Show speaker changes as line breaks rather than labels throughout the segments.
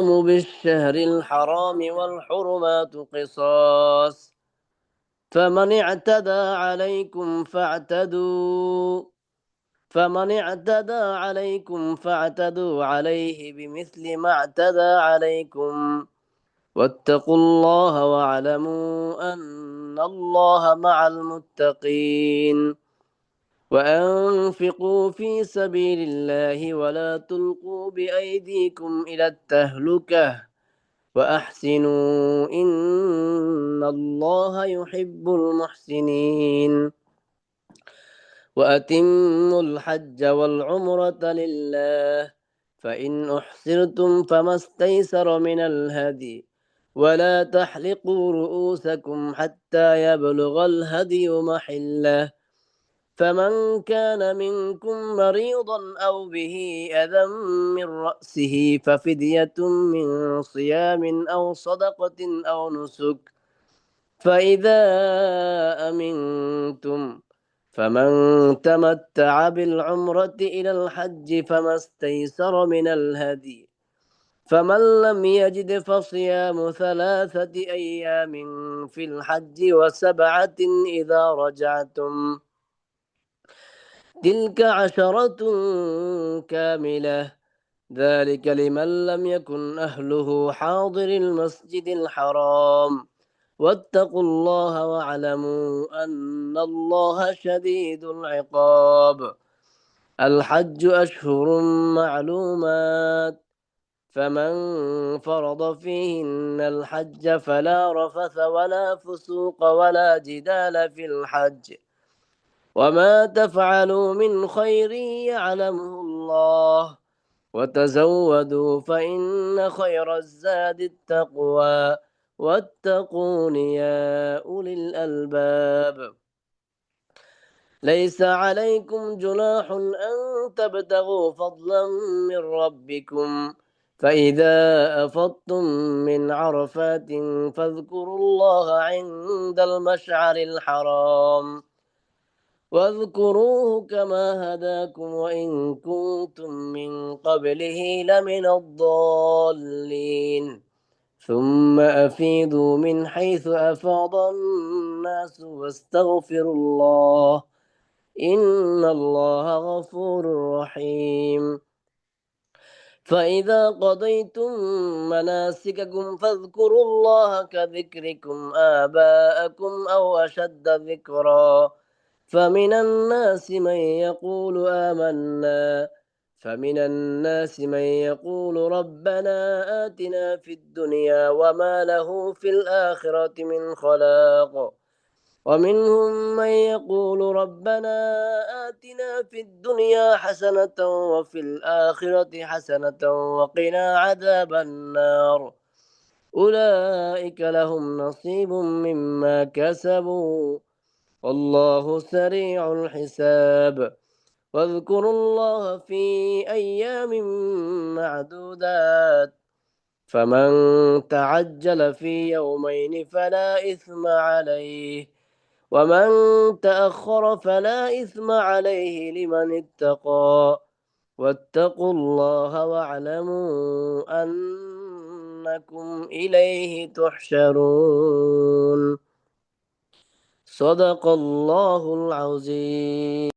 بالشهر الحرام والحرمات قصاص فمن اعتدى عليكم فاعتدوا فمن اعتدى عليكم فاعتدوا عليه بمثل ما اعتدى عليكم واتقوا الله واعلموا أن الله مع المتقين وأنفقوا في سبيل الله ولا تلقوا بأيديكم إلى التهلكة وأحسنوا إن الله يحب المحسنين وأتموا الحج والعمرة لله فإن أحسرتم فما استيسر من الهدي ولا تحلقوا رؤوسكم حتى يبلغ الهدي محله فمن كان منكم مريضا أو به أذى من رأسه ففدية من صيام أو صدقة أو نسك فإذا أمنتم فمن تمتع بالعمرة إلى الحج فما استيسر من الهدي فمن لم يجد فصيام 3 أيام في الحج و7 إذا رجعتم تلك 10 كاملة ذلك لمن لم يكن أهله حاضر المسجد الحرام واتقوا الله واعلموا أن الله شديد العقاب الحج أشهر معلومات فمن فرض فيهن الحج فلا رفث ولا فسوق ولا جدال في الحج وما تفعلوا من خير يعلمه الله وتزودوا فإن خير الزاد التقوى واتقون يا أولي الألباب ليس عليكم جناح أن تبتغوا فضلا من ربكم فإذا أفضتم من عرفات فاذكروا الله عند المشعر الحرام واذكروه كما هداكم وإن كنتم من قبله لمن الضالين ثم أفيضوا من حيث أفاض الناس واستغفروا الله إن الله غفور رحيم فإذا قضيتم مناسككم فاذكروا الله كذكركم آباءكم أو أشد ذكرا فمن الناس من يقول آمنا فمن الناس من يقول ربنا آتنا في الدنيا وما له في الآخرة من خلاق ومنهم من يقول ربنا آتنا في الدنيا حسنة وفي الآخرة حسنة وقنا عذاب النار أولئك لهم نصيب مما كسبوا والله سريع الحساب واذكروا الله في أيام معدودات فمن تعجل في يومين فلا إثم عليه ومن تأخر فلا إثم عليه لمن اتقى واتقوا الله واعلموا أنكم إليه تحشرون صدق الله العظيم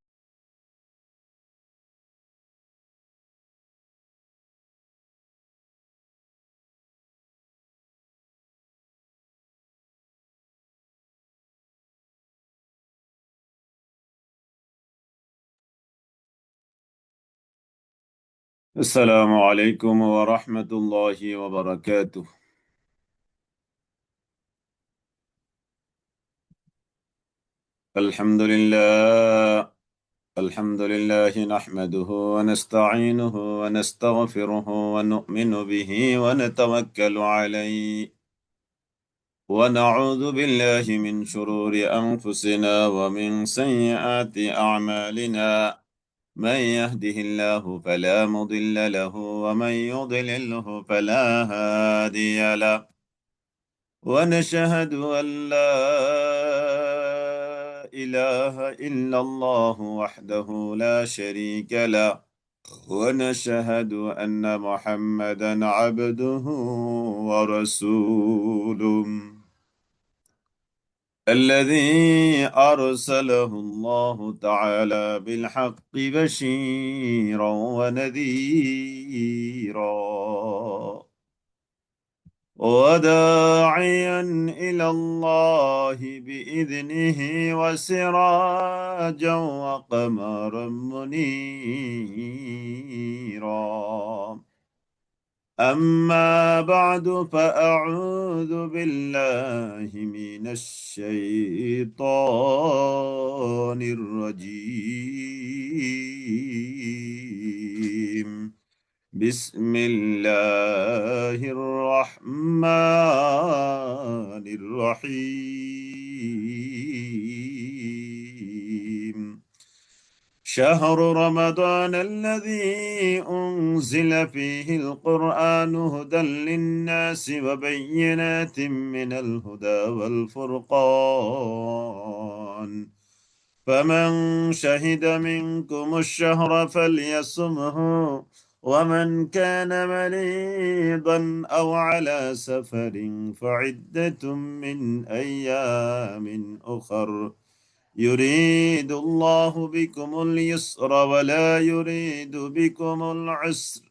السلام عليكم ورحمة الله وبركاته. الحمد لله الحمد لله نحمده ونستعينه ونستغفره ونؤمن به ونتوكل عليه ونعوذ بالله من شرور أنفسنا ومن سيئات أعمالنا من يهده الله فلا مضل له ومن يضلله فلا هادي له ونشهد أن لا إله إلا الله وحده لا شريك له ونشهد أن محمدا عبده ورسوله الذي أرسله الله تعالى بالحق بشيرا ونذيرا وداعيا إلى الله بإذنه وسراجا وقمرا منيرا. أما بعد فأعوذ بالله من الشيطان الرجيم. بسم الله الرحمن الرحيم. شهر رمضان الذي أنزل فيه القرآن هدى للناس وبينات من الهدى والفرقان، فمن شهد منكم الشهر فليصمه، ومن كان مريضا أو على سفر فعدة من أيام أخر، يريد الله بكم اليسر ولا يريد بكم العسر،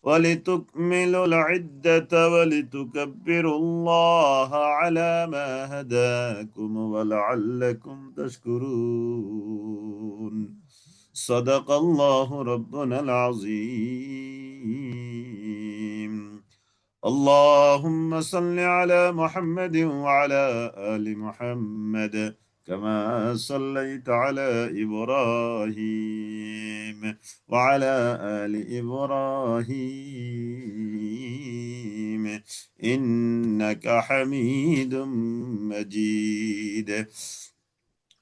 ولتكملوا العدة ولتكبروا الله على ما هداكم ولعلكم تشكرون. صدق الله ربنا العظيم. اللهم صل على محمد وعلى آل محمد كما صليت على إبراهيم وعلى آل إبراهيم إنك حميد مجيد.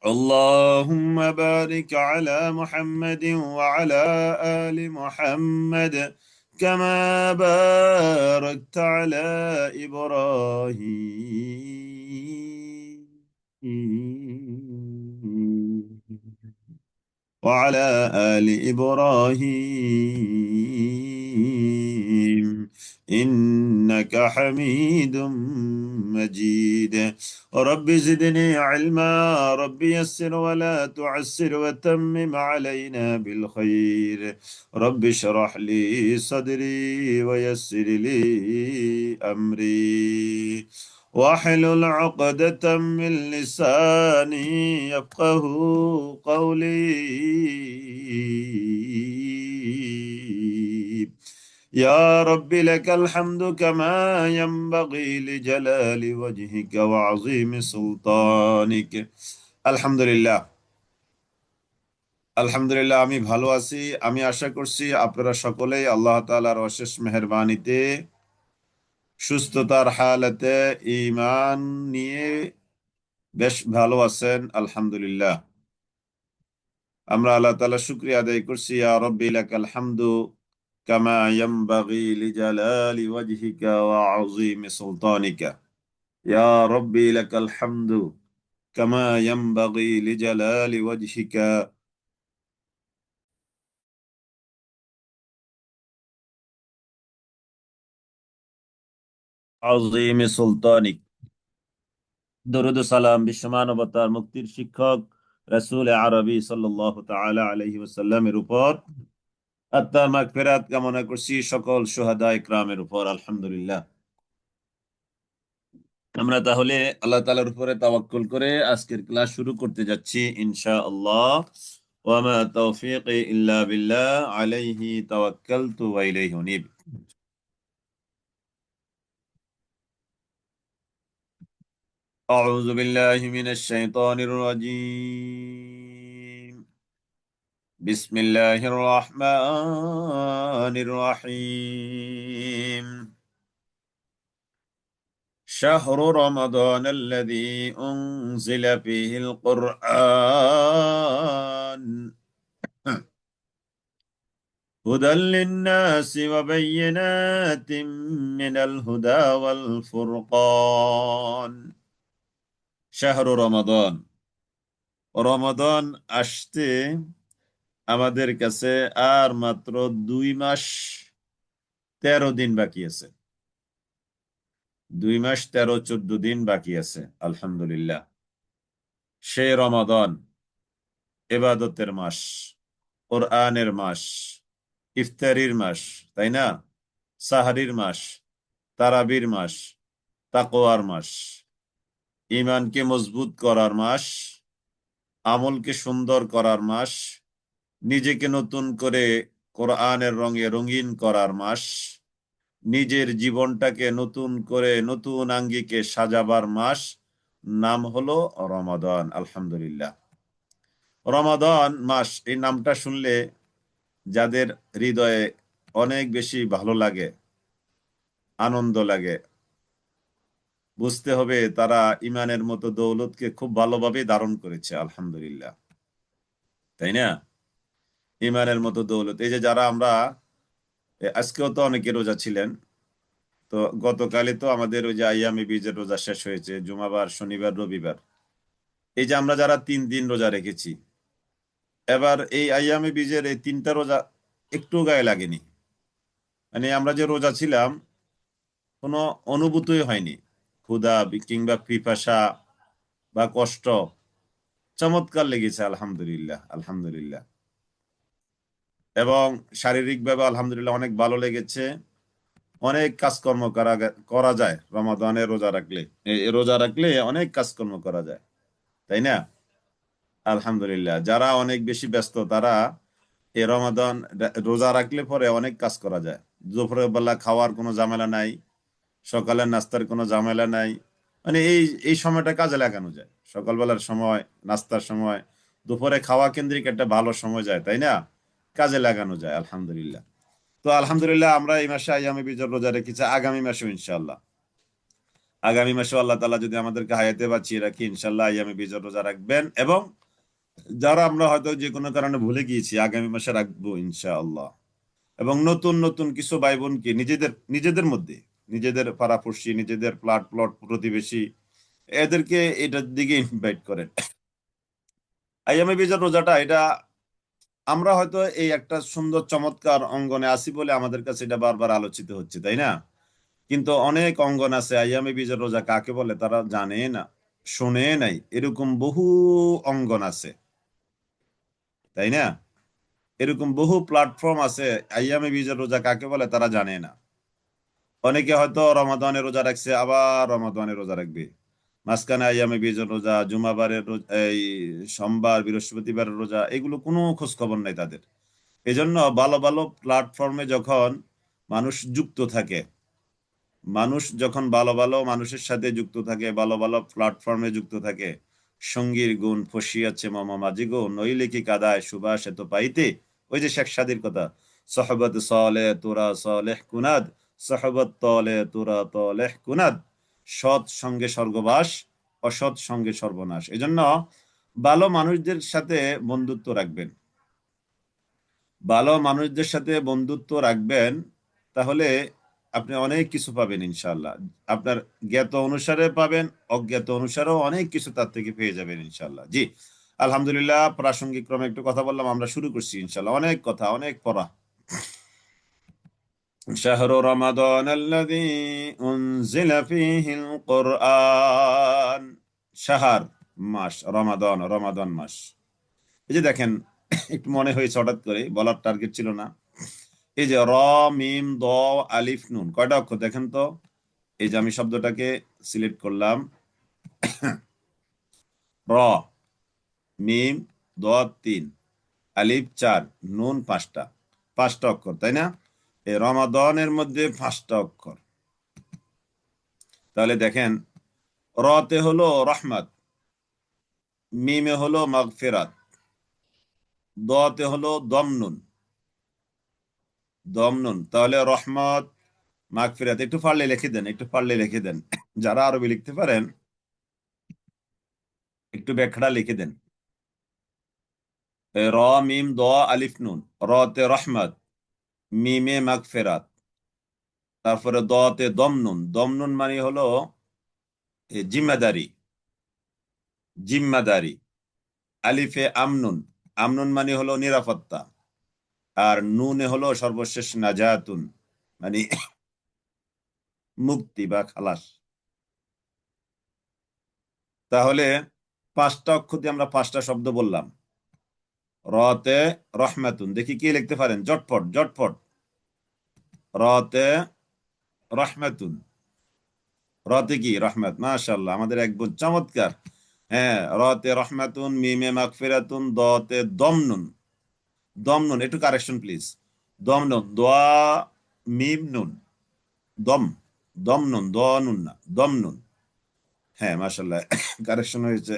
اللهم بارك على محمد وعلى آل محمد كما باركت على إبراهيم وعلى آل إبراهيم إنك حميد مجيد. رب زدني علما، رب يسر ولا تعسر وتمم علينا بالخير. رب اشرح لي صدري ويسر لي أمري واحلل عقدة من لساني يفقه قولي. يا رب لك الحمد كما ينبغي لجلال وجهك وعظيم سلطانك. আলহামদুলিল্লাহ। আলহামদুলিল্লাহ, আমি ভালো আছি। আমি আশা করছি আপনারা সকলেই আল্লাহ তাআলার অশেষ মেহেরবানিতে সুস্থতার হালাতে ঈমান নিয়ে বেশ ভালো আছেন। আলহামদুলিল্লাহ, আমরা আল্লাহ তাআলা শুকরিয়া আদায় করছি। ইয়া রাব্বি লাকাল হামদু কামা ইয়ানবাগি লিজালালি ওয়াজহিকা ওয়া আযীমি সুলতানিকা। ইয়া রাব্বি লাকাল হামদু কামা ইয়ানবাগি লিজালালি ওয়াজহিকা আযীমি সুলতানিক। দরুদ ও সালাম বিশ্বমানবতার মুক্তির শিক্ষক রাসূল আরবি সাল্লাল্লাহু তাআলা আলাইহি ওয়াসাল্লামের উপর, আত্মার মাগফিরাত কামনা করছি সকল শুহাদা ইকরামের উপর। আলহামদুলিল্লাহ, আমরা তাহলে আল্লাহ তাআলার উপরে তাওয়াক্কুল করে আজকের ক্লাস শুরু করতে যাচ্ছি ইনশাআল্লাহ। ওয়া মা তাওফীকি ইল্লা বিল্লাহ, আলাইহি তাওয়াক্কালতু ওয়া ইলাইহি উনীব। আউযু বিল্লাহি মিনাশ শাইতানির রাজীম। বিসমিল্লাহির রহমানির রহিম। شهر رمضان الذي أنزل فيه القرآن هدى للناس وبينات من الهدى والفرقان। শাহরু রমাদান, রমাদান আসতে আমাদের কাছে আর মাত্র 2 মাস 13 দিন বাকি আছে। 2 মাস 13-14 দিন বাকি আছে, আলহামদুলিল্লাহ। সে রমাদান ইবাদতের মাস, কোরআনের মাস, ইফতারির মাস, তাই না? সাহারির মাস, তারাবির মাস, তাকওয়ার মাস, ঈমানকে মজবুত করার মাস, আমলকে সুন্দর করার মাস, নিজেকে নতুন করে কোরআনের রঙে রঙিন করার মাস, নিজের জীবনটাকে নতুন করে নতুন আঙ্গিকে সাজাবার মাস। নাম হলো রমাদান, আলহামদুলিল্লাহ। রমাদান মাস এই নামটা শুনলে যাদের হৃদয়ে অনেক বেশি ভালো লাগে, আনন্দ লাগে, বুঝতে হবে তারা ইমানের মতো দৌলতকে খুব ভালোভাবে ধারণ করেছে, আলহামদুলিল্লাহ, তাই না? ইমানের মতো দৌলত, এই যে যারা আমরা আজকেও তো অনেকে রোজা ছিলেন, তো গতকালই তো আমাদের ওই যে আইয়ামে বীজের রোজা শেষ হয়েছে, জুমাবার, শনিবার, রবিবার। এই যে আমরা যারা 3 দিন রোজা রেখেছি, এবার এই আইয়ামে বীজের এই 3টা রোজা একটু গায়ে লাগেনি। মানে আমরা যে রোজা ছিলাম কোনো অনুভূতই হয়নি, ক্ষুধা কিংবা পিপাসা বা কষ্ট। চমৎকার লেগেছে, আলহামদুলিল্লাহ, আলহামদুলিল্লাহ। এবং শারীরিকভাবে আলহামদুলিল্লাহ অনেক ভালো লেগেছে। অনেক কাজকর্ম করা যায় রমাদানে রোজা রাখলে। রোজা রাখলে অনেক কাজকর্ম করা যায়, তাই না? আলহামদুলিল্লাহ, যারা অনেক বেশি ব্যস্ত তারা এই রমাদান রোজা রাখলে পরে অনেক কাজ করা যায়। দুপুরের বেলা খাওয়ার কোনো ঝামেলা নাই, সকালের নাস্তার কোনো ঝামেলা নাই। মানে এই এই সময়টা কাজে লাগানো যায়, সকালবেলার সময়, নাস্তার সময়, দুপুরে খাওয়া কেন্দ্রিক একটা ভালো সময় যায়, তাই না? কাজে লাগানো যায়, আলহামদুলিল্লাহ। তো আলহামদুলিল্লাহ আমরা এই মাসে আইয়ামে বীজের রোজা রেখেছি, আগামী মাসেও ইনশাআল্লাহ, আগামী মাসে আল্লাহ তাআলা যদি আমাদেরকে হায়াতে বাঁচিয়ে রাখি, ইনশাআল্লাহ আইয়ামে বীজের রোজা রাখবেন। এবং যারা আমরা হয়তো যে কোনো কারণে ভুলে গিয়েছি, আগামী মাসে রাখবো ইনশাআল্লাহ। এবং নতুন নতুন কিছু ভাই বোনকে নিজেদের নিজেদের মধ্যে, নিজেদের পাড়াপড়শি, নিজেদের প্লট প্রতিবেশী, এদেরকে এটার দিকে ইনভাইট করেন। আইয়ামে বীজের রোজাটা এটা আমরা হয়তো এই একটা সুন্দর চমৎকার অঙ্গনে আছি বলে আমাদের কাছে এটা বারবার আলোচিত হচ্ছে, তাই না? কিন্তু অনেক অঙ্গন আছে, আইয়ামে বীজের রোজা কাকে বলে তারা জানে না, শোনে নাই। এরকম বহু অঙ্গন আছে, তাই না? এরকম বহু প্ল্যাটফর্ম আছে, আইয়ামে বীজের রোজা কাকে বলে তারা জানে না। অনেকে হয়তো রমাদানের রোজা রাখছে, আবার রমাদানের রোজা রাখবে, মাঝখানে আইয়ামে বীজের রোজা, জুমাবারের রোজা, এই সোমবার বৃহস্পতিবারের রোজা, এগুলো কোনো খোঁজ খবর নাই তাদের। এজন্য ভালো ভালো প্ল্যাটফর্মে যখন মানুষ যুক্ত থাকে, মানুষ যখন ভালো ভালো মানুষের সাথে যুক্ত থাকে, ভালো ভালো প্ল্যাটফর্মে যুক্ত থাকে, সঙ্গীর গুণ ফসিয়াছে মামা মাঝি গো, নইলে কি কাদায় সুবাস এত পাইতে। ওই যে শেখ সাদির কথা, সহবত সলে তোরা সলেহ কুনাদ, সহবত তলে তোরা তলেহ কুনাদ। সৎ সঙ্গে স্বর্গবাস, অসৎ সঙ্গে সর্বনাশ। এজন্য ভালো মানুষদের সাথে বন্ধুত্ব রাখবেন, ভালো মানুষদের সাথে বন্ধুত্ব রাখবেন, তাহলে আপনি অনেক কিছু পাবেন ইনশাল্লাহ। আপনার জ্ঞাত অনুসারে পাবেন, অজ্ঞাত অনুসারেও অনেক কিছু তার থেকে পেয়ে যাবেন ইনশাল্লাহ। জি, আলহামদুলিল্লাহ, প্রাসঙ্গিক ক্রমে একটু কথা বললাম, আমরা শুরু করছি ইনশাল্লাহ। অনেক কথা, অনেক পড়া। শাহরু রমাদান আল্লাযী উনজিলা ফীহিল কুরআন। শাহর মাস, রমাদান, রমাদান মাস। এই যে দেখেন, একটু মনে হয়েছে হঠাৎ করে, বলার টার্গেট ছিল না। এই যে র, মিম, দ, আলিফ, নুন, কয়টা অক্ষর দেখেন তো? এই যে আমি শব্দটাকে সিলেক্ট করলাম, র, মিম, দ 3, আলিফ 4, নুন 5টা, 5টা অক্ষর, তাই না? এই রমাদানের মধ্যে 5টা অক্ষর। তাহলে দেখেন, রতে হলো রহমত, মিমে হলো মাগফিরাত, দতে হলো দমনুন, দমনুন। তাহলে রহমত, মাগফিরাত। একটু পারলে লিখে দেন, একটু পারলে লিখে দেন। যারা আরবি লিখতে পারেন একটু ব্যাখ্যাটা লিখে দেন। র, মিম, দ, আলিফ, নুন। রতে রহমত, মিমে মাগফিরাত, তারপরে দতে দমনুন। দমনুন মানে হলো জিম্মাদারি, জিম্মাদারি। আলিফে আমনুন, আমনুন মানে হলো নিরাপত্তা, আর নুনে হলো সর্বশেষ নাজাতুন মানে মুক্তি বা খালাস। তাহলে 5টা অক্ষর দিয়ে আমরা 5টা শব্দ বললাম। রতে রহমাতুন, দেখি কি লিখতে পারেন, জটফট জটফট। রতে রহমাতুন, রতে কি রহমত, মাশাআল্লাহ, আমাদের এক বোন, চমৎকার। হ্যাঁ, রতে রহমাতুন, মিমে মাগফিরাতুন, দতে দমনুন। দমনুন, একটু কারেকশন প্লিজ। দমনুন, দোয়া মিম নুন, দম, দমনুন, দোয়া নুন না, দমনুন। হ্যাঁ, মাশাআল্লাহ, কারেকশন হয়েছে।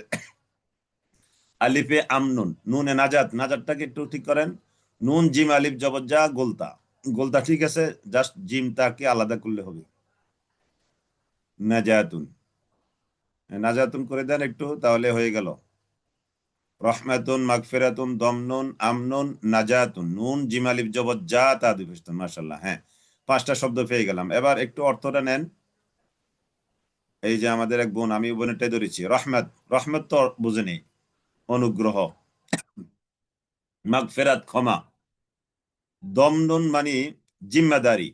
আলিফে আমনুন, নুনে নাজাত, নাজাতটাকে একটু ঠিক করেন। নুন জিম আলিফ জবজ্জা গোলতা, গোলতা ঠিক আছে, জাস্ট জিমটাকে আলাদা করলে হবে। নাজাতুন, নাজাতুন করে দেন একটু, তাহলে হয়ে গেল। রহমাতুন, মাগফিরাতুন, দমনুন, আমনুন, নাজাতুন, নুন জিম আলিফ জবজ্জা তা দুই পেশতন। মাশাআল্লাহ, হ্যাঁ, 5টা শব্দ পেয়ে গেলাম। এবার একটু অর্থটা নেন। এই যে আমাদের এক বোন, আমি বোনেরটাই ধরেছি, রহমত, রহমত তো বুঝেনি, অনুগ্রহ। মাগফিরাত ক্ষমা, দমনুন মানে জিম্মাদারি।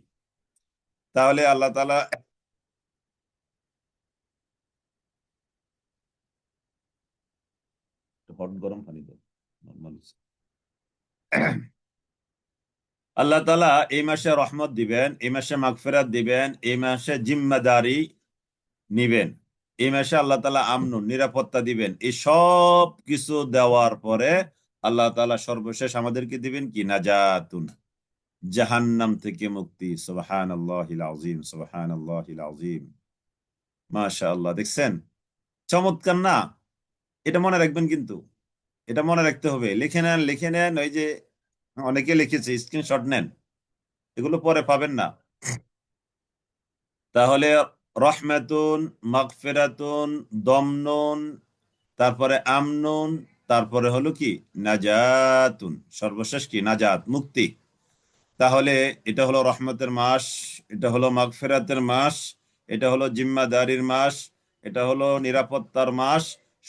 তাহলে আল্লাহ তাআলা, হট গরম পানি দাও, নরমাল। আল্লাহ তাআলা এই মাসে রহমত দিবেন, এই মাসে মাগফিরাত দিবেন, এই মাসে জিম্মাদারি নিবেন, এই মাসে আল্লাহ তাআলা আমনুন নিরাপত্তা দিবেন। এই সব কিছু দেওয়ার পরে আল্লাহ তাআলা সর্বশেষ আমাদেরকে দিবেন কি, নাজাতুন, জাহান্নাম থেকে মুক্তি। সুবহানাল্লাহিল আযীম, সুবহানাল্লাহিল আযীম। মাশাআল্লাহ, দেখছেন, চমৎকার না? এটা মনে রাখবেন কিন্তু, এটা মনে রাখতে হবে, লিখে নেন, লিখে নেন। ওই যে অনেকে লিখেছে, স্ক্রিনশট নেন, এগুলো পরে পাবেন না। তাহলে রহমাতুন, মাগফিরাতুন, দমনুন, তারপরে আমনুন, তারপরে হলো কি, নাজাতুন, সর্বশেষ কি, নাজাত, মুক্তি। তাহলে এটা হলো রহমতের মাস, এটা হলো মাগফিরাতের মাস, এটা হলো জিম্মাদারির মাস, এটা হলো নিরাপত্তার মাস,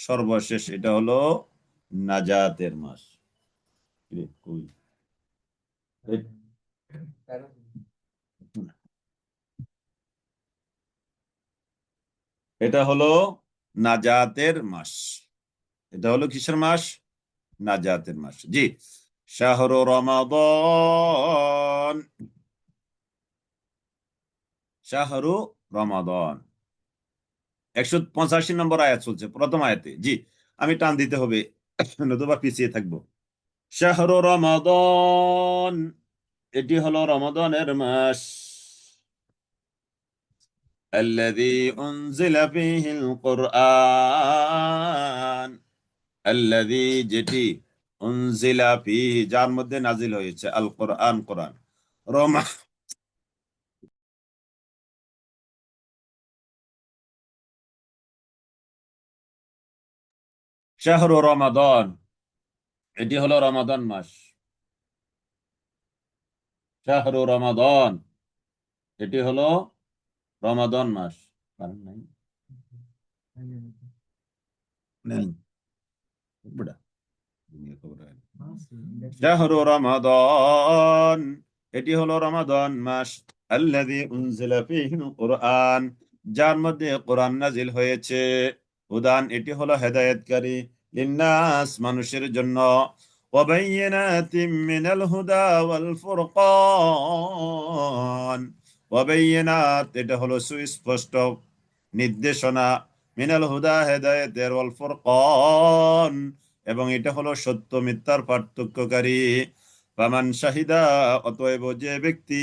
সর্বশেষ এটা হলো নাজাতের মাস। কিরে, কই? এ- এটা হলো নাজাতের মাস। এটা হলো কিসের মাস? নাজাতের মাস, জি। শাহরু রমাদান, শাহরু রমাদান, 185 নম্বর আয়াত চলছে, প্রথম আয়াতে, জি। আমি টান দিতে হবে, নতুবা পিছিয়ে থাকবো। শাহরু রমাদান, এটি হলো রমাদানের মাস। আল্লাযী উনজিলা ফীহিল কুরআন, আল্লাযী যেটি, উনজিলা ফীহি যার মধ্যে নাজিল হয়েছে, আল কোরআন কোরআন। রমা, শাহরু রমাদান, এটি হলো রমাদান মাস। শাহরু রমাদান, এটি হলো রমাদান মাস। কারণ নাই, নেই, বুড়া, দুনিয়া খবর হয় না। শাহরু রমাদান, এটি হলো রমাদান মাস। আল্লাযী উনজিলা ফীহিল কুরআন, যার মধ্যে কোরআন নাজিল হয়েছে। হুদান, এটি হলো হেদায়েতকারী, লিন্নাস, মানুষের জন্য। ওয়া বাইয়িনাতিম মিনাল হুদা ওয়াল ফুরকান, ওয়া বাইয়িনাত, এটা হলো সুস্পষ্ট নির্দেশনা, মিনাল হুদা হেদায়েতের, ওয়াল ফুরকান, এবং এটা হলো সত্য মিথ্যার পার্থক্যকারী। ফামান শাহিদা, অতএব যে ব্যক্তি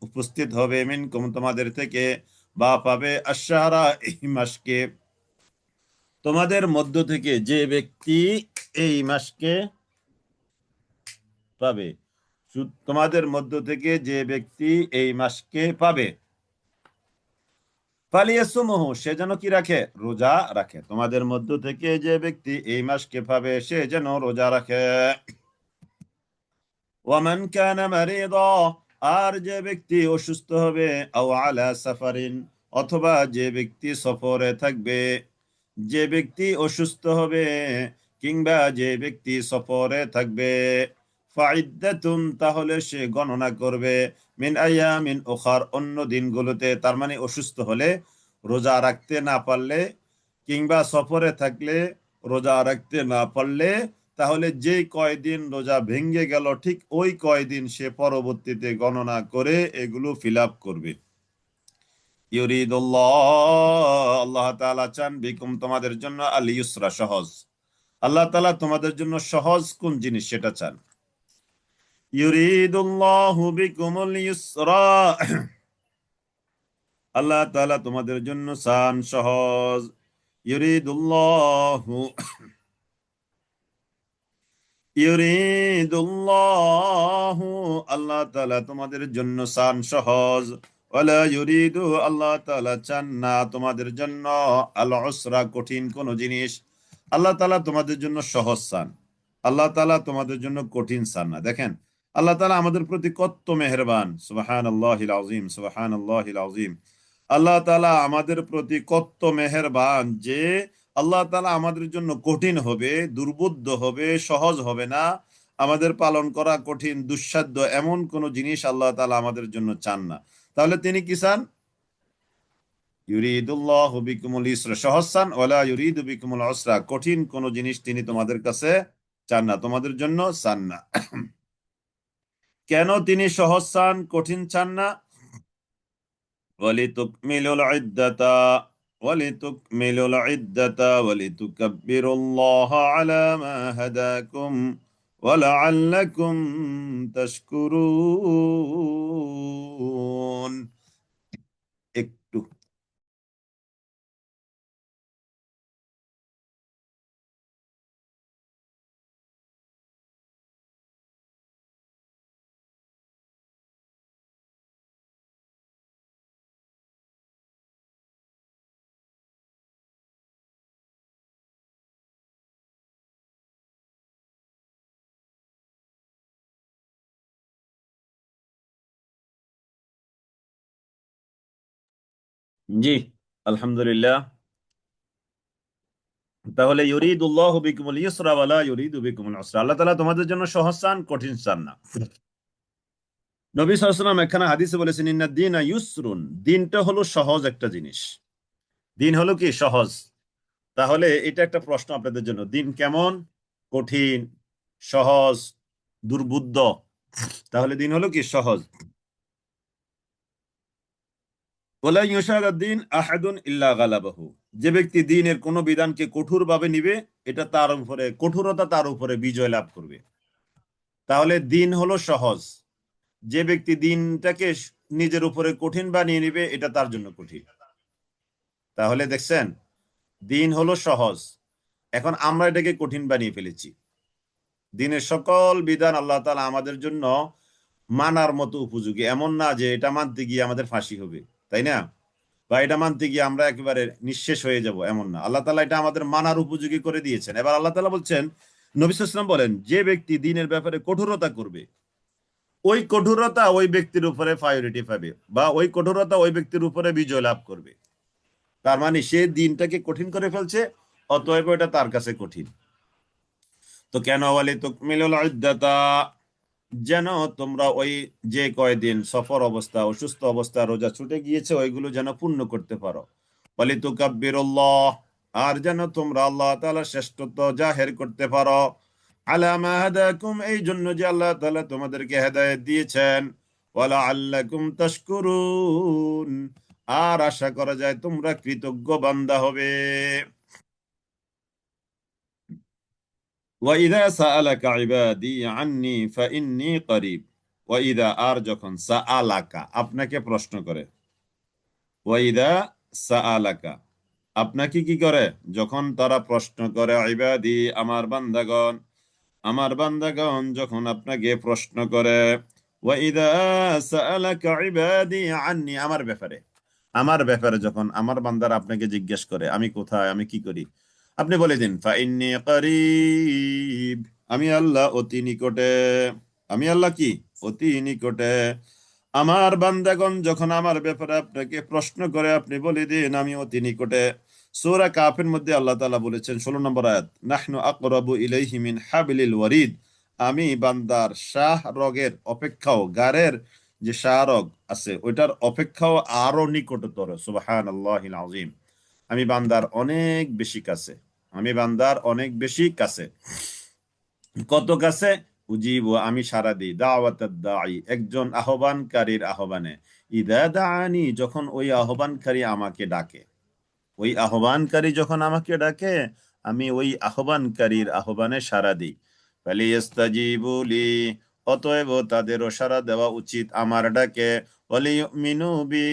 উপস্থিত হবে, মিনকুম, তোমাদের থেকে, বা পাবে, আশারা, এই মাসকে, তোমাদের মধ্য থেকে যে ব্যক্তি এই মাসকে পাবে, তোমাদের মধ্য থেকে যে ব্যক্তি এই মাসকে পাবে, ফালিয়াসুমহু, সে যেন কি রাখে, রোজা রাখে। তোমাদের মধ্য থেকে যে ব্যক্তি এই মাসকে পাবে, সে যেন রোজা রাখে। ওয়ামান কানা মারিদা, আর যে ব্যক্তি অসুস্থ হবে, আও আলা সাফারিন, অথবা যে ব্যক্তি সফরে থাকবে, যে ব্যক্তি অসুস্থ হবে, কিংবা যে ব্যক্তি সফরে থাকবে, ফাইদ্দাতুন তাহলে সে গণনা করবে মিন আইয়ামিন উখার অন্য দিনগুলোতে। তার মানে অসুস্থ হলে, রোজা রাখতে না পারলে, কিংবা সফরে থাকলে রোজা রাখতে না পারলে, তাহলে যে কয়দিন রোজা ভেঙে গেল ঠিক ওই কয়দিন সে পরবর্তীতে গণনা করে এগুলো ফিল আপ করবে। ইউরিদুল্লাহ, আল্লাহ তাআলা চান, বিকুম তোমাদের জন্য, আল ইউসরা সহজ। আল্লাহ তাআলা তোমাদের জন্য সহজ কোন জিনিস সেটা চান। ইউরিদুল্লাহু বিকুমুল ইউসরা, আল্লাহ তাআলা তোমাদের জন্য চান সহজ। ইউরিদুল্লাহু ইউরিদুল্লাহু, আল্লাহ তাআলা তোমাদের জন্য চান সহজ। ওয়ালা ইউরিদু, আল্লাহ তাআলা চান না তোমাদের জন্য আল উসরা কঠিন কোন জিনিস। আল্লাহ তাআলা তোমাদের জন্য সহজ চান, আল্লাহ তাআলা তোমাদের জন্য কঠিন চান না। দেখেন আল্লাহ তাআলা আমাদের প্রতি কত মেহেরবান, সুবহানাল্লাহিল আযীম, সুবহানাল্লাহিল আযীম। আল্লাহ তাআলা আমাদের প্রতি কত মেহেরবান যে আল্লাহ তাআলা আমাদের জন্য কঠিন হবে, দুর্বোধ্য হবে, সহজ হবে না। আমাদের পালন করা কঠিন, দুঃসাধ্য এমন কোন জিনিস আল্লাহ তাআলা আমাদের জন্য চান না। তাহলে তিনি কি চান? ইউরিদুল্লাহু বিকুমুল ইসরা, সহজ চান। ওয়ালা ইউরিদু বিকুমুল উসরা, কঠিন কোন জিনিস তিনি তোমাদের কাছে চান না, তোমাদের জন্য চান না। কেন তিনি সহজ চান, কঠিন চান না? ওয়ালিতুকমিলুল ইদ্দাতা ওয়ালিতুকমিলুল ইদ্দাতা ওয়ালিতুকাব্বিরুল্লাহ আলা মা হাদাকুম ওয়ালাআল্লাকুম তাশকুরুন। একটু জি, আলহামদুলিল্লাহ। তাহলে ইউরিদুল্লাহু বিকুমুল ইসরা ওয়ালা ইউরিদু বিকুমুল উসরা, আল্লাহ তাআলা তোমাদের জন্য সহজ চান, কঠিন চান না। নবী সাল্লাল্লাহু আলাইহি ওয়াসাল্লাম এখানে হাদিসে বলেছেন, ইন্না দীনা ইউসরুন, দিনটা হলো সহজ একটা জিনিস। দিন হলো কি? সহজ। তাহলে এটা একটা প্রশ্ন আপনাদের জন্য, দিন কেমন? কঠিন, সহজ, দুর্বুদ্ধ? তাহলে দিন হলো কি? সহজ। ওয়ালা ইউশারাদ্দিন আহাদুন ইল্লা গালাবাহু, যে ব্যক্তি দিনের কোন বিধানকে কঠোরভাবে নিবে, এটা তার উপরে কঠোরতা, তার উপরে বিজয় লাভ করবে। তাহলে দিন হলো সহজ। যে ব্যক্তি দিনটাকে নিজের উপরে কঠিন বানিয়ে নিবে, এটা তার জন্য কঠিন। তাহলে দেখছেন, দিন হলো সহজ, এখন আমরা এটাকে কঠিন বানিয়ে ফেলেছি। দিনের সকল বিধান আল্লাহ তাআলা আমাদের জন্য মানার মতো উপযোগী, এমন না যে এটা মানতে গিয়ে আমাদের ফাঁসি হবে, তাই না? বা এটা মানতে গিয়ে আমরা একেবারে নিঃশেষ হয়ে যাব, এমন না। আল্লাহ তাআলা এটা আমাদের মানার উপযোগী করে দিয়েছেন। এবার আল্লাহ তাআলা বলছেন, নবী সাল্লাল্লাহু আলাইহি ওয়াসাল্লাম বলেন, যে ব্যক্তি দিনের ব্যাপারে কঠোরতা করবে, ওই কঠোরতা ওই ব্যক্তির উপরে প্রায়োরিটি পাবে, বা ওই কঠোরতা ওই ব্যক্তির উপরে বিজয় লাভ করবে। তার মানে সে দিনটাকে কঠিন করে ফেলছে, অতএব এটা তার কাছে কঠিন। তো কেন বলে তুকমিলুল ইদ্দাতা, যেন তোমরা ওই যে কয়দিন সফর অবস্থা, অসুস্থ অবস্থা রোজা ছুটে গিয়েছে, ওইগুলো যেন পূর্ণ করতে পারো। বলে তুকাব্বিরুল্লাহ, আর যেন তোমরা আল্লাহ তাআলার শ্রেষ্ঠত্ব জাহের করতে পারো। আলা মা হাদাকুম, এই জন্য যে আল্লাহ তাআলা তোমাদেরকে হেদায়েত দিয়েছেন। ওয়ালা আল্লাকুম তাশকুরুন, আর আশা করা যায় তোমরা কৃতজ্ঞ বান্দা হবে। ওয়াইদা সাআলাকা ইবাদি আন্নি ফাইন্নী করিব, ওয়াইদা আর যখন, সাআলাকা আপনাকে প্রশ্ন করে, ওয়াইদা সাআলাকা আপনাকে কি করে? যখন তারা প্রশ্ন করে, ইবাদি আমার বান্দাগণ, আমার বান্দাগণ যখন আপনাকে প্রশ্ন করে, ওয়াইদা সাআলাকা ইবাদি আন্নি আমার ব্যাপারে, আমার ব্যাপারে যখন আমার বান্দারা আপনাকে জিজ্ঞেস করে আমি কোথায়, আমি কি করি, আপনি বলে দিন, ফাইন্নী করিব, আমি আল্লাহ অতি নিকটে। আমি আল্লাহ কি? অতি নিকটে। আমার বান্দাগণ যখন আমার ব্যাপারে আপনাকে প্রশ্ন করে, আপনি বলে দিন আমি অতি নিকটে। সূরা কাফের মধ্যে আল্লাহ তাআলা বলেছেন 16 নম্বর আয়াত, নাহনু আকরাবু ইলাইহি মিন হাবলিল ওয়ারিদ, আমি বান্দার শাহ রগের অপেক্ষাও, গারের যে শাহ রগ আছে ওইটার অপেক্ষাও আরো নিকটতর। সুবহানাল্লাহিল আযীম। আমি বান্দার অনেক বেশি কাছে, আমি বান্দার অনেক বেশি কাছে। কত কাছে? উজিব, আমি সাড়া দিই, দাওয়াতাদ দাঈ, একজন আহ্বানকারীর আহ্বানে, ইদা দাআনি, যখন ওই আহ্বানকারী আমাকে ডাকে। ওই আহ্বানকারী যখন আমাকে ডাকে, আমি ওই আহ্বানকারীর আহ্বানে সাড়া দিই। ফালিয়াস্তাজিবু লি, অতএব তাদেরও সাড়া দেওয়া উচিত আমার ডাকে। ওয়ালিয়ুমিনু বি,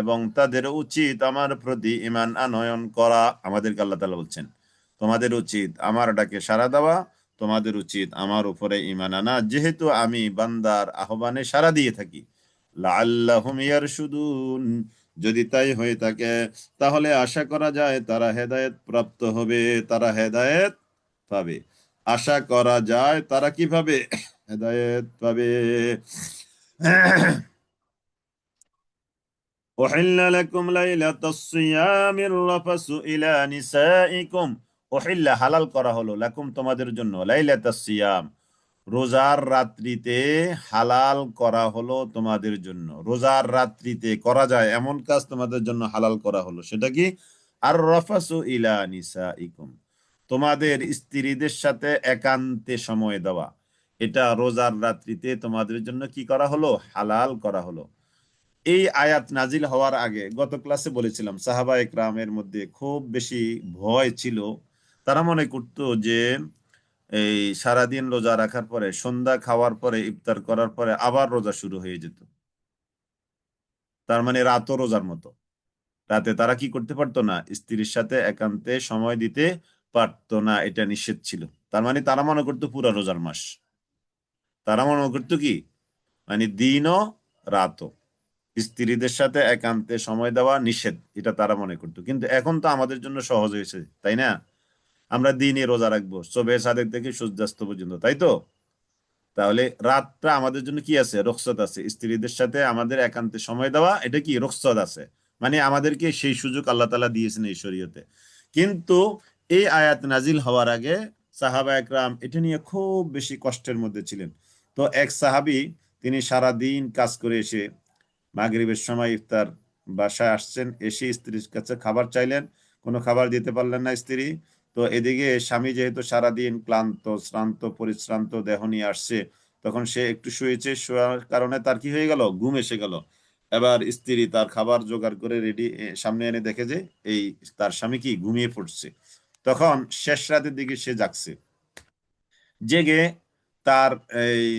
এবং তাদের উচিত আমার প্রতি ঈমান আনয়ন করা। আমাদেরকে আল্লাহ তাআলা বলছেন, তোমাদের উচিত আমার ডাকে সাড়া দেওয়া, তোমাদের উচিত আমার উপরে ঈমান আনা, যেহেতু আমি বান্দার আহ্বানে সাড়া দিয়ে থাকি। লাআল্লাহুম ইয়ারশুদুন, যদি তাই হয়ে থাকে তাহলে আশা করা যায় তারা হেদায়েত প্রাপ্ত হবে, তারা হেদায়েত পাবে। আশা করা যায় তারা কি পাবে? হেদায়েত পাবে। উহিল্লা লাকুম লাইলাতাস সিয়ামির রাফাসু ইলা নিসাইকুম, উহিল্লা, হালাল করা হলো, লাকুম, তোমাদের জন্য, লাইলাতাস সিয়াম, রোজার রাত্রিতে হালাল করা হলো তোমাদের জন্য। রোজার রাত্রিতে করা যায় এমন কাজ তোমাদের জন্য হালাল করা হলো, সেটা কি? আর রাফাসু ইলা নিসাইকুম, তোমাদের স্ত্রীদের সাথে একান্তে সময় দেওয়া, এটা রোজার রাত্রিতে তোমাদের জন্য কি করা হলো? হালাল করা হলো। এই আয়াত নাজিল হওয়ার আগে গত ক্লাসে বলেছিলাম সাহাবা একরামের মধ্যে খুব বেশি ভয় ছিল। তারা মনে করতো যে এই সারাদিন রোজা রাখার পরে, সন্ধ্যা খাওয়ার পরে, ইফতার করার পরে আবার রোজা শুরু হয়ে যেত। তার মানে রাতও রোজার মতো। রাতে তারা কি করতে পারতো না? স্ত্রীর সাথে একান্তে সময় দিতে পারতো না, এটা নিষেধ ছিল। তার মানে তারা মনে করতো পুরা রোজার মাস। তারা মনে করতো কি, মানে দিনও রাতও স্ত্রীদের সাথে একান্তে সময় দেওয়া নিষেধ, এটা তারা মনে করতো। কিন্তু এখন তো আমাদের জন্য সহজ হয়েছে, তাই না? আমরা দিনই রোজা রাখবো, সবে সাদেক থেকে সূর্যাস্ত পর্যন্ত, তাই তো? তাহলে রাতটা আমাদের জন্য কি আছে? রুখসত আছে। স্ত্রীদের সাথে আমাদের একান্তে সময় দেওয়া, এটা কি রুখসত আছে, মানে আমাদেরকে সেই সুযোগ আল্লাহ তাআলা দিয়েছেন এই শরীয়তে। কিন্তু এই আয়াত নাজিল হওয়ার আগে সাহাবা একরাম এটা নিয়ে খুব বেশি কষ্টের মধ্যে ছিলেন। তো এক সাহাবী, তিনি সারা দিন কাজ করে এসে মাগরিবের সময় ইফতার, বাসায় আসছেন, এসে স্ত্রীর কাছে খাবার চাইলেন, কোনো খাবার দিতে পারলেন না স্ত্রী। তো এদিকে স্বামী যেহেতু সারাদিন ক্লান্ত, শ্রান্ত, পরিশ্রান্ত দেহ নিয়ে আসছে, তখন সে একটু শুয়েছে, শোয়ার কারণে তার কি হয়ে গেল? ঘুম এসে গেল। এবার স্ত্রী তার খাবার জোগাড় করে রেডি সামনে এনে দেখে যে এই তার স্বামী কি ঘুমিয়ে পড়ছে। তখন শেষ রাতের দিকে সে জাগছে, জেগে তার এই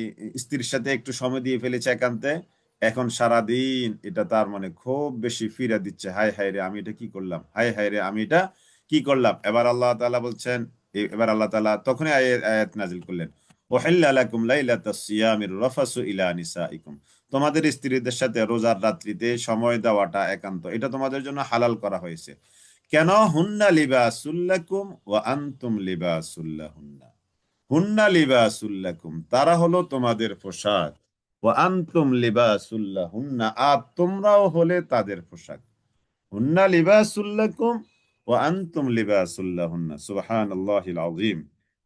স্ত্রীর সাথে একটু সময় দিয়ে ফেলেছে একান্তে। এখন সারাদিন এটা তার মানে খুব বেশি ফিরা দিচ্ছে, হায় হায় রে আমি এটা কি করলাম, হায় হায় রে আমি এটা কি করলাম। এবার আল্লাহ তাআলা বলছেন, এবার আল্লাহ তাআলা তখনই আয়াত নাজিল করলেন, ওহিল্লা লাকুম লাইলাতাস সিয়ামির রাফাসু ইলা নিসাইকুম, তোমাদের স্ত্রীদের সাথে রোজার রাত্রিতে সময় দেওয়াটা একান্ত, এটা তোমাদের জন্য হালাল করা হয়েছে। কেন? হুন্না লিবাসুল লাকুম ওয়া আনতুম লিবাসুল লাহুন্না, হুন্না লিবাসুল লাকুম, তারা হলো তোমাদের পোশাক, ওয়া আনতুম লিবাসুল লাহুন্না, আর তোমরাও হলে তাদের পোশাক। হুন্না লিবাসুল লাকুম ওয়া আনতুম লিবাসুল লাহুন্না, সুবহানাল্লাহিল আযীম।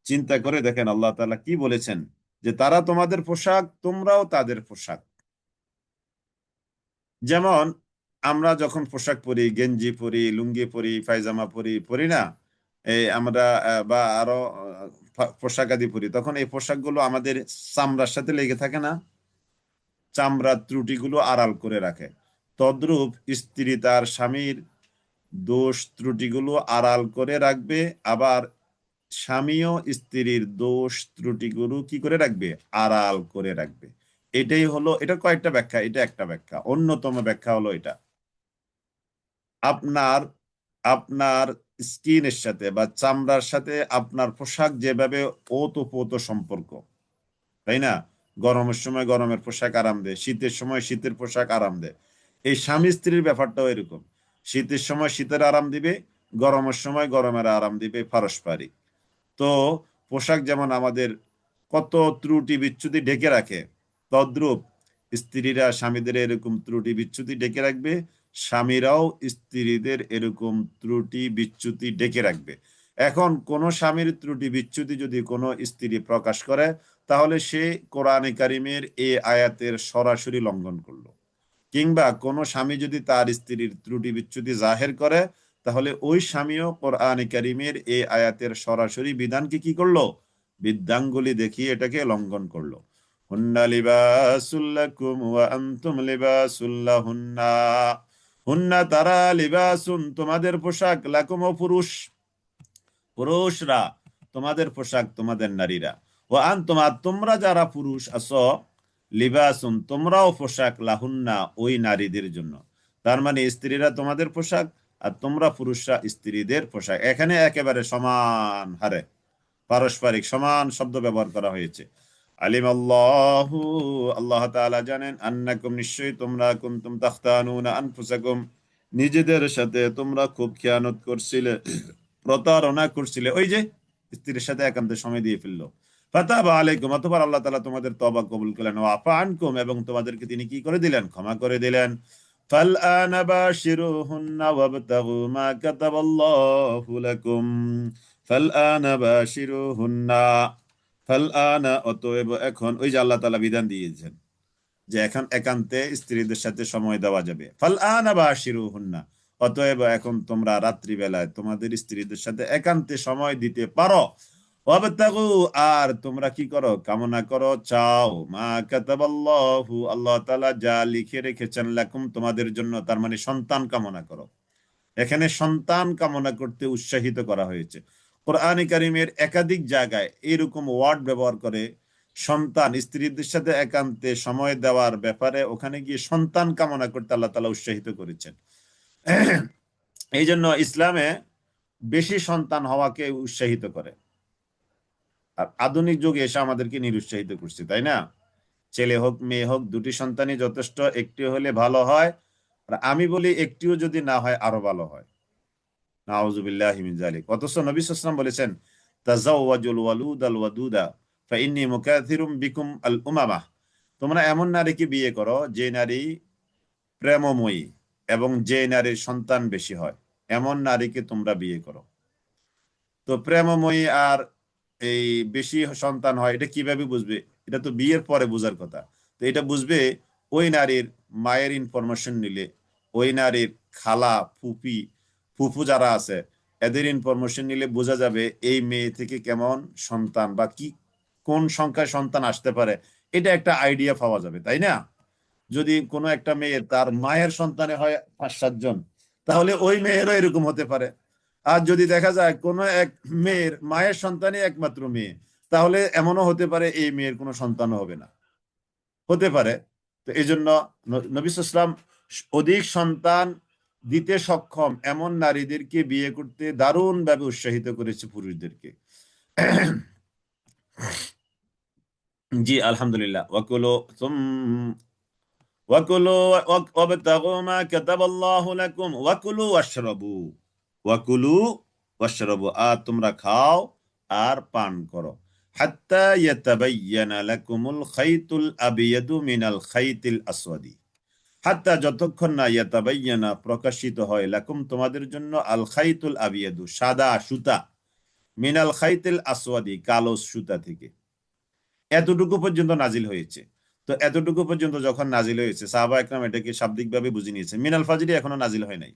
চিন্তা করে দেখেন আল্লাহ তাআলা কি বলেছেন, যে তারা তোমাদের পোশাক, তোমরাও তাদের পোশাক। যেমন আমরা যখন পোশাক পরি, গেঞ্জি পরি, লুঙ্গি পরি, পায়জামা পরি, পরি না? এই আমরা বা আরো পোশাক আদি পরি, তখন এই পোশাকগুলো আমাদের চামড়ার সাথে লেগে থাকে না? চামড়ার ত্রুটিগুলো আড়াল করে রাখে। তদ্রূপ স্ত্রী তার স্বামীর দোষ ত্রুটিগুলো আড়াল করে রাখবে, আবার স্বামীও স্ত্রীর দোষ ত্রুটিগুলো কি করে রাখবে? আড়াল করে রাখবে। এটাই হলো, এটা কয়েকটা ব্যাখ্যা, এটা একটা ব্যাখ্যা। অন্যতম ব্যাখ্যা হলো এটা, আপনার আপনার স্কিনের সাথে বা চামড়ার সাথে আপনার পোশাক যেভাবে ওতপ্রোত সম্পর্ক, তাই না? গরমের সময় গরমের পোশাক আরাম দেয়, শীতের সময় শীতের পোশাক আরাম দেয়। এই স্বামী স্ত্রীর ব্যাপারটাও এরকম, শীতের সময় শীতের আরাম দিবে, গরমের সময় গরমের আরাম দিবে, পারস্পরিক। তো পোশাক যেমন আমাদের কত ত্রুটি বিচ্যুতি ঢেকে রাখে, তদ্রূপ স্ত্রীরা স্বামীদের এরকম ত্রুটি বিচ্যুতি ঢেকে রাখবে, স্বামীরাও স্ত্রীদের এরকম ত্রুটি বিচ্যুতি ডেকে রাখবে। এখন কোন স্বামীর ত্রুটি বিচ্যুতি যদি কোনো স্ত্রী প্রকাশ করে, তাহলে সে কোরআনে কারিমের এই আয়াতের সরাসরি লঙ্ঘন করলো। কিংবা কোনো স্বামী যদি তার স্ত্রীর ত্রুটি বিচ্যুতি জাহের করে, তাহলে ওই স্বামীও কোরআনে কারিমের এই আয়াতের সরাসরি বিধানকে কি করলো? বিদ্যাঙ্গুলি দেখিয়ে এটাকে লঙ্ঘন করলো। হুন্না লিবাসুল লাকুম ওয়া আনতুম লিবাসুল লাহুন্না। হুন্না তারা লিবাসুন তোমাদের পোশাক, লাকুম ও পুরুষরা তোমাদের পোশাক, তোমাদের নারীরা। ও আনতুম আর তোমরা যারা পুরুষ আছো, লিবাসুন তোমরাও পোশাক, লাহুন্না ওই নারীদের জন্য। তার মানে স্ত্রীরা তোমাদের পোশাক আর তোমরা পুরুষরা স্ত্রীদের পোশাক। এখানে একেবারে সমান হারে পারস্পরিক সমান শব্দ ব্যবহার করা হয়েছে। আলিম আল্লাহু আল্লাহ তাআলা জানেন, আন্নাকুম নিশ্চয়ই তোমরা কুনতুম তাখতানুনা আনফুসাকুম নিজেদের সাথে তোমরা খুব খেয়ানত করছিলে, প্রতারণা করছিলে। ওই যে স্ত্রীর সাথে একান্তে সময় দিয়ে ফেললো। ফাতাবা আলাইকুম অতঃপর আল্লাহ তাআলা তোমাদের তওবা কবুল করলেন। ওয়া আফা আনকুম এবং তোমাদেরকে তিনি কি করে দিলেন? ক্ষমা করে দিলেন। ফাল আনা বাশিরুহুন্না ওয়াবতাগু মা কাতাবাল্লাহু লাকুম। ফাল আনা বাশিরুহুন্না, ফাল আনা অতএব এখন, ওই যে আল্লাহ তাআলা বিধান দিয়েছেন যে এখন একান্তে স্ত্রীদের সাথে সময় দেওয়া যাবে। ফাল আনা বাশিরুহুন্না, অতএব এখন তোমরা রাত্রিবেলায় তোমাদের স্ত্রীদের সাথে একান্তে সময় দিতে পারো। ওয়াবতাগু আর তোমরা কি করো? কামনা করো, চাও, মা কাতাবাল্লাহু আল্লাহ তাআলা যা লিখে রেখেছেন, লাকুম তোমাদের জন্য, তার মানে সন্তান কামনা করো। এখানে সন্তান কামনা করতে উৎসাহিত করা হয়েছে। কোরআনে কারিমের একাধিক জায়গায় এরকম ওয়ার্ড ব্যবহার করে সন্তান, স্ত্রীদের সাথে একান্তে সময় দেওয়ার ব্যাপারে ওখানে গিয়ে সন্তান কামনা করতে আল্লাহ তাআলা উৎসাহিত করেছেন। এই জন্য ইসলামে বেশি সন্তান হওয়াকে উৎসাহিত করে। আর আধুনিক যুগে এসে আমাদেরকে নিরুৎসাহিত করছে, তাই না? ছেলে হোক মেয়ে হোক দুটি সন্তানই যথেষ্ট, একটি হলে ভালো হয়। আর আমি বলি একটিও যদি না হয় আরো ভালো হয়। নাউযুবিল্লাহি মিন যালিক। অথচ নবী সাল্লাল্লাহু আলাইহি ওয়াসাল্লাম বলেছেন, তাযাওয়াজুল ওয়ালুদ আল ওয়াদুদা ফাইন্নী মুকাথিরুম বিকুম আল উমামাহ। তোমরা এমন নারীকে বিয়ে করো যে নারী প্রেমময়ী এবং যে নারীর সন্তান বেশি হয়, এমন নারীকে তোমরা বিয়ে করো। তো প্রেমময়ী আর এই বেশি সন্তান হয় এটা কিভাবে বুঝবে? এটা তো বিয়ের পরে বোঝার কথা। তো এটা বুঝবে ওই নারীর মায়ের ইনফরমেশন নিলে, ওই নারীর খালা, ফুপি, ফুফু যারা আছে এদের ইনফরমেশন নিলে বোঝা যাবে এই মেয়ে থেকে কেমন সন্তান বা কি কোন সংখ্যায় সন্তান আসতে পারে। এটা একটা আইডিয়া পাওয়া যাবে, তাই না? যদি কোনো একটা মেয়ের তার মায়ের সন্তানে হয় 5-7 জন, তাহলে ওই মেয়েরও এরকম হতে পারে। আর যদি দেখা যায় কোনো এক মেয়ের মায়ের সন্তানই একমাত্র মেয়ে, তাহলে এমনও হতে পারে এই মেয়ের কোনো সন্তান হবে না, হতে পারে। তো এই জন্য নবী সাল্লাল্লাহু আলাইহি ওয়াসাল্লাম অধিক সন্তান দিতে সক্ষম এমন নারীদেরকে বিয়ে করতে দারুণ ভাবে উৎসাহিত করেছে পুরুষদেরকে। জি আলহামদুলিল্লাহ। ওয়াকুলু ওয়াবতাগু মা কাতাবাল্লাহু লাকুম ওয়াকুলু ওয়াশরাবু। ওয়াকুলু ওয়াশরাবু আর তোমরা খাও আর পান করো। হাত্তা ইয়াতাবায়্যানা লাকুমুল খাইতুল আবিয়াদু মিনাল খাইতিল আসওয়াদি। হাত্তা যতক্ষণ না ইয়াতাবায়্যানা প্রকাশিত হয়, লাকুম তোমাদের জন্য, আল খাইতুল আবিয়াদু সাদা সুতা, মিনাল খাইতিল আসওয়াদি কালো সুতা থেকে। এতটুকু পর্যন্ত নাজিল হয়েছে। তো এতটুকু পর্যন্ত যখন নাজিল হয়েছে, সাহাবা একরাম এটাকে শাব্দিকভাবে বুঝে নিয়েছেন। মিনাল ফাজরি এখনো নাজিল হয় নাই।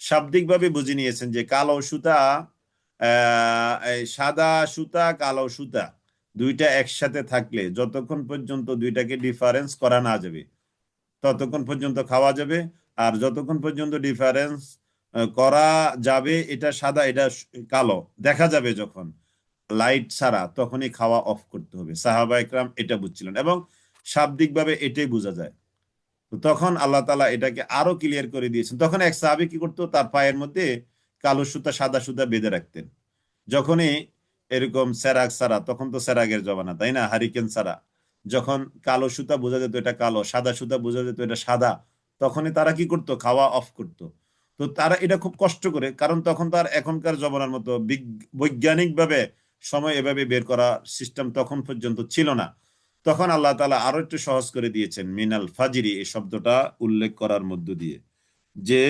শাব্দিকভাবে বুঝে নিয়েছেন যে কালো সুতা, এই সাদা সুতা, কালো সুতা দুইটা একসাথে থাকলে যতক্ষণ পর্যন্ত দুইটাকে ডিফারেন্স করা না যাবে ততক্ষণ পর্যন্ত খাওয়া যাবে। আর যতক্ষণ পর্যন্ত ডিফারেন্স করা যাবে, এটা সাদা এটা কালো দেখা যাবে যখন লাইট ছাড়া, তখনই খাওয়া অফ করতে হবে। সাহাবা একরাম এটা বুঝছিলেন এবং শাব্দিকভাবে এটাই বোঝা যায়। তো তখন আল্লাহ তাআলা এটাকে আরো ক্লিয়ার করে দিয়েছেন। তখন এক সাহাবী কি করতো, তার পায়ের মধ্যে কালো সুতা সাদা সুতা বেঁধে রাখতেন। যখনই এরকম সেরাক ছাড়া, তখন তো সেরাকের জমানা, তাই না, হারিকেন ছাড়া, যখন কালো সুতা বোঝা যেত এটা কালো, সাদা সুতা বোঝা যেত এটা সাদা, তখনই তারা কি করতো, খাওয়া অফ করতো। তো তারা এটা খুব কষ্ট করে, কারণ তখন তার এখনকার জমানার মতো বৈজ্ঞানিক ভাবে সময় এভাবে বের করা সিস্টেম তখন পর্যন্ত ছিল না। তখন আল্লাহ তাআলা আরো একটু সহজ করে দিয়েছেন, মিনাল ফাজরি এই শব্দটা উল্লেখ করার মধ্য দিয়ে। যে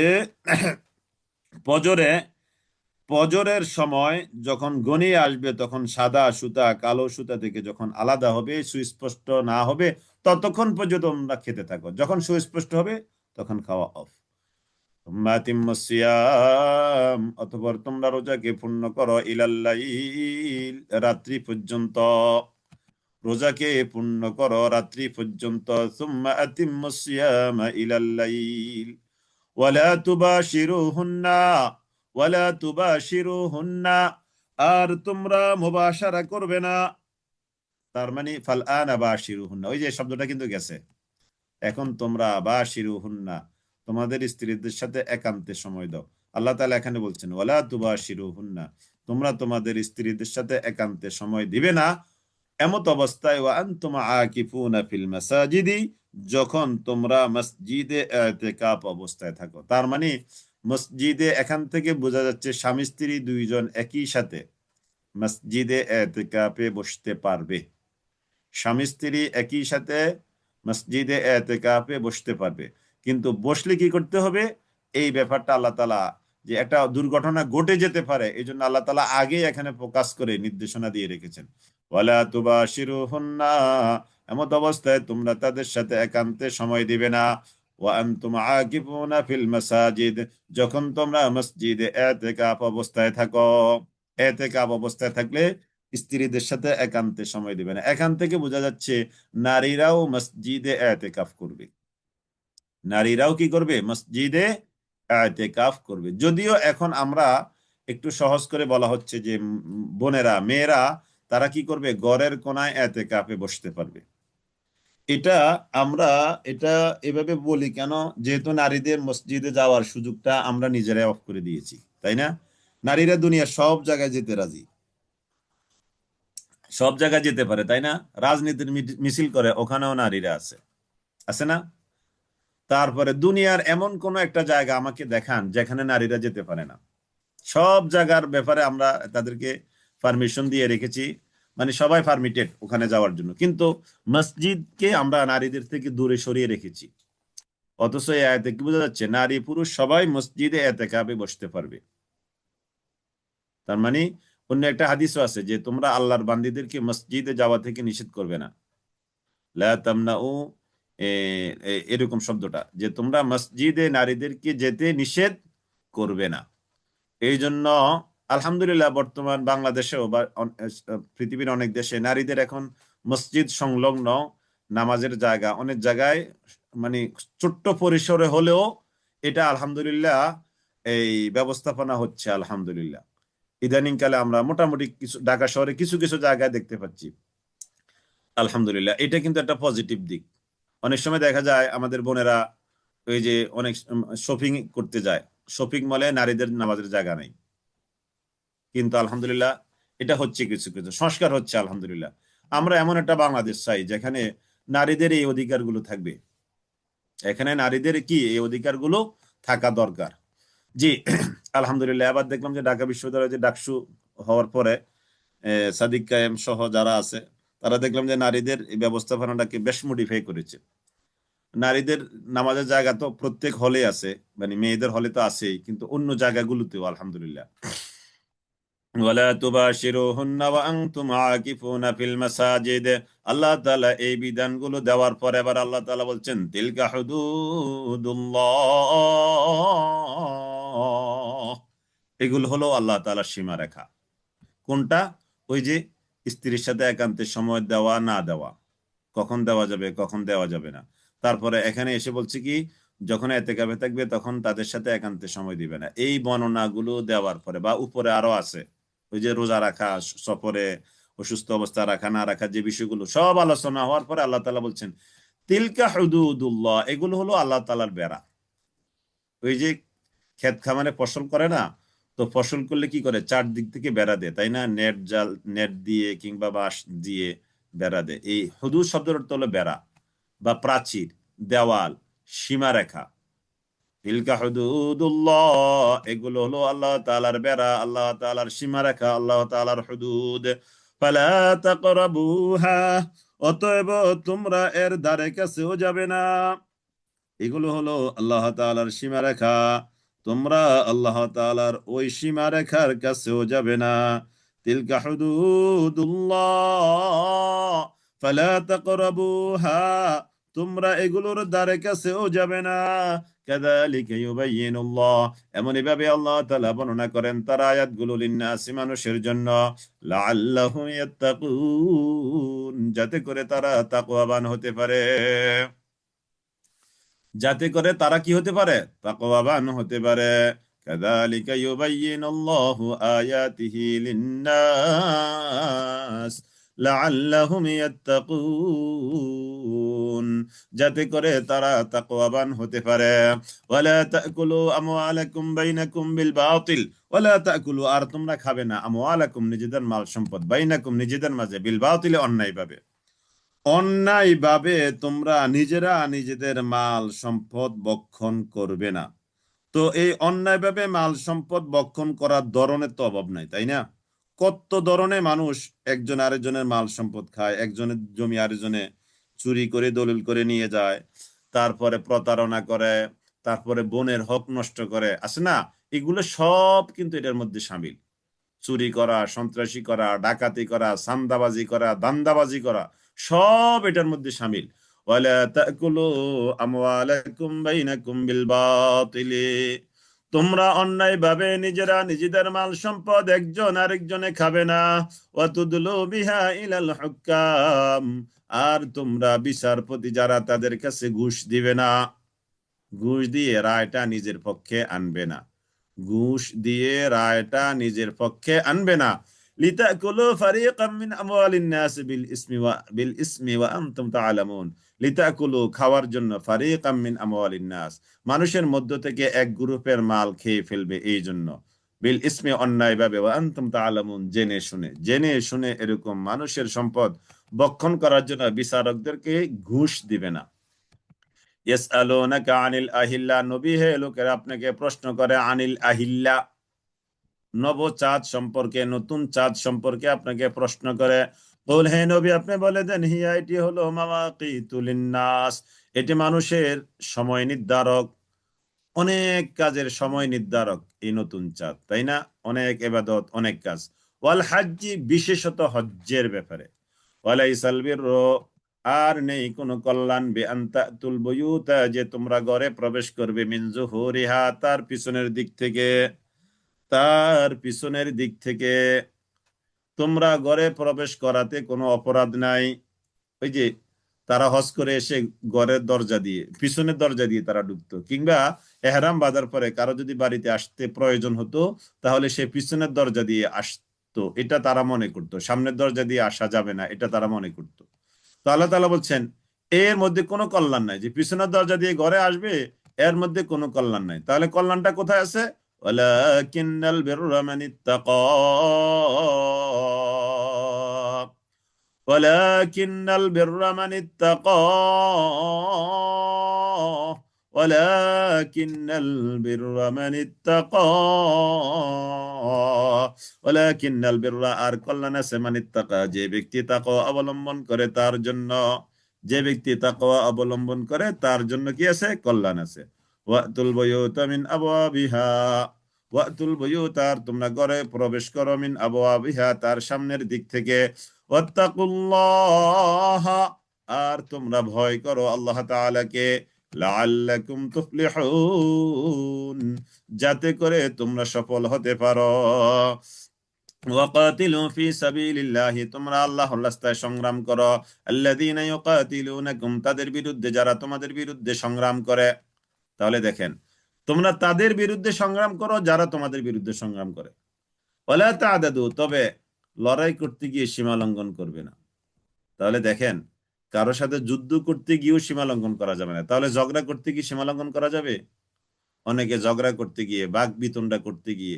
ফজরে ফজরের সময় যখন ঘনিয়ে আসবে তখন সাদা সুতা কালো সুতা থেকে যখন আলাদা হবে, সুস্পষ্ট না হবে, ততক্ষণ পর্যন্ত তোমরা খেতে থাকো। যখন সুস্পষ্ট হবে তখন খাওয়া অফ। অতঃপর তোমরা রোজাকে পূর্ণ করো ইলাল্লাইল, রাত্রি পর্যন্ত। রোজাকে পূর্ণ করো রাত্রি পর্যন্ত। সুম্মা আতিম্মুস সিয়ামা ইলাল্লাইল ওয়ালা তুবাশিরুহুন্না ওয়ালা তুবাশিরুহুন্না, আর তোমরা মুবাশারা করবে না। তার মানে ফাল আনা বাশিরুহুন্না, ওই যে শব্দটা কিন্তু গেছে। এখন তোমরা বাশিরুহুন্না, তোমাদের স্ত্রীদের সাথে একান্তে সময় দাও। আল্লাহ তাআলা এখানে বলছেন ওয়ালা তুবাশিরুহুন্না, তোমরা তোমাদের স্ত্রীদের সাথে একান্তে সময় দিবে না এমত অবস্থায় ওয়া আনতুম আকিফুনা ফিল মাসাজিদি, যখন তোমরা মসজিদে ইতিকাফ অবস্থায় থাকো। তার মানে মসজিদে, এখান থেকে বোঝা যাচ্ছে স্বামী স্ত্রী দুইজন একই সাথে মসজিদে ইতিকাফে বসতে পারবে। স্বামী স্ত্রী একই সাথে মসজিদে ইতিকাফে বসতে পারবে, কিন্তু বসলে কি করতে হবে এই ব্যাপারটা আল্লাহ তাআলা, যে একটা দুর্ঘটনা ঘটে যেতে পারে, এই জন্য আল্লাহ তাআলা আগে এখানে ফোকাস করে নির্দেশনা দিয়ে রেখেছেন। ওয়ালা তুবাশিরুহুন্না, এমত অবস্থায় তোমরা তাদের সাথে একান্তে সময় দিবে না। ওয়া আনতুম আকিফুনা ফিল মাসাজিদ, যখন তোমরা মসজিদে ইতিকাফ অবস্থায় থাকো। ইতিকাফ অবস্থায় থাকলে স্ত্রীদের সাথে একান্তে সময় দিবে না। এখান থেকে বোঝা যাচ্ছে নারীরাও মসজিদে ইতিকাফ করবে। নারীরাও কি করবে? মসজিদে ইতিকাফ করবে। যদিও এখন আমরা একটু সহজ করে বলা হচ্ছে যে বোনেরা, মেয়েরা তারা কি করবে? ঘরের কোনায় ইতিকাফে বসতে পারবে। এটা আমরা এটা এভাবে বলি কেন? যেহেতু নারীদের মসজিদে যাওয়ার সুযোগটা আমরা নিজেরাই অফ করে দিয়েছি, তাই না? নারীরা দুনিয়ার সব জায়গায় যেতে রাজি, সব জায়গায় যেতে পারে, তাই না? রাজনীতির মিছিল করে, ওখানেও নারীরা আছে, আছে না? তারপরে দুনিয়ার এমন কোন একটা জায়গা আমাকে দেখান যেখানে নারীরা যেতে পারে না। সব জায়গার ব্যাপারে আমরা তাদেরকে পারমিশন দিয়ে রেখেছি, মানে সবাই পারমিটেড ওখানে যাওয়ার জন্য, কিন্তু মসজিদকে আমরা নারীদের থেকে দূরে সরিয়ে রেখেছি। অথচ এই আয়াতে কি বোঝা যাচ্ছে? নারী পুরুষ সবাই মসজিদে ইতিকাফে বসতে পারবে। তার মানে অন্য একটা হাদিসও আছে যে তোমরা আল্লাহর বান্দীদেরকে মসজিদে যাওয়া থেকে নিষেধ করবে না। লা তামনাউ, এরকম শব্দটা, যে তোমরা মসজিদে নারীদেরকে যেতে নিষেধ করবে না। এই জন্য আলহামদুলিল্লাহ বর্তমান বাংলাদেশেও বা পৃথিবীর অনেক দেশে নারীদের এখন মসজিদ সংলগ্ন নামাজের জায়গা অনেক জায়গায়, মানে ছোট্ট পরিসরে হলেও এটা আলহামদুলিল্লাহ এই ব্যবস্থাপনা হচ্ছে। আলহামদুলিল্লাহ ইদানিং কালে আমরা মোটামুটি কিছু ঢাকা শহরে কিছু কিছু জায়গায় দেখতে পাচ্ছি। আলহামদুলিল্লাহ এটা কিন্তু একটা পজিটিভ দিক। অনেক সময় দেখা যায় আমাদের বোনেরা ওই যে অনেক শপিং করতে যায়, শপিং মলে নারীদের নামাজের জায়গা নেই, কিন্তু আলহামদুলিল্লাহ এটা হচ্ছে, কিছু কিছু সংস্কার হচ্ছে আলহামদুলিল্লাহ। আমরা এমন একটা বাংলাদেশ চাই যেখানে নারীদের এই অধিকারগুলো থাকবে, এখানে নারীদের কি এই অধিকারগুলো থাকা দরকার। জি আলহামদুলিল্লাহ। আবার দেখলাম যে ঢাকা বিশ্ববিদ্যালয়ে যে ডাকসু হওয়ার পরে সাদিক কায়েম সহ যারা আছে তারা দেখলাম যে নারীদের এই ব্যবস্থাপনাটাকে বেশ মডিফাই করেছে। নারীদের নামাজের জায়গা তো প্রত্যেক হলে আছে, মানে মেয়েদের হলে তো আছেই, কিন্তু অন্য জায়গাগুলোতেও আলহামদুলিল্লাহ। ওয়ালা তুবাশিরুহুন্না ওয়া আনতুম আকিফুনা ফিল মাসাজিদ, আল্লাহ তাআলা এই বিধানগুলো দেওয়ার পর এবার আল্লাহ তাআলা বলছেন তিলকা হুদুদুল্লাহ, এগুলো হলো আল্লাহ তাআলার সীমারেখা। কোনটা? ওই যে স্ত্রীর সাথে একান্তে সময় দেওয়া না দেওয়া, কখন দেওয়া যাবে কখন দেওয়া যাবে না। তারপরে এখানে এসে বলছে কি, যখন এতেকাফে থাকবে তখন তাদের সাথে একান্তে সময় দিবে না। এই বর্ণনাগুলো দেওয়ার পরে বা উপরে আরো আছে, ওই যে রোজা রাখা, সফরে অসুস্থ অবস্থা রাখা না রাখা, যে বিষয়গুলো সব আলোচনা হওয়ার পরে আল্লাহ তাআলা বলছেন তিলকা হুদুদুল্লাহ, এগুলো হলো আল্লাহ তাআলার বেড়া। ওই যে ক্ষেত খামারে ফসল করে না, তো ফসল করলে কি করে? চারদিক থেকে বেড়া দেয়, তাই না? নেট জাল, নেট দিয়ে কিংবা বাঁশ দিয়ে বেড়া দেয়। এই হুদুদ শব্দের অর্থ হলো বেড়া বা প্রাচীর, দেওয়াল, সীমারেখা। তিলকা হুদুদুল্লাহ, এগুলো হলো আল্লাহ তাআলার বেড়া, আল্লাহ তাআলার সীমারেখা, আল্লাহ তাআলার হুদুদ। ফালা তাকরাবুহা, অতএব তোমরা এর ধারে কাছেও যাবে না। এগুলো হলো আল্লাহ তাআলার সীমারেখা। তোমরা আল্লাহ তাআলার ওই সীমারেখার কাছেও যাবে না। তিলকা হুদুদুল্লাহ ফালা তাকরাবুহা, তোমরা এগুলোর দ্বারে কাছেও যাবে না। কাযালিকা ইউবাইয়িনুল্লাহ, এমন এভাবে আল্লাহ তাআলা বর্ণনা করেন তার আয়াতগুলো লিন্নাসি, মানুষের জন্য, লাআল্লাহুম ইয়াত্তাকুন, যাতে করে তারা তাকওয়াবান হতে পারে, যাতে করে তারা কি হতে পারে, তাকওয়াবান হতে পারে। কাযালিকা ইউবাইয়িনুল্লাহু আয়াতিহি লিন্নাস লাআল্লাহুম ইয়াত্তাকুন, যাতে করে তারা তাকওয়াবান হতে পারে। ওয়ালা তাকুলু আমওয়ালাকুম বাইনাকুম বিল বাতিল, ওয়ালা তাকুলু, আর তোমরা খাবে না, আমওয়ালাকুম, নিজেদের মাল সম্পদ, বাইনাকুম, নিজেদের মাঝে, বিল বাতিল, অন্যায়ভাবে। অন্যায়ভাবে তোমরা নিজেরা নিজেদের মাল সম্পদ ভক্ষণ করবে না। তো এই অন্যায়ভাবে মাল সম্পদ ভক্ষণ করার ধরনের তো অভাব নাই, তাই না? কত ধরনের মানুষ একজন আরেকজনের মাল সম্পদ খায়, একজনের জমি আরেকজনে চুরি করে দলিল করে নিয়ে যায়, তারপরে প্রতারণা করে, তারপরে বনের হক নষ্ট করে, আছে না? এগুলো সব কিন্তু এটার মধ্যে শামিল। চুরি করা, সন্ত্রাসী করা, ডাকাতি করা, চাঁদাবাজি করা, দান্দাবাজি করা, সব এটার মধ্যে শামিল। ওয়ালা তাকুলু আমওয়ালাকুম বাইনাকুম বিল বাতিলি, তোমরা অন্যায়ভাবে নিজেরা নিজেদের মাল সম্পদ একজন আরেকজনে খাবে না। ওয়া তুদলু বিহা ইলাল হুক্কাম, আর তোমরা বিচারপতি যারা, তাদের কাছে ঘুষ দিবে না। ঘুষ দিয়ে রায়টা নিজের পক্ষে আনবে না, ঘুষ দিয়ে রায়টা নিজের পক্ষে আনবে না। লিতাকুলু ফারিকাম মিন আমওয়ালিন নাস বিল ইসমি ওয়া আনতুম তাআলামুন, লিতাকুলু, খাওয়ার জন্য, ফারিকাম মিন আমওয়ালিন নাস, মানুষের মধ্য থেকে এক গ্রুপের মাল খেয়ে ফেলবে এই জন্য, বিল ইসমি, অন্যায়ভাবে, ওয়া আনতুম তাআলামুন, জেনে শুনে, জেনে শুনে এরকম মানুষের সম্পদ ভক্ষণ করার জন্য বিচারকদেরকে ঘুষ দিবে না। ইয়াসআলুনাকা আনিল আহিল্লা, নবী হে, লোকেরা আপনাকে প্রশ্ন করে আনিল আহিল্লা, নবচাঁদ সম্পর্কে, নতুন চাঁদ সম্পর্কে আপনাকে প্রশ্ন করে। কুল, হে নবী আপনি বলে দেন, হিয়া, এটি হলো মাওয়াকিতুল লিন্নাস, এটি মানুষের সময় নির্ধারক, অনেক কাজের সময় নির্ধারক এই নতুন চাঁদ, তাই না? অনেক ইবাদত, অনেক কাজ। ওয়াল হাজ্জি, বিশেষত হজ্জের ব্যাপারে। ওয়ালাইসাল বিররু, আর নেই কোনো কল্যাণ, বিআন তাতুল বুয়ুতা, যে তোমরা ঘরে প্রবেশ করবে, মিন যুহুরিহা, তার পিছনের দিক থেকে, তার পিছনের দিক থেকে। তোমরা ঘরে প্রবেশ করাতে কোনো অপরাধ নাই। ওই যে তারা হজ করে এসে ঘরের দরজা দিয়ে, পিছনের দরজা দিয়ে তারা ঢুকতো, কিংবা এহরাম বাঁধার পরে কারো যদি বাড়িতে আসতে প্রয়োজন হতো, তাহলে সে পিছনের দরজা দিয়ে আসতো, এটা তারা মনে করতো। সামনের দরজা দিয়ে আসা যাবে না, এটা তারা মনে করতো। তো আল্লাহ তাআলা বলছেন এর মধ্যে কোনো কল্যাণ নাই, যে পিছনের দরজা দিয়ে ঘরে আসবে, এর মধ্যে কোনো কল্যাণ নাই। তাহলে কল্যাণটা কোথায় আছে? ওয়ালাকিন্নাল বিররা মানিত্তাকা, ওয়ালাকিন্নাল বিররা মানিত্তাকা, ওয়ালাকিন্নাল বিররা মানিত্তাকা, ওয়ালাকিন্নাল বিররা, আর কল্যাণ আছে, মানিত্তাকা, যে ব্যক্তি তাকওয়া অবলম্বন করে তার জন্য, যে ব্যক্তি তাকওয়া অবলম্বন করে তার জন্য কি আছে? কল্যাণ আছে। ওয়াতুল বুয়ুতা মিন আবওয়াবিহা, ওয়াতুল বুয়ুত, আর তোমরা ঘরে প্রবেশ করো, মিন আবওয়াবিহা, তার সামনের দিক থেকে। ওয়াত্তাকুল্লাহ, আর তোমরা ভয় করো আল্লাহ তাআলাকে, লাআল্লাকুম তুফলিহুন, যাতে করে তোমরা সফল হতে পারো। ওয়াকাতিলু ফি সাবিলিল্লাহি, তোমরা আল্লাহর রাস্তায় সংগ্রাম করো, আল্লাযীনা ইউকাতিলুনাকুম, তাদের বিরুদ্ধে যারা তোমাদের বিরুদ্ধে সংগ্রাম করে। তাহলে দেখেন, তোমরা তাদের বিরুদ্ধে সংগ্রাম করো যারা তোমাদের বিরুদ্ধে সংগ্রাম করে। ওয়ালা তা'দাদু, তবে লড়াই করতে গিয়ে সীমা লঙ্ঘন করবে না। তাহলে দেখেন, কারোর সাথে যুদ্ধ করতে গিয়েও সীমা লঙ্ঘন করা যাবে না। তাহলে ঝগড়া করতে গিয়ে সীমা লঙ্ঘন করা যাবে? অনেকে ঝগড়া করতে গিয়ে, বাক বিতণ্ডা করতে গিয়ে,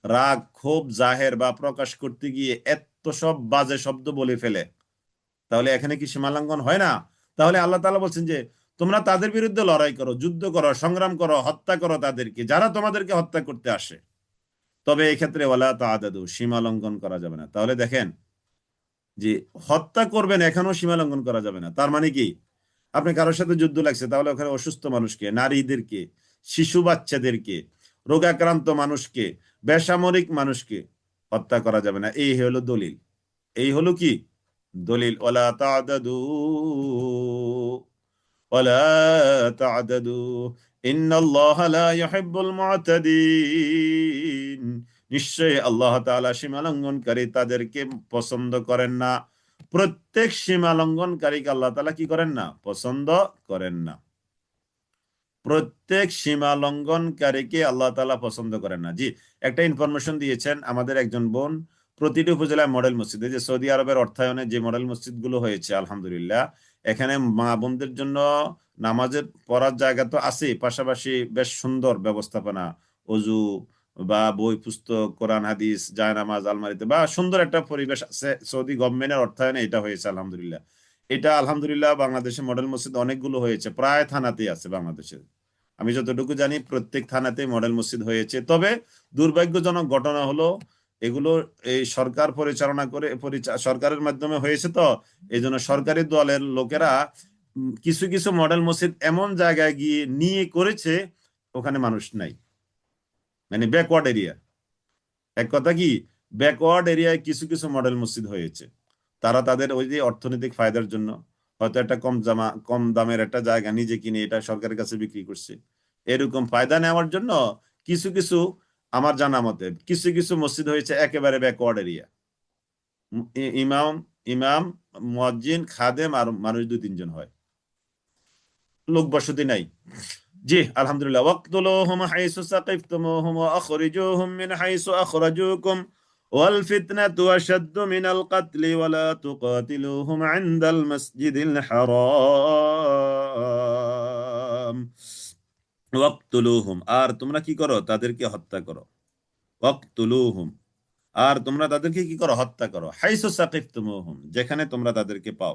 রাগ ক্ষোভ জাহের বা প্রকাশ করতে গিয়ে এত সব বাজে শব্দ বলে ফেলে। তাহলে এখানে কি সীমা লঙ্ঘন হয় না? তাহলে আল্লাহ তাআলা বলছেন যে তোমরা তাদের বিরুদ্ধে লড়াই করো, যুদ্ধ করো, সংগ্রাম করো, হত্যা করো তাদেরকে, যারা তোমাদেরকে হত্যা করতে আসে। তবে এই ক্ষেত্রে ওয়ালা তা'দাদু, সীমা লঙ্ঘন করা যাবে না। তাহলে দেখেন যে হত্যা করবেন, এখানেও সীমা লঙ্ঘন করা যাবে না। তার মানে কি? আপনি কারোর সাথে যুদ্ধ লাগছে, তাহলে ওখানে অসুস্থ মানুষকে, নারীদেরকে, শিশু বাচ্চাদেরকে, রোগাক্রান্ত মানুষকে, বেসামরিক মানুষকে হত্যা করা যাবে না। এই হলো দলিল। এই হলো কি দলিল। ওয়ালা তা'দাদু ওয়ালা তা'দাদু ইন্নাল্লাহা লা ইউহিব্বুল মু'তাদিন। নিশ্চয়ই আল্লাহ তাআলা সীমা লঙ্ঘনকারী তাদেরকে পছন্দ করেন না। প্রত্যেক সীমা লঙ্ঘনকারীকে আল্লাহ তাআলা কি করেন না? পছন্দ করেন না। প্রত্যেক সীমা লঙ্ঘনকারীকে আল্লাহ তাআলা পছন্দ করেন না। জি, একটা ইনফরমেশন দিয়েছেন আমাদের একজন বোন। প্রতিটি উপজেলায় মডেল মসজিদ, এই যে সৌদি আরবের অর্থায়নে যে মডেল মসজিদ গুলো হয়েছে, আলহামদুলিল্লাহ, এখানে মা বোনদের জন্য নামাজের পড়ার জায়গা তো আছে, পাশাপাশি বেশ সুন্দর ব্যবস্থাপনা, অজু বা বই পুস্তক, কোরআন হাদিস, জায়নামাজ আলমারিতে বা সুন্দর একটা পরিবেশ আছে। সৌদি গভর্নমেন্টের অর্থায়নে এটা হয়েছে, আলহামদুলিল্লাহ। এটা আলহামদুলিল্লাহ বাংলাদেশে মডেল মসজিদ অনেকগুলো হয়েছে, প্রায় থানাতেই আছে বাংলাদেশে। আমি যতটুকু জানি প্রত্যেক থানাতে মডেল মসজিদ হয়েছে। তবে দুর্ভাগ্যজনক ঘটনা হলো এগুলো এই সরকার পরিচালনা করে, সরকারের মাধ্যমে হয়েছে, তো এই জন্য সরকারি দলের লোকেরা কিছু কিছু মডেল মসজিদ এমন জায়গায় গিয়ে নিয়ে করেছে ওখানে মানুষ নাই, মানে ব্যাকওয়ার্ড এরিয়া। এক কথা কি, ব্যাকওয়ার্ড এরিয়ায় কিছু কিছু মডেল মসজিদ হয়েছে। তারা তাদের ওই যে অর্থনৈতিক ফায়দার জন্য হয়তো একটা কম দামের একটা জায়গা নিজে কিনে এটা সরকারের কাছে বিক্রি করছে। এরকম ফায়দা নেওয়ার জন্য কিছু কিছু, আমার জানা মতে কিছু কিছু মসজিদ হয়েছে একেবারে ব্যাকওয়ার্ড এরিয়া। ইমাম ইমাম মুয়াজ্জিন খাদেম আর মানুষ দুই তিনজন হয়, লোক বসতি নাই। জি, আলহামদুলিল্লাহ। ওয়াকতুলুহুম হাইসু সাকিফতুমুহুম ওয়া আখরিজুহুম মিন হাইসু আখরাজুকুম ওয়াল ফিতনাতু আশাদ্দু মিনাল কাতলি ওয়া লা তুকাতিলুহুম ইনদাল মাসজিদিল হারাম। ওয়াকতুলুহুম, আর তোমরা কি করো? তাদেরকে হত্যা করো। ওয়াকতুলুহুম, আর তোমরা তাদেরকে কি করো? হত্যা করো। হাইসু সাকিফতুমুহুম, যেখানে তোমরা তাদেরকে পাও।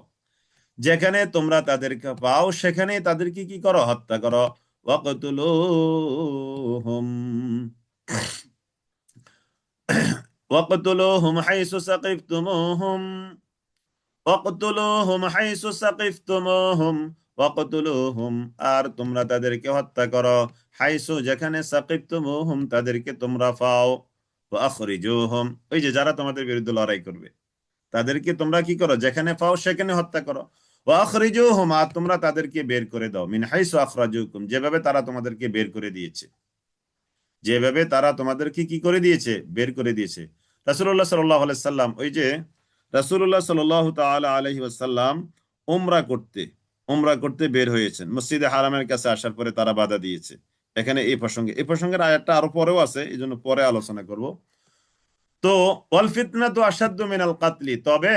যেখানে তোমরা তাদেরকে পাও সেখানেই তাদেরকে কি করো? হত্যা করো। ওয়াকতুলুহুম ওয়াকতুলুহুম হাইসু সাকিফতুমুহুম ওয়াকতুলুহুম হাইসু সাকিফতুমুহুম ওয়াকতুলুহুম, আর তোমরা তাদেরকে হত্যা করো। হাইসু, যেখানে, সাকিফতুমুহুম, তাদেরকে তোমরা পাও। ওয়া আখরিজুহুম, ওই যে যারা তোমাদের বিরুদ্ধে লড়াই করবে তাদেরকে তোমরা কি করো? যেখানে পাও সেখানে হত্যা করো। ওয়া আখরিজুহুম, আর তোমরা তাদেরকে বের করে দাও। মিন হাইসু আখরাজুকুম, যেভাবে তারা তোমাদেরকে বের করে দিয়েছে, যেভাবে তারা তোমাদেরকে কি করে দিয়েছে? বের করে দিয়েছে। রাসূলুল্লাহ সাল্লাল্লাহু আলাইহি সাল্লাম, ওই যে রাসূলুল্লাহ সাল্লাল্লাহু তাআলা আলাইহি ওয়াসাল্লাম উমরা করতে উমরা করতে বের হয়েছেন। মসজিদে হারামের কাছে আসার পরে তারা বাধা দিয়েছে। এখানে এই প্রসঙ্গের আয়াতটা আরো পরেও আছে, এই জন্য পরে আলোচনা করব। তো ওয়াল ফিতনাতু আশাদ্দু মিনাল কাতলি, তবে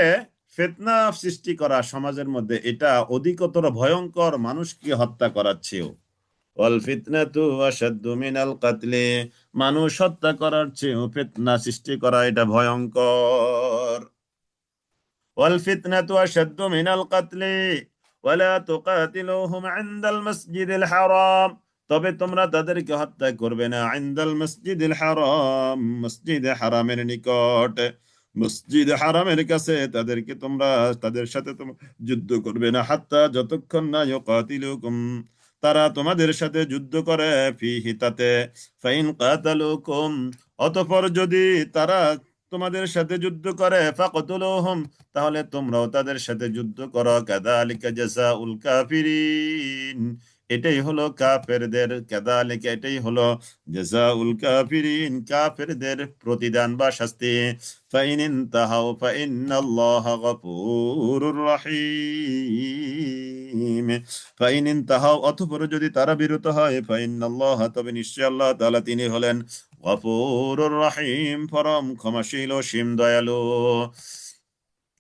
ফিতনা সৃষ্টি করা সমাজের মধ্যে এটা অধিকতর ভয়ঙ্কর মানুষকে হত্যা করার চেয়েও। ওয়াল ফিতনাতু আশাদ্দু মিনাল কাতলি, মানুষ হত্যা করার চেয়েও ফিতনা সৃষ্টি করা এটা ভয়ঙ্কর। ওয়াল ফিতনাতু আশাদ্দু মিনাল কাতলি ওয়ালা তুকাতিলুহুম ইনদাল মাসজিদিল হারাম, তবে তোমরা তাদেরকে হত্যা করবে না ইনদাল মাসজিদিল হারাম, মসজিদে হারামের নিকট। মসজিদে হারামের কাছে তাদের সাথে তোমরা যুদ্ধ করবে না, হাত্তা, যতক্ষণ না ইউকাতিলুকুম, তারা তোমাদের সাথে যুদ্ধ করে, ফিহি, তাতে, ফাইন কাতালুকুম, অতঃপর যদি তারা তোমাদের সাথে যুদ্ধ করে, ফাকতুলুহুম, তাহলে তোমরাও তাদের সাথে যুদ্ধ করো। কাযালিকা জাযাউল কাফিরিন, এটাই হলো কাফেরদের, কাযালিকা, এটাই হলো জাযাউল কাফিরিন, কাফেরদের প্রতিদান বা শাস্তি। ফাইন ইনতাহাউ ফাইন্নাল্লাহা গফুরুর রহিম। ফাইন ইনতাহাউ, অতঃপর যদি তারা বিরত হয়, ফাইন্নাল্লাহা, তবে নিশ্চয় আল্লাহ তাআলা তিনি হলেন গফুরুর রহিম, পরম ক্ষমাশীল ও সীম দয়ালু।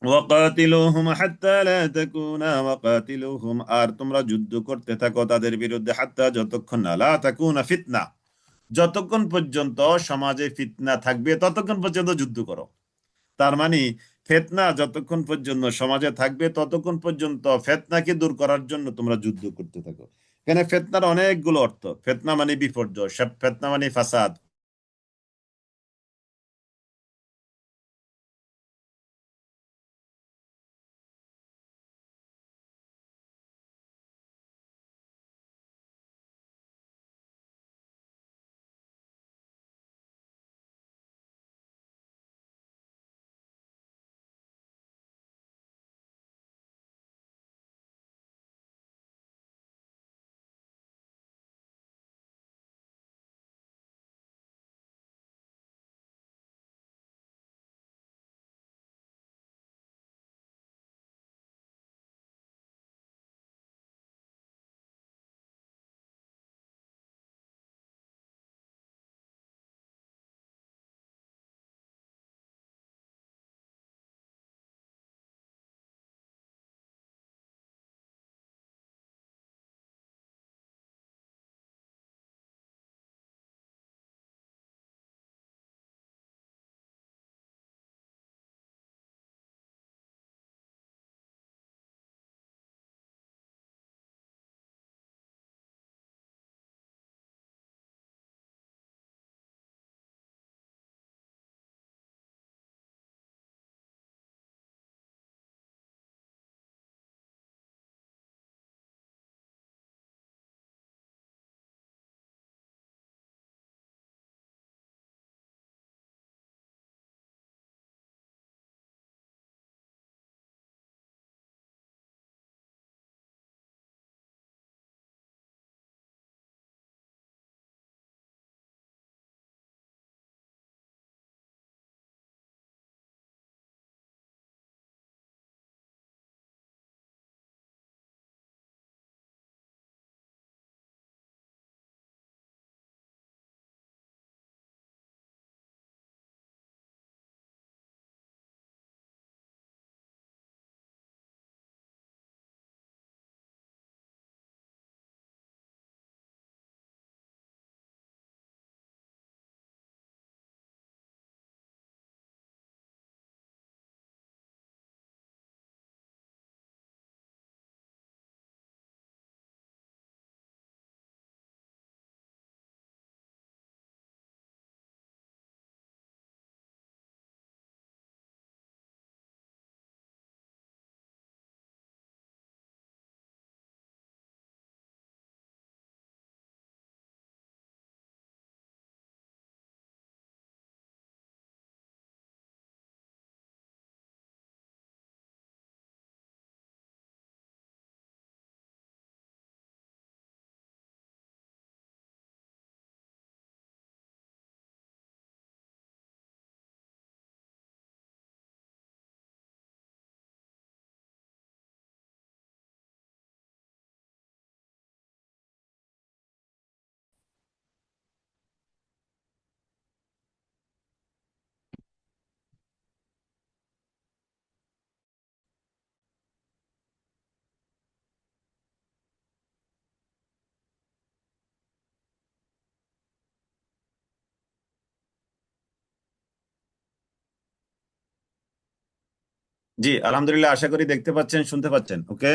ওয়াকাতিলুহুম হাত্তা লা তাকুনা ওয়াকাতিলুহুম, আর তোমরা যুদ্ধ করতে থাকো তাদের বিরুদ্ধে, হাত্তা, যতক্ষণ না, লা তাকুনা ফিতনা, যতক্ষণ পর্যন্ত সমাজে ফিতনা থাকবে ততক্ষণ পর্যন্ত যুদ্ধ করো। তার মানে ফিতনা যতক্ষণ পর্যন্ত সমাজে থাকবে ততক্ষণ পর্যন্ত ফিতনাকে দূর করার জন্য তোমরা যুদ্ধ করতে থাকো। এখানে ফিতনার অনেকগুলো অর্থ। ফিতনা মানে বিপর্যয়, ফিতনা মানে ফাসাদ। জি আলহামদুলিল্লাহ, আশা করি দেখতে পাচ্ছেন, শুনতে পাচ্ছেন। ওকে,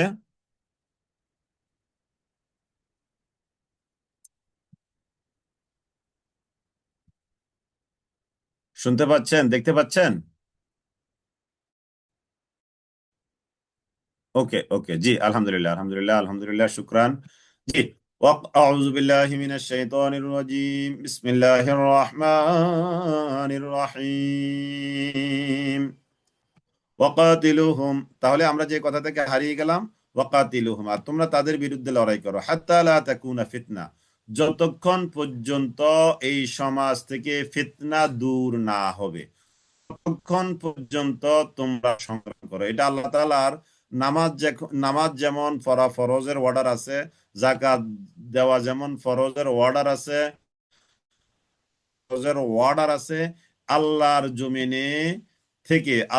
শুনতে পাচ্ছেন, দেখতে পাচ্ছেন। ওকে ওকে, জি আলহামদুলিল্লাহ, আলহামদুলিল্লাহ, আলহামদুলিল্লাহ, শুক্রান। জি, আউযু বিল্লাহি মিনাশ শাইতানির রাজিম, বিসমিল্লাহির রহমানির রহিম। ওয়াকাতিলুহুম, তাহলে আমরা যে কথা থেকে হারিয়ে গেলাম, ওয়াকাতিলুহুম, আর তোমরা তাদের বিরুদ্ধে লড়াই করো, হাত্তা লা তাকুনা ফিতনা, যতক্ষণ পর্যন্ত এই সমাজ থেকে ফিতনা দূর না হবে, ততক্ষণ পর্যন্ত তোমরা সংগ্রাম করো। এটা আল্লাহ তাআলার নামাজ যেমন পড়া ফরজের অর্ডার আছে, যাকাত দেওয়া যেমন ফরজের অর্ডার আছে, ফরজের অর্ডার আছে, আল্লাহর জমিনে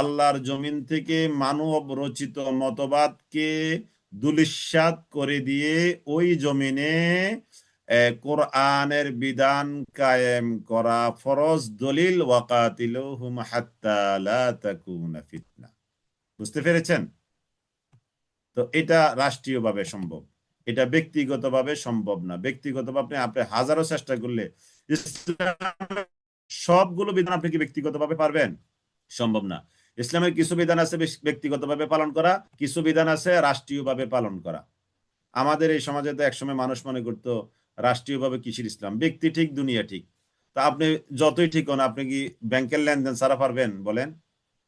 আল্লাহর জমিন থেকে মানব রচিত মতবাদকে ধূলিসাৎ করে দিয়ে ওই জমিনে কোরআনের বিধান কায়েম করা ফরজ। দলিল ওয়াকাতিলুহুম হাত্তা লা তাকুনা ফিতনা। বুঝতে পেরেছেন? তো এটা রাষ্ট্রীয়ভাবে সম্ভব, এটা ব্যক্তিগতভাবে সম্ভব না। ব্যক্তিগতভাবে আপনি হাজারো চেষ্টা করলে ইসলামের সবগুলো বিধান আপনি কি ব্যক্তিগতভাবে পারবেন? সম্ভব না। ইসলামের কিছু বিধান আছে ব্যক্তিগতভাবে পালন করা, কিছু বিধান আছে রাষ্ট্রীয়ভাবে পালন করা। আমাদের এই সমাজে তো একসময় মানুষ মনে করতো রাষ্ট্রীয়ভাবে কিসের ইসলাম, ব্যক্তি ঠিক দুনিয়া ঠিক। তা আপনি যতই ঠিক হন, আপনি কি ব্যাংকের লেনদেন ছাড়া পারবেন বলেন?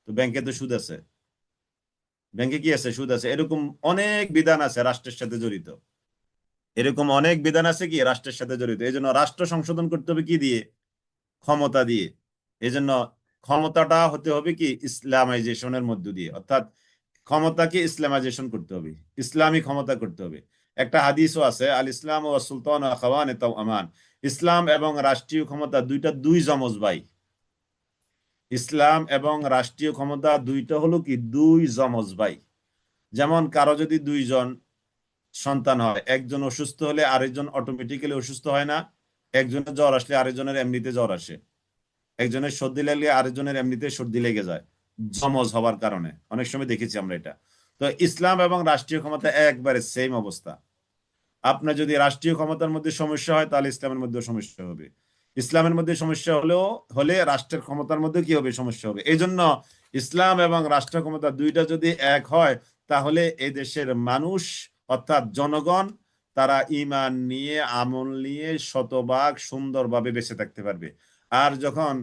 তো ব্যাংকে তো সুদ আছে, ব্যাংকে কি আছে? সুদ আছে। এরকম অনেক বিধান আছে রাষ্ট্রের সাথে জড়িত, এরকম অনেক বিধান আছে কি রাষ্ট্রের সাথে জড়িত। এই জন্য রাষ্ট্র সংশোধন করতে হবে কি দিয়ে? ক্ষমতা দিয়ে। এই জন্য ক্ষমতাটা হতে হবে কি ইসলামাইজেশনের মধ্য দিয়ে, অর্থাৎ ক্ষমতাকে ইসলামাইজেশন করতে হবে, ইসলামী ক্ষমতা করতে হবে। একটা হাদিসও আছে, আল ইসলাম ও সুলতান আখাওয়ান তাও আমান, ইসলাম এবং রাষ্ট্রীয় ক্ষমতা দুইটা দুই যমজ ভাই। ইসলাম এবং রাষ্ট্রীয় ক্ষমতা দুইটা হলো কি দুই যমজ ভাই। যেমন কারো যদি দুইজন সন্তান হয়, একজন অসুস্থ হলে আরেকজন অটোমেটিক্যালি অসুস্থ হয় না? একজনের জ্বর আসলে আরেকজনের এমনিতে জ্বর আসে, একজনের সর্দি লাগলে আরেকজনের এমনিতে সর্দি লেগে যায়, যমজ হওয়ার কারণে। অনেক সময় দেখেছি আমরা এটা। তো ইসলাম এবং রাষ্ট্রীয় ক্ষমতা একবারে সেম অবস্থা। আপনার যদি রাষ্ট্রীয় ক্ষমতার মধ্যে সমস্যা হয়, তাহলে ইসলামের মধ্যে সমস্যা হবে। ইসলামের মধ্যে সমস্যা হলে রাষ্ট্রের ক্ষমতার মধ্যে কি হবে? সমস্যা হবে। এই জন্য ইসলাম এবং রাষ্ট্র ক্ষমতা দুইটা যদি এক হয়, তাহলে এই দেশের মানুষ অর্থাৎ জনগণ, তারা ঈমান নিয়ে আমল নিয়ে শতভাগ সুন্দরভাবে বেঁচে থাকতে পারবে। আর যখন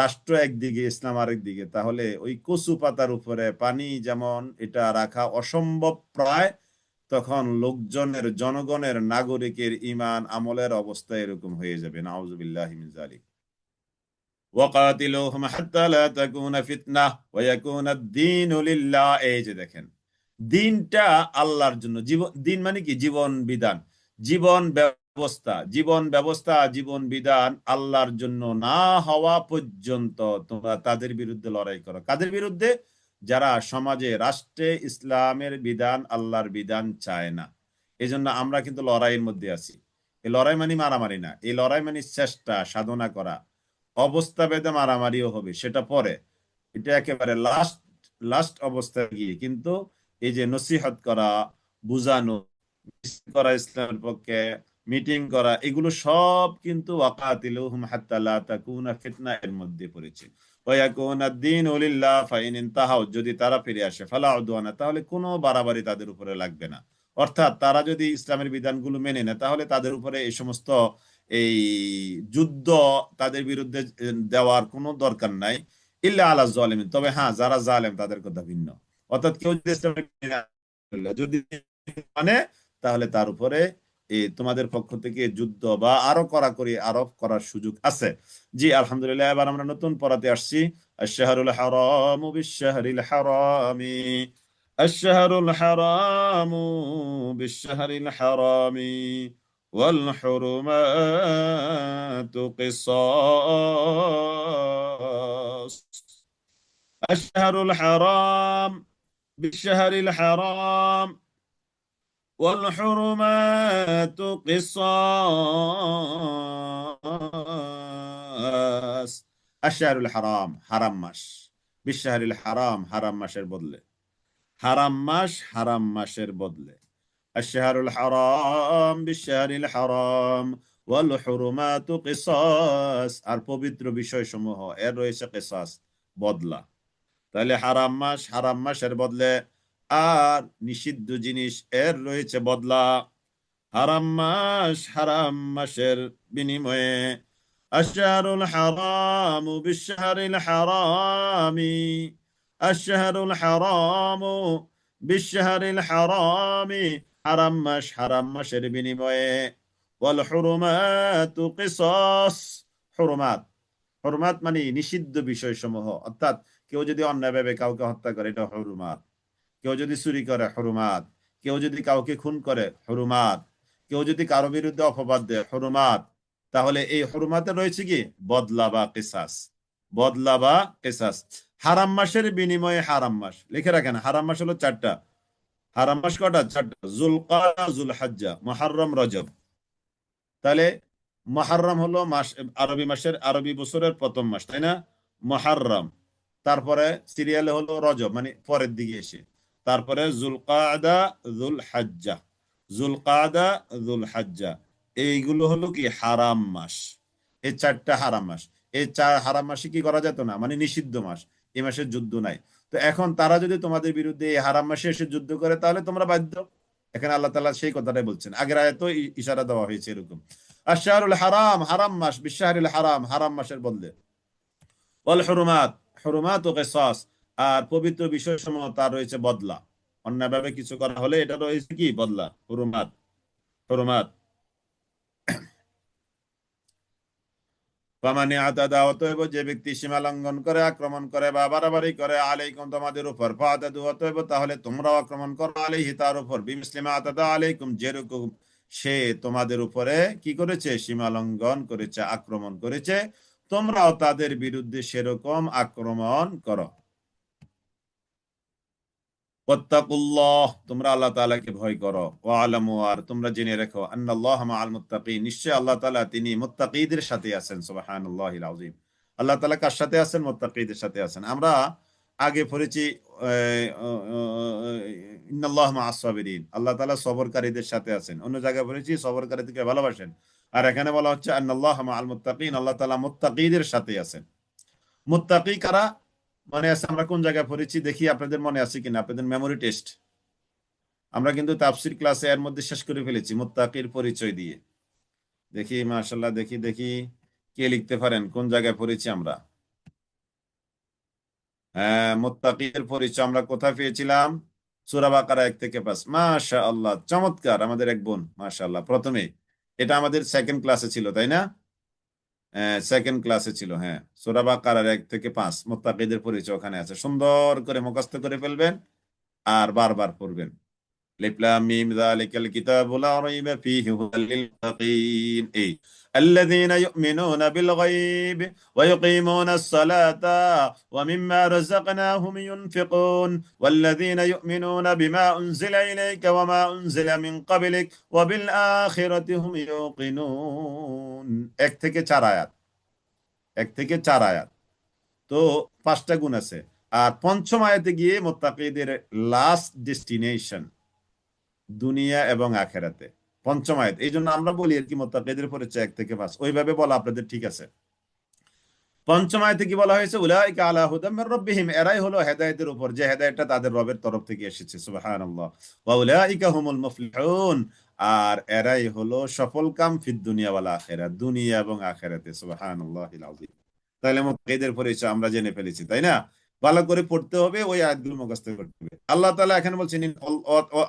রাষ্ট্র একদিকে ইসলাম আরেক দিকে, তাহলে ওই কচু পাতার উপরে পানি যেমন এটা রাখা অসম্ভব প্রায়, তখন লোকজনের, জনগণের, নাগরিকের ঈমান আমলের অবস্থা এরকম হয়ে যাবে। নাউজুবিল্লাহি মিন যালিক। ওয়াকাতিলুহুম হাত্তা লা তাকুনা ফিতনাহ ওয়া ইয়াকুনা আদ-দীনু লিল্লাহ। এই যে দেখেন, দিনটা আল্লাহর জন্য। জীবন, দিন মানে কি? জীবন বিধান, জীবন ব্যবস্থা, জীবন ব্যবস্থা, জীবন বিধান আল্লাহর জন্য না হওয়া পর্যন্ত তোমরা তাদের বিরুদ্ধে লড়াই করো। কাদের বিরুদ্ধে? যারা সমাজে, রাষ্ট্রে ইসলামের বিধান, আল্লাহর বিধান চায় না। এই জন্য আমরা কিন্তু লড়াইয়ের মধ্যে আছি। এই লড়াই মানে মারামারি না, এই লড়াই মানে চেষ্টা সাধনা করা। অবস্থা ভেদে মারামারিও হবে, সেটা পরে। এটা একেবারে লাস্ট লাস্ট অবস্থায় গিয়ে কিন্তু এই যে নসিহত করা, বুঝানো, করা ইসলামের পক্ষে, মিটিং করা, এগুলো সব কিন্তু ওয়াকাতিলুহুম হাত্তা লা তাকুনা ফিতনা এর মধ্যে পড়েছে। ওয়া ইয়াকুনা আদ-দীনু লিল্লাহ ফাইন ইনতাহাউ, যদি তারা ফিরে আসে, ফালা উদওয়ানা, তাহলে কোনো বাড়াবাড়ি তাদের উপরে লাগবে না। অর্থাৎ তারা যদি ইসলামের বিধানগুলো মেনে নেয়, তাহলে তাদের উপরে এই সমস্ত এই যুদ্ধ তাদের বিরুদ্ধে দেওয়ার কোনো দরকার নাই। ইল্লা আলা যালিমিন, তবে হ্যাঁ, যারা জালেম তাদের কথা ভিন্ন। অর্থাৎ কেউ যদি যদি মানে, তাহলে তার উপরে তোমাদের পক্ষ থেকে যুদ্ধ বা আরো কড়াকড়ি আরোপ করার সুযোগ আছে। জি আলহামদুলিল্লাহ, এবার আমরা নতুন পড়াতে আসছি। আশ-শাহরুল হারামু বিশ-শাহরিল হারামি, আশ-শাহরুল হারামু বিশ-শাহরিল হারামি ওয়াল হুরুমাতু কিসাস। আশ-শাহরুল হারাম বিশ-শাহরিল হারাম والحرمات قصاص। الشهر الحرام হারাম মাস, বিশ শাহরিল হারাম হারাম মাসের বদলে। হারাম মাসের বদলে। আশ-শাহরুল হারাম বিশ-শাহরিল হারাম ওয়াল হুরুমাতু কিসাস, আর পবিত্র বিষয়সমূহ এর রয়েছে কিসাস, বদলা। তাহলে হারাম মাসের বদলে, আর নিষিদ্ধ জিনিস এর রয়েছে বদলা। হারাম মাসের বিনিময়ে। আশ-শাহরুল হারামু বিশ-শাহরিল হারামি, আশ-শাহরুল হারামু বিশ-শাহরিল হারামি, হারাম মাসের বিনিময়ে। ওয়াল হুরুমাতু কিসাস, হুরুমাত, হুরমাত মানে নিষিদ্ধ বিষয়সমূহ, অর্থাৎ কেউ যদি অন্যায়ভাবে কাউকে হত্যা করে এটা হুরমাত, কেউ যদি চুরি করে হুরমাত, কেউ যদি কাউকে খুন করে হুরমাত, কেউ যদি কারো বিরুদ্ধে অপবাদ দেয় হুরমাত। তাহলে এই হুরমাতে রয়েছে কি বদলা বা কিসাস, বদলা বা কিসাস। হারাম মাসের বিনিময়ে হারাম মাস লিখে রাখেন, হারাম মাস হলো চারটা। হারাম মাস কটা? চারটা, যুলকাদা, যুলহজ্জা, মুহররম, রজব। তাহলে মুহররম হলো মাস, আরবি মাসের, আরবি বছরের প্রথম মাস, তাই না? মুহররম, তারপরে সিরিয়ালে হলো রজব মানে পরের দিকে এসে, তারপরে যুলকাদা, যুলহজ্জা, যুলকাদা, যুলহজ্জা, এইগুলো হলো কি হারাম মাস। এই চারটা হারাম মাস। এই চার হারাম মাসে কি করা যেত না, মানে নিষিদ্ধ মাস, এই মাসে যুদ্ধ নাই। তো এখন তারা যদি তোমাদের বিরুদ্ধে এই হারাম মাসে এসে যুদ্ধ করে তাহলে তোমরা বাধ্য। এখানে আল্লাহ তাআলা সেই কথাটাই বলছেন, আগের আয়াতে ইশারা দেওয়া হয়েছে এরকম। আশ-শাহরুল হারাম, হারাম মাস, বিশ-শাহরিল হারাম, হারাম মাসের বদলে। ওয়াল হুরুমাত, হুরুমাত ও কিসাস, আর পবিত্র বিষয়সমূহ তার রয়েছে বদলা। অন্যায়ভাবে কিছু করা হলে এটা রয়েছে কি বদলা, হুরুমাত, হুরুমাত। ফামান ইয়াতাদা, অতএব যে ব্যক্তি সীমা লঙ্ঘন করে, আক্রমণ করে বা বাড়াবাড়ি করে, আলাইকুম তোমাদের উপর, ফাতাদু, অতএব তাহলে তোমরাও আক্রমণ করো, আলাইহি তার উপর, বিমিসলি মা আতাদা আলাইকুম, যেরকম সে তোমাদের উপরে কি করেছে, সীমা লঙ্ঘন করেছে, আক্রমণ করেছে, তোমরাও তাদের বিরুদ্ধে সেরকম আক্রমণ করো। ওয়াত্তাকুল্লাহ, তোমরা আল্লাহ তাআলাকে ভয় করো। ওয়ালামু, আর তোমরা জেনে রেখো, আন্নাল্লাহ মাআল মুত্তাকিন, নিশ্চয় আল্লাহ তাআলা তিনি মুত্তাকিদের সাথে আছেন। সুবহানাল্লাহিল আযীম। আল্লাহ তাআলা কার সাথে আছেন? মুত্তাকিদের সাথে আছেন। আমরা আগে পড়েছি ইন্নাল্লাহ মাআস সাবিরিন, আল্লাহ তাআলা সবরকারীদের সাথে আছেন। অন্য জায়গায় পড়েছি সবরকারীদেরকে ভালোবাসেন। আর এখানে বলা হচ্ছে আন্নাল্লাহ মাআল মুত্তাকিন, আল্লাহ তাআলা মুত্তাকিদের সাথে আছেন। মুত্তাকি কারা মনে আছে? আমরা কোন জায়গায় পড়েছি দেখি আপনাদের মনে আছে কিনা, আপনাদের মেমোরি টেস্ট। আমরা কিন্তু তাফসীর ক্লাসে এর মধ্যে শেষ করে ফেলেছি মুত্তাকির পরিচয় দিয়ে। দেখি মাশাআল্লাহ, দেখি দেখি কে লিখতে পারেন, কোন জায়গায় পড়েছি আমরা। হ্যাঁ, মুত্তাকির পরিচয় আমরা কোথায় পেয়েছিলাম? সূরা বাকারা 1 থেকে 5। মাশাআল্লাহ, চমৎকার, আমাদের এক বোন, মাশাআল্লাহ, প্রথমে। এটা আমাদের সেকেন্ড ক্লাসে ছিল, তাই না? সেকেন্ড ক্লাসে ছিল, হ্যাঁ। সূরা বাকারার 1 থেকে 5 মুত্তাকিদের পরিচয় ওখানে আছে, সুন্দর করে মুখস্থ করে ফেলবেন আর বারবার পড়বেন। ألف لام ميم ذلك الكتاب لا ريب فيه هدى للمتقين، الذين يؤمنون بالغيب ويقيمون الصلاة ومما رزقناهم ينفقون والذين يؤمنون بما أنزل إليك وما أنزل من قبلك وبالآخرة هم يوقنون। এক থেকে চার আয়াত, এক থেকে চার আয়াত। তো পাঁচটা গুণ আছে। আর পঞ্চম আয়াতে গিয়ে মুত্তাকিদের লাস্ট ডেস্টিনেশন দুনিয়া এবং আখেরাতে, পঞ্চম আয়াত। এই জন্য আমরা বলি আর কি মুত্তাকিদের পরিচয় 1 থেকে 5, ওইভাবে বলা আপনাদের ঠিক আছে। পঞ্চম আয়াতে কি বলা হয়েছে? উলাইকা আলা হুদাম মির রাব্বিহিম, এরাই হলো হেদায়েতের উপর, যে হেদায়েতটা তাদের রবের তরফ থেকে এসেছে। সুবহানাল্লাহ। ওয়া উলাইকা হুমুল মুফলিহুন, আর এরাই হলো সফলকাম ফিদ দুনিয়া ওয়াল আখিরাত, দুনিয়া এবং আখিরাতে। সুবহানাল্লাহিল আযীম। তাহলে মুত্তাকিদের পরিচয় আমরা জেনে ফেলেছি, তাই না? ভালো করে পড়তে হবে, ওই আয়াতগুলো মুখস্থ করতে হবে। আল্লাহ তাআলা এখানে বলছেন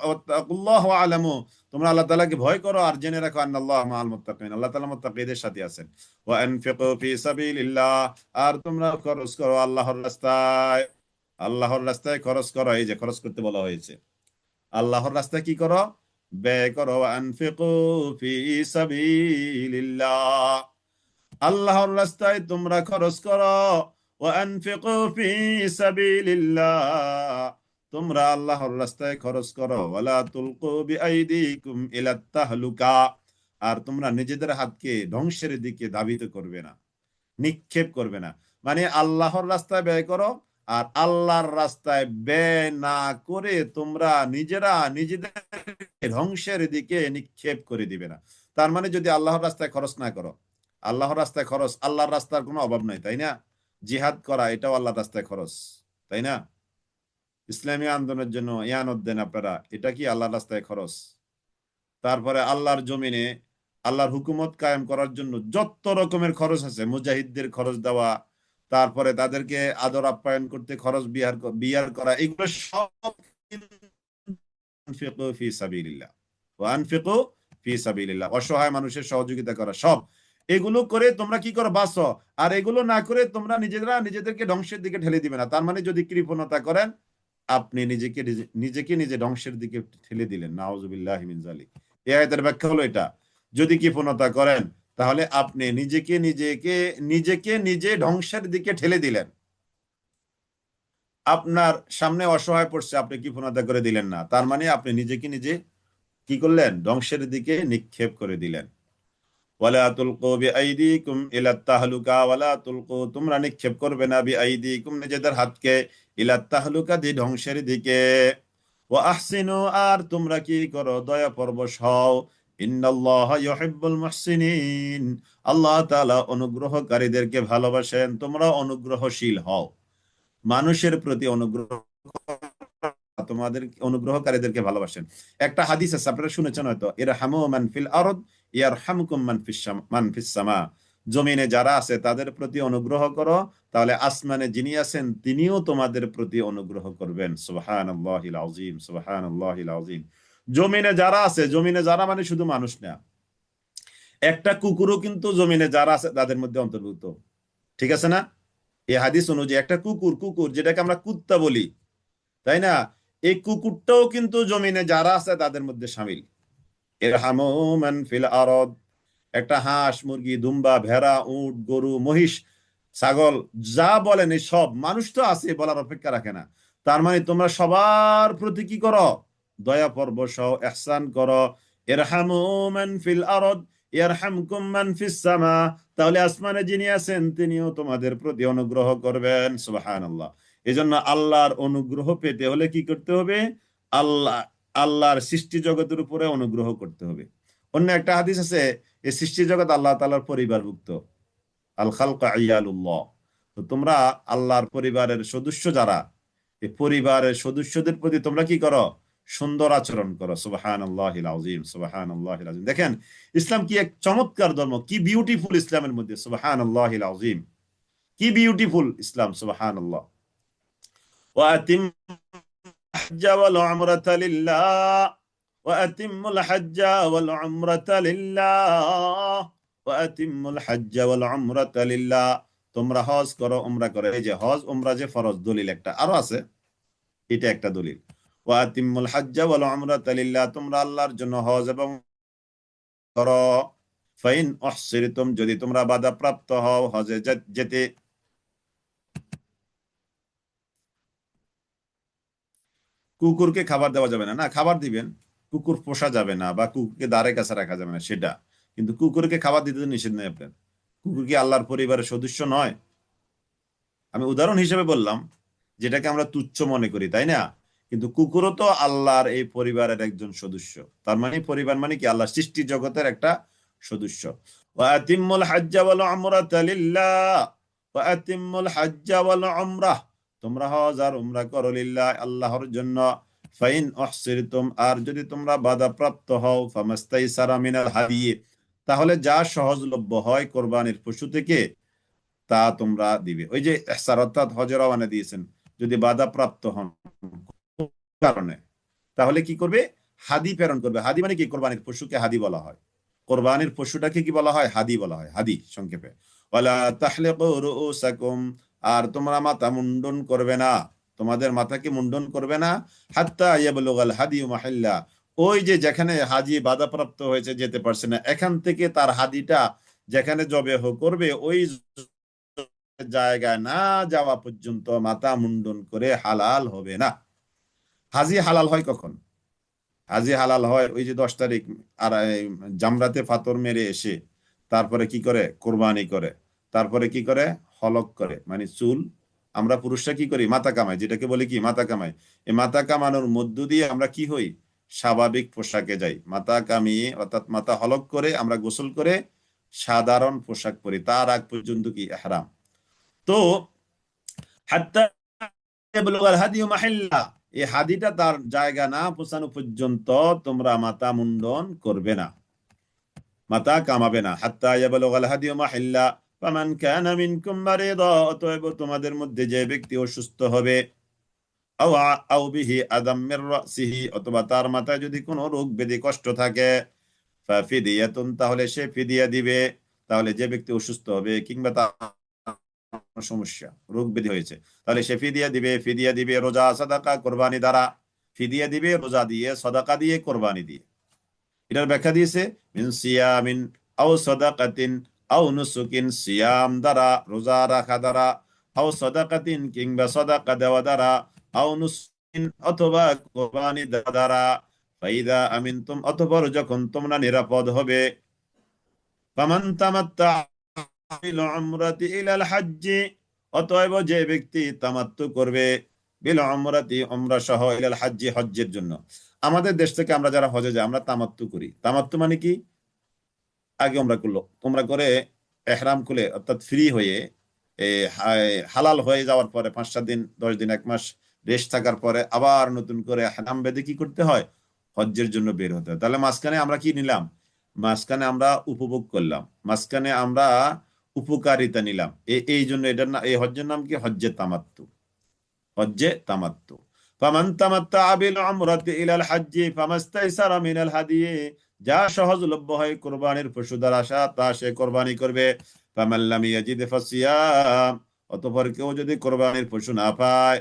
ওয়াত্তাকুল্লাহ ওয়া আলামু, তোমরা আল্লাহ তাআলাকে ভয় করো আর জেনে রাখো আন্নাল্লাহ মাআল মুত্তাকিন, আল্লাহ তাআলা মুত্তাকিদের সাথে আছেন। ওয়া আনফিকু ফি সাবিলিল্লাহ, আর তোমরা খরচ করো আল্লাহর রাস্তায়। আল্লাহর রাস্তায় খরচ করো, এই যে খরচ করতে বলা হয়েছে। আল্লাহর রাস্তায় কি করো? ব্যয় করো। ওয়া আনফিকু ফি সাবিলিল্লাহ, আল্লাহর রাস্তায় তোমরা খরচ করো। ওয়া আনফিকু ফি সাবিলিল্লাহ, তোমরা আল্লাহর রাস্তায় খরচ করো। ওয়ালা তুলকু বিআইদিকুম ইলাত তাহলুকা, আর তোমরা নিজেদের হাতকে ধ্বংসের দিকে ধাবিত করবে না, নিক্ষেপ করবে না। মানে আল্লাহর রাস্তায় ব্যয় করো আর আল্লাহর রাস্তায় ব্যয় না করে তোমরা নিজেরা নিজেদের ধ্বংসের দিকে নিক্ষেপ করে দিবে না। তার মানে যদি আল্লাহর রাস্তায় খরচ না করো, আল্লাহর রাস্তায় খরচ, আল্লাহর রাস্তার কোনো অভাব নাই, তাই না? জিহাদ করা এটাও আল্লাহর রাস্তায় খরচ, তাই না? ইসলামী আন্দোলনের জন্য ইয়ানত দেন আপনারা, এটা কি আল্লাহর রাস্তায় খরচ? তারপরে আল্লাহর জমিনে আল্লাহর হুকুমত কায়েম করার জন্য যত রকমের খরচ আছে, মুজাহিদদের খরচ দেওয়া, তারপরে তাদেরকে আদর আপ্যায়ন করতে খরচ বিয়ার করা, এগুলো সব আনফিকু ফি সাবিলিল্লাহ ওয়া আনফিকু ফি সাবিলিল্লাহ, অসহায় মানুষের সহযোগিতা করা, সব এগুলো করে তোমরা কি করো? বাঁচো। আর এগুলো না করে তোমরা নিজেরা নিজেদেরকে ধ্বংসের দিকে ঠেলে দিবে না। তার মানে যদি কৃপণতা করেন, আপনি নিজেকে নিজে ধ্বংসের দিকে ঠেলে দিলেন। নাউজুবিল্লাহি মিন যালিক। এই আয়াতের ব্যাখ্যা হলো এটা। যদি কৃপণতা করেন, তাহলে আপনি নিজেকে নিজে ধ্বংসের দিকে ঠেলে দিলেন। আপনার সামনে অসহায় পড়ছে, আপনি কৃপণতা করে দিলেন না, তার মানে আপনি নিজেকে নিজে কি করলেন? ধ্বংসের দিকে নিক্ষেপ করে দিলেন। ওয়ালা তুলকু বিআইদিকুম ইলা তাহলুকা, ওয়ালা তুলকু, তোমরা নিক্ষেপ করবে না, বিআইদিকুম, নিজেদের হাতকে, ইলা তাহলুকা, দি ধ্বংসের দিকে। ওয়া আহসিনু, আর তোমরা কি করো? দয়া পরবশ হও। ইন্নাল্লাহা ইউহিব্বুল মুহসিনিন, আল্লাহ তাআলা অনুগ্রহকারীদেরকে ভালোবাসেন। তোমরা অনুগ্রহশীল হও, মানুষের প্রতি অনুগ্রহ, তোমাদের অনুগ্রহকারীদেরকে ভালোবাসেন। একটা হাদিস আছে, আপনারা শুনেছেন হয়তো, ইরহামু মান ফিল আরদ ইয়ারহামকুম মান ফিস সামা, জমিনে যারা আছে তাদের প্রতি অনুগ্রহ করো, তাহলে আসমানে যিনি আছেন তিনিও তোমাদের প্রতি অনুগ্রহ করবেন। সুবহানাল্লাহিল আযীম, সুবহানাল্লাহিল আযীম। জমিনে যারা আছে, জমিনে যারা মানে শুধু মানুষ না, একটা কুকুরও কিন্তু জমিনে যারা আছে তাদের মধ্যে অন্তর্ভুক্ত, ঠিক আছে না? এই হাদিস অনুযায়ী একটা কুকুর, যেটাকে আমরা কুত্তা বলি, তাই না? এই কুকুরটাও কিন্তু জমিনে যারা আছে তাদের মধ্যে শামিল। ইরহামু মান ফিল আরদ, একটা হাঁস, মুরগি, দুম্বা, ভেড়া, উট, গরু, মহিষ, ছাগল, যা বলেন এই সব, মানুষ তো আছে, বলার অপেক্ষা রাখে না। তার মানে তোমরা সবার প্রতি কি করো? দয়া পরবশ হও, ইহসান করো। ইরহামু মান ফিল আরদ ইয়ারহামকুম মান ফিস সামা, তাহলে আসমানে যিনি আছেন তিনিও তোমাদের প্রতি অনুগ্রহ করবেন। সুবহানাল্লাহ। এজন্য আল্লাহর অনুগ্রহ পেতে হলে কি করতে হবে? আল্লাহ আল্লাহর সৃষ্টি জগতের উপরে অনুগ্রহ করতে হবে। অন্য একটা হাদিস আছে, এই সৃষ্টি জগৎ আল্লাহ তাআলার পরিবারভুক্ত। আল খালকু আইয়ালুল্লাহ। তো তোমরা আল্লাহর পরিবারের সদস্য যারা, এই পরিবারের সদস্যদের প্রতি তোমরা কি করো? সুন্দর আচরণ করো। সুবহানাল্লাহিল আযীম, সুবহানাল্লাহিল আযীম। দেখেন ইসলাম কি এক চমৎকার ধর্ম, কি বিউটিফুল ইসলামের মধ্যে। সুবহানাল্লাহিল আযীম, কি বিউটিফুল ইসলাম। সুবহানাল্লাহ। ওয়া আতিম الحج والعمرة لله وأتم الحج والعمرة لله وأتم الحج والعمرة لله, তোমরা হজ করো, উমরা করো। এই যে হজ উমরা যে ফরজ, দলিল একটা আরো আছে, এটা একটা দলিল। ওয়াতিমুল হজ্জ ওয়াল উমরাতা লিল্লাহ, তোমরা আল্লাহর জন্য হজ এবং করো। ফাইন উহসিরতুম, যদি তোমরা বাধাপ্রাপ্ত হও হজে যেতে, কুকুরকে খাবার দেওয়া যাবে না, না খাবার দিবেন, কুকুর পোষা যাবে না বা কুকুরকে দ্বারের কাছে রাখা যাবে না সেটা, কিন্তু কুকুরকে খাবার দিতে তো নিষেধ নেই আপনার। কুকুর কি আল্লাহর পরিবারের সদস্য নয়? আমি উদাহরণ হিসেবে বললাম, যেটাকে আমরা তুচ্ছ মনে করি, তাই না? কিন্তু কুকুরও তো আল্লাহর এই পরিবারের একজন সদস্য। তার মানে পরিবার মানে কি? আল্লাহ সৃষ্টি জগতের একটা সদস্য। ওয়াতিমুল হজ্জা ওয়াল উমরাতা লিল্লাহ, ওয়াতিমুল হজ্জা ওয়াল উমরাহ, তোমরা হজ আর উমরা করো লিল্লাহ, আল্লাহর জন্য। ফাইন উহসিরতুম, আর যদি তোমরা বাধাপ্রাপ্ত হও, ফামাস্তাইসারা মিনাল হাদি, তাহলে যা সহজলভ্য হয় কোরবানির পশু থেকে তা তোমরা দিবে। ওই যে ইহসার, অর্থাৎ হজে রওনা দিয়েছেন, যদি বাধাপ্রাপ্ত হন কারণে, তাহলে কি করবে? হাদি প্রেরণ করবে। হাদি মানে কি? কোরবানির পশুকে হাদি বলা হয়। কোরবানির পশুটাকে কি বলা হয়? হাদি বলা হয়, হাদি সংক্ষেপে। ওয়ালা তাহলিকু রুউসাকুম, আর তোমরা মাথা মুন্ডন করবে না, তোমাদের মাথাকে মুন্ডন করবে না। হাত্তা ইয়াবলুগাল হাদিয়ু মাহিল্লা, ওই যে যেখানে হাজি বাধাপ্রাপ্ত হয়েছে, যেতে পারছে না, এখান থেকে তার হাদিটা যেখানে জবেহ করবে ওই জায়গায় না যাওয়া পর্যন্ত মাথা মুন্ডন করে হালাল হবে না। হাজি হালাল হয় কখন? হাজি হালাল হয় ওই যে 10 তারিখ আর জামরাতে ফাতর মেরে এসে তারপরে কি করে? কোরবানি করে। তারপরে কি করে? হলক করে, মানে চুল আমরা পুরুষরা কি করি, মাথা কামাই, যেটাকে বলি কি মাথা কামাই। এই মাথা কামানোর মধ্য দিয়ে আমরা কি হই, স্বাভাবিক পোশাকে যাই। মাথা কামিয়ে অর্থাৎ মাথা হলক করে আমরা গোসল করে সাধারণ পোশাক পরি, তার আগ পর্যন্ত কি ইহরাম। তো হাত্তা ইয়াবলুগাল হাদিয়ু মাহিল্লা, এই হাদিটা তার জায়গা না পৌঁছানো পর্যন্ত তোমরা মাথা মুন্ডন করবে না, মাথা কামাবে না। হাত্তা ইয়াবলুগাল হাদিয়ু মাহিল্লা ফামান কানা মিনকুম মারিদা, অতএব তোমাদের মধ্যে যে ব্যক্তি অসুস্থ হবে, আও বিহি আদাম মির রাসিহি, অথবা তার মাথায় যদি কোনো রোগ ব্যাধি কষ্ট থাকে, ফাফিদিয়াতুন, তাহলে সে ফিদিয়া দিবে। তাহলে যে ব্যক্তি অসুস্থ হবে কিংবা তার সমস্যা রোগ ব্যাধি হয়েছে, তাহলে সে ফিদিয়া দিবে। ফিদিয়া দিবে রোজা, সাদাকা, কোরবানি দ্বারা। ফিদিয়া দিবে রোজা দিয়ে, সাদাকা দিয়ে, কোরবানি দিয়ে। এটার ব্যাখ্যা দিয়েছে মিন সিয়ামিন আও সাদাকাতিন আও নুসুকিন, সিয়াম দ্বারা, রোজা রাখা দ্বারা, আও সাদাকাতিন কিংবা সাদাকা দেওয়া দ্বারা, আও নুসুকিন অথবা কোরবানি দেওয়া দ্বারা। ফাইদা আমিনতুম, অতঃপর যখন তোমরা নিরাপদ হবে, ফামান তামাত্তা বিল উমরাতি ইলাল হজ্জি, অতএব যে ব্যক্তি তামাত্তু করবে, বিল উমরাতি, উমরা সহ, ইলাল হজ্জি, হজ্জের জন্য। আমাদের দেশ থেকে আমরা যারা হজে যাই আমরা তামাত্তু করি। তামাত্তু মানে কি, আগে উমরা করলো, উমরা করে এহরাম খুলে অর্থাৎ ফ্রি হয়ে হালাল হয়ে যাওয়ার পরে 5-7 দিন, 10 দিন, 1 মাস রেস্ট থাকার পরে আবার নতুন করে এহরাম বেঁধে কি করতে হয়, হজ্জের জন্য বের হতে হয়। তাহলে মাঝখানে আমরা কি নিলাম, মাঝখানে আমরা উপভোগ করলাম, মাঝখানে আমরা উপকারিতা নিলাম। এই জন্য এটার না, এই হজ্জের নাম কি, হজ্জে তামাত্তু, হজ্জে তামাত্তু। ফামান তামাত্তা বিল উমরাতি ইলাল হজ্জি ফামাস্তাইসারা মিনাল হাদি, যা সহজলভ্য হয় কোরবানির পশু দ্বারা আসা তা সে কোরবানি করবে। ফামান লাম ইয়াজিদ ফাসিয়াম, অতঃপর কেউ যদি কোরবানির পশু না পায়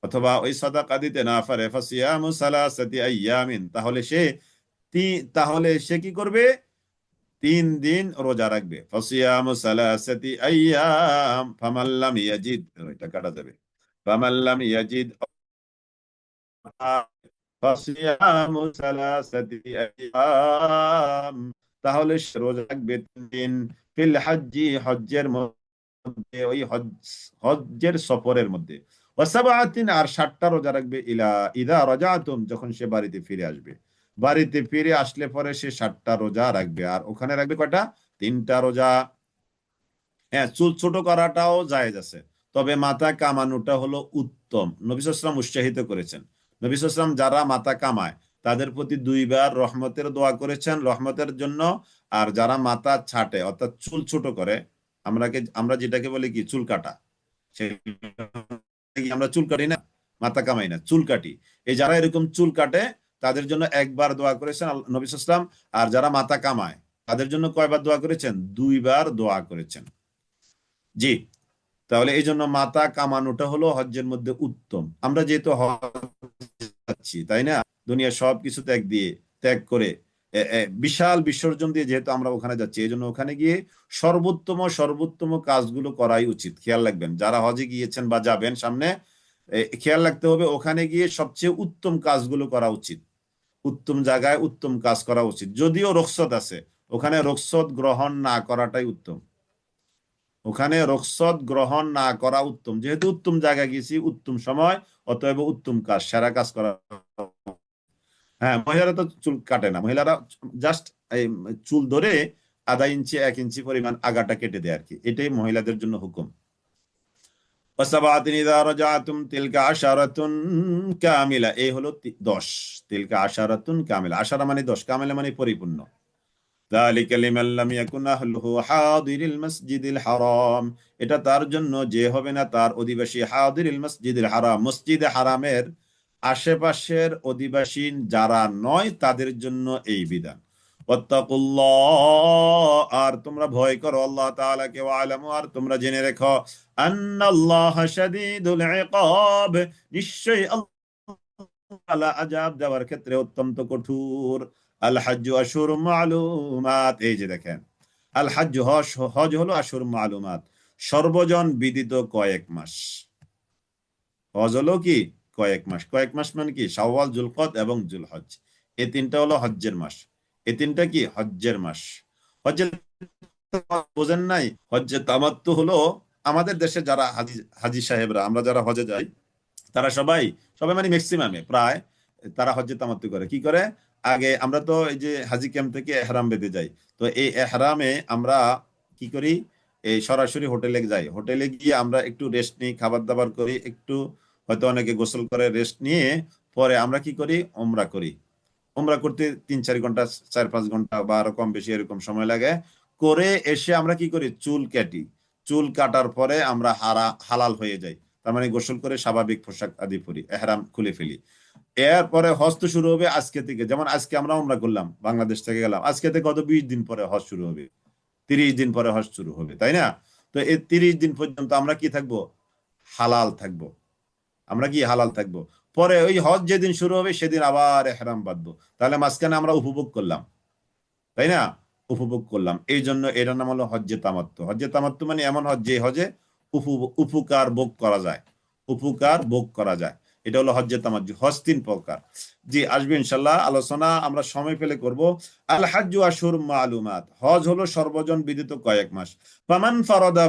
অথবা ওই সাদাকা দিতে না পারে, ফাসিয়ামু সালাসাতি আইয়ামিন, তাহলে সে কি করবে, 3 দিন রোজা রাখবে। ফাসিয়ামু সালাসাতি আইয়াম ফামান লাম ইয়াজিদ, এটা কাটা যাবে, ফামান লাম ইয়াজিদ, ফাসিয়ামু সালাসাতি আইয়াম, তাহলে সে রোজা রাখবে 3 দিন। ফিল হজ্জি, হজ্জের মধ্যে, ওই হজ্জের সফরের মধ্যে। ওয়াসাবাতিন, আর 7টা রোজা রাখবে, ইদা রাজাতুম, যখন সে বাড়িতে ফিরে আসবে। বাড়িতে ফিরে আসলে পরে সে 7টা রোজা রাখবে। আর ওখানে রাখবে কয়টা, 3টা রোজা। হ্যাঁ, চুল ছোট করাটাও জায়েজ আছে, তবে মাথা কামানোটা হলো উত্তম। নবী সাল্লাল্লাহু আলাইহি ওয়াসাল্লাম উৎসাহিত করেছেন। নবী সাল্লাল্লাহু আলাইহি ওয়াসাল্লাম যারা মাথা কামায় তাদের প্রতি 2বার রহমতের দোয়া করেছেন, রহমতের জন্য। আর যারা মাথা ছাটে অর্থাৎ চুল ছোট করে, আমরা যেটাকে বলি কি চুল কাটা, আমরা চুল কাটি না, মাথা কামাই না, চুল কাটি। এই যারা এরকম চুল কাটে তাদের জন্য 1বার দোয়া করেছেন নবী সাল্লাল্লাহু আলাইহি ওয়াসাল্লাম। আর যারা মাথা কামায় তাদের জন্য কয়বার দোয়া করেছেন, 2বার দোয়া করেছেন। জি, তাহলে এই জন্য মাথা কামানোটা হলো হজ্জের মধ্যে উত্তম। আমরা যেহেতু হজ যাচ্ছি, তাই না, দুনিয়া সবকিছু ত্যাগ করে বিশাল বিসর্জন দিয়ে যেহেতু আমরা ওখানে যাচ্ছি, এই জন্য ওখানে গিয়ে সর্বোত্তম সর্বোত্তম কাজগুলো করাই উচিত। খেয়াল রাখবেন যারা হজে গিয়েছেন বা যাবেন সামনে, খেয়াল রাখতে হবে ওখানে গিয়ে সবচেয়ে উত্তম কাজগুলো করা উচিত, উত্তম জায়গায় উত্তম কাজ করা উচিত। যদিও রুখসত আছে, ওখানে রুখসত গ্রহণ না করাটাই উত্তম, ওখানে রুখসত গ্রহণ না করা উত্তম। যেহেতু উত্তম জায়গায় গেছি, উত্তম সময়, অতএব উত্তম কাজ, সেরা কাজ করা। হ্যাঁ, মহিলারা তো চুল কাটে না, মহিলারা জাস্ট এই চুল ধরে 0.5 ইঞ্চি 1 ইঞ্চি পরিমাণ আগাটা কেটে দেয় আর কি, এটাই মহিলাদের জন্য হুকুম। ওয়াসাবাতিন ইযা রাজাতুম তিলকা আশারাতুন কামিলা, এই হলো 10। তিলকা আশারাতুন কামিলা, আশারা মানে 10, কামিলা মানে পরিপূর্ণ। যালিকা লিমান লাম ইয়াকুন আহলুহু হাদিরিল মাসজিদিল হারাম, এটা তার জন্য যে হবে না তার অধিবাসী, হাদিরিল মাসজিদিল হারাম, মসজিদে হারামের আশেপাশের অধিবাসী যারা নয় তাদের জন্য এই বিধান। ওয়াত্তাকুল্লাহ, আর তোমরা ভয় করো আল্লাহ তাআলাকে, ওয়ালামু, আর তোমরা জেনে রেখো, আন্নাল্লাহা শাদীদুল ইকাব, নিশ্চয়ই আল্লাহ আযাব দেওয়ার ক্ষেত্রে অত্যন্ত কঠোর। আল হাজ্জু আশহুরুম মালুমাত, এই যে দেখেন, আল হাজ্জু, হজ হলো আশহুরুম মালুমাত, সর্বজন বিদিত কয়েক মাস। হজ হলো কি কয়েক মাস, কয়েক মাস মানে কি, শাওয়াল, জুলকদ এবং জুলহজ, এই 3টা হলো হজ্জের মাস। এই 3টা কি হজ্জের মাস। হজ্জের বোঝেন নাই, হজ্জে তামাত্তু হলো আমাদের দেশে যারা হাজি হাজি সাহেবরা, আমরা যারা হজে যাই, তারা সবাই সবাই মানে ম্যাক্সিমামে প্রায় তারা হজ্জে তামাত্তু করে। কি করে? আগে আমরা তো এই যে হাজি ক্যাম্প থেকে এহরাম বেঁধে যাই, তো এই এহরামে আমরা কি করি, এই সরাসরি হোটেলে যাই। হোটেলে গিয়ে আমরা একটু রেস্ট নিই, খাবার দাবার করি, একটু হয়তো অনেকে গোসল করে রেস্ট নিয়ে পরে আমরা কি করি, ওমরা করি। ওমরা করতে 3-4 ঘন্টা, 4-5 ঘন্টা বা আরো কম বেশি এরকম সময় লাগে। করে এসে আমরা কি করি, চুল কাটি। চুল কাটার পরে আমরা হালাল হয়ে যাই। তার মানে গোসল করে স্বাভাবিক পোশাক আদি পরি, এহরাম খুলে ফেলি। এরপরে হজ তো শুরু হবে আজকে থেকে। যেমন আজকে আমরা ওমরা করলাম, বাংলাদেশ থেকে গেলাম, আজকে থেকে কত 20 দিন পরে হজ শুরু হবে, 30 দিন পরে হজ শুরু হবে, তাই না? তো এই 30 দিন পর্যন্ত আমরা কি থাকবো, হালাল থাকবো। আমরা কি হালাল থাকবো। পরে ওই হজ যেদিন শুরু হবে সেদিন আবার এহরাম বাঁধবো। তাহলে মাঝখানে আমরা উপভোগ করলাম, তাই না? উপভোগ করলাম। এই জন্য এটার নাম হলো হজ্জে তামাত্তু। হজ্জে তামাত্তু মানে এমন হজ যে হজে উপকার ভোগ করা যায়, উপকার ভোগ করা যায়। এটা হলো হজ্জে তামাত্তু। হজ 3 প্রকার। জি, আসবে ইনশাল্লাহ, আলোচনা আমরা সময় পেলে করব। আল হাজ্জু আশহুর মালুমাত, হজ হলো সর্বজন বিদিত কয়েক মাস। ফামান ফারাদা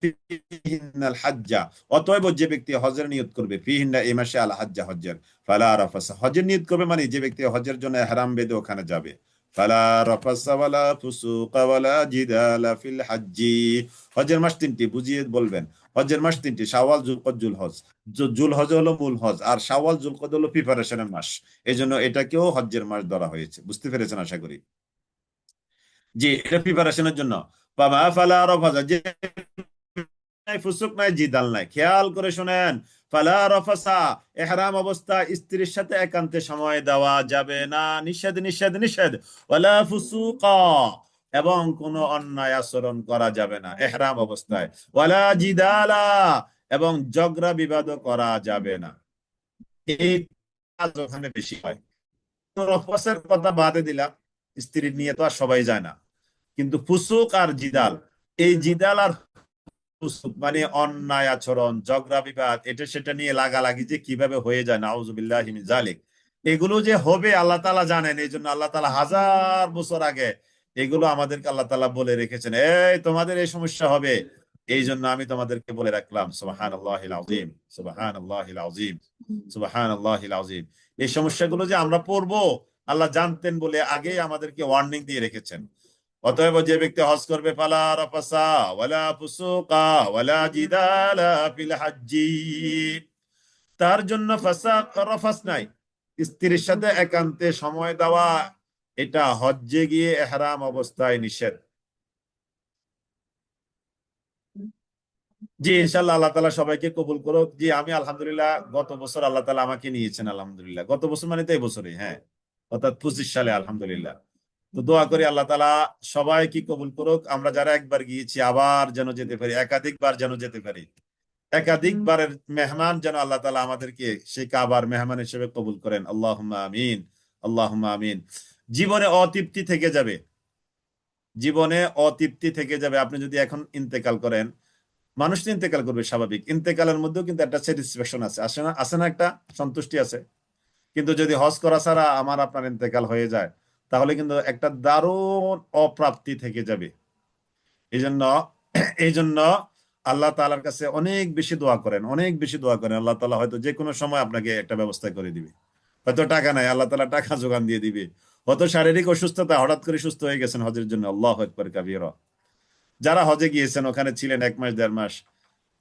ফিহিন্নাল হাজ্জা, অতএব যে ব্যক্তি হজের নিয়ত করবে, ফিহিন্না এই মাসে আল হাজ্জা হজ্জের, ফালা রাফাসা, হজের নিয়ত করবে মানে যে ব্যক্তি হজের জন্য ইহরাম বেঁধে ওখানে যাবে, ফালা রাফাসা ওয়ালা ফুসুকা ওয়ালা জিদালা ফিল হাজ্জি। হজের মাস 3টি, বুঝিয়ে বলবেন। হজের মাস 3টি, শাওয়াল, যুলকদ, জুলহজ। জুলহজ হলো মূল হজ, আর শাওয়াল জুলকদ হলো প্রিপারেশনের মাস। এই জন্য এটাকেও হজ্জের মাস ধরা হয়েছে। বুঝতে পেরেছেন আশা করি। জি, এটা প্রিপারেশনের জন্য। বাবা ফালা রাফাসা, যে নাই ফুসুক নাই জিদাল নাই, খেয়াল করে শুনেন। ফালা রাফাসা, ইহরাম অবস্থা স্ত্রীর সাথে একান্তে সময় দেওয়া যাবে না, নিষেধ নিষেধ নিষেধ। ওয়ালা ফুসুকা, এবং কোনো অন্যায় আচরণ করা যাবে না ইহরাম অবস্থায়। ওয়ালা জিদালা, এবং ঝগড়া বিবাদ করা যাবে না। এই কাজ ওখানে বেশি হয়। রফসের কথা বাদে দিলাম, স্ত্রী নিয়ে তো আর সবাই যায় না। কিন্তু ফুসুক আর জিদাল, এই জিদাল আর মানে অন্যায় আচরণ, ঝগড়া বিবাদ, এটা সেটা নিয়ে লাগালাগি যে কিভাবে হয়ে যায়, নাউজুবিল্লাহি মিন জালিক, এগুলো যে হবে আল্লাহ তাআলা জানেন। এই জন্য আল্লাহ তাআলা 1000 বছর আগে এগুলো আমাদেরকে আল্লাহ তাআলা বলে রেখেছেন, এই তোমাদের এই সমস্যা হবে, এই জন্য আমি তোমাদেরকে বলে রাখলাম। সুবহানাল্লাহিল আযীম, সুবহানাল্লাহিল আযীম, সুবহানাল্লাহিল আযীম। এই সমস্যাগুলো যে আমরা পড়বো আল্লাহ জানতেন বলে আগেই আমাদেরকে ওয়ার্নিং দিয়ে রেখেছেন। অতএব যে ব্যক্তি হজ করবে, ফালা রাফাসা ওয়ালা ফুসুকা ওয়ালা জিদালা ফিল হাজ্জি, তার জন্য ফাসাক রাফাস নাই। স্ত্রীর সাথে একান্তে সময় দেওয়া, এটা হজ্জে গিয়ে ইহরাম অবস্থায় নিষেধ। জি, ইনশাআল্লাহ আল্লাহ তাআলা সবাইকে কবুল করুক। জি, আমি আলহামদুলিল্লাহ গত বছর আল্লাহ তাআলা আমাকে নিয়েছেন, আলহামদুলিল্লাহ। গত বছর মানে তো এই বছরই, হ্যাঁ, অর্থাৎ 25 সালে, আলহামদুলিল্লাহ। তো দোয়া করি আল্লাহ তাআলা সবাইকে কবুল করুক। আমরা যারা একবার গিয়েছি আবার যেন যেতে পারি, একাধিকবার যেন যেতে পারি, একাধিকবারের মেহমান যেন আল্লাহ তাআলা আমাদেরকে সেই কাবার মেহমান হিসেবে কবুল করেন। আল্লাহুম্মা আমিন, আল্লাহুম্মা আমিন। জীবনে অতৃপ্তি থেকে যাবে, জীবনে অতৃপ্তি থেকে যাবে। আপনি যদি এখন ইন্তেকাল করেন, মানুষ তো ইন্তেকাল করবে স্বাভাবিক, ইন্তেকালের মধ্যেও কিন্তু একটা স্যাটিসফ্যাকশন আছে, আসে না? আছে না? একটা সন্তুষ্টি আছে। কিন্তু যদি হজ করা ছাড়া আমার আপনার ইন্তেকাল হয়ে যায়, তাহলে কিন্তু একটা দারুণ অপ্রাপ্তি থেকে যাবে। এই জন্য এই জন্য আল্লাহ তাআলার কাছে অনেক বেশি দোয়া করেন, অনেক বেশি দোয়া করেন। আল্লাহ তাআলা হয়তো যে কোনো সময় আপনাকে একটা ব্যবস্থা করে দিবে। হয়তো টাকা নাই, আল্লাহ তাআলা টাকা যোগান দিয়ে দিবে। হয়তো শারীরিক অসুস্থতা, হঠাৎ করে সুস্থ হয়ে গেছেন হজের জন্য, আল্লাহু আকবার কাবীরা। যারা হজে গিয়েছেন, ওখানে ছিলেন 1 মাস 1.5 মাস,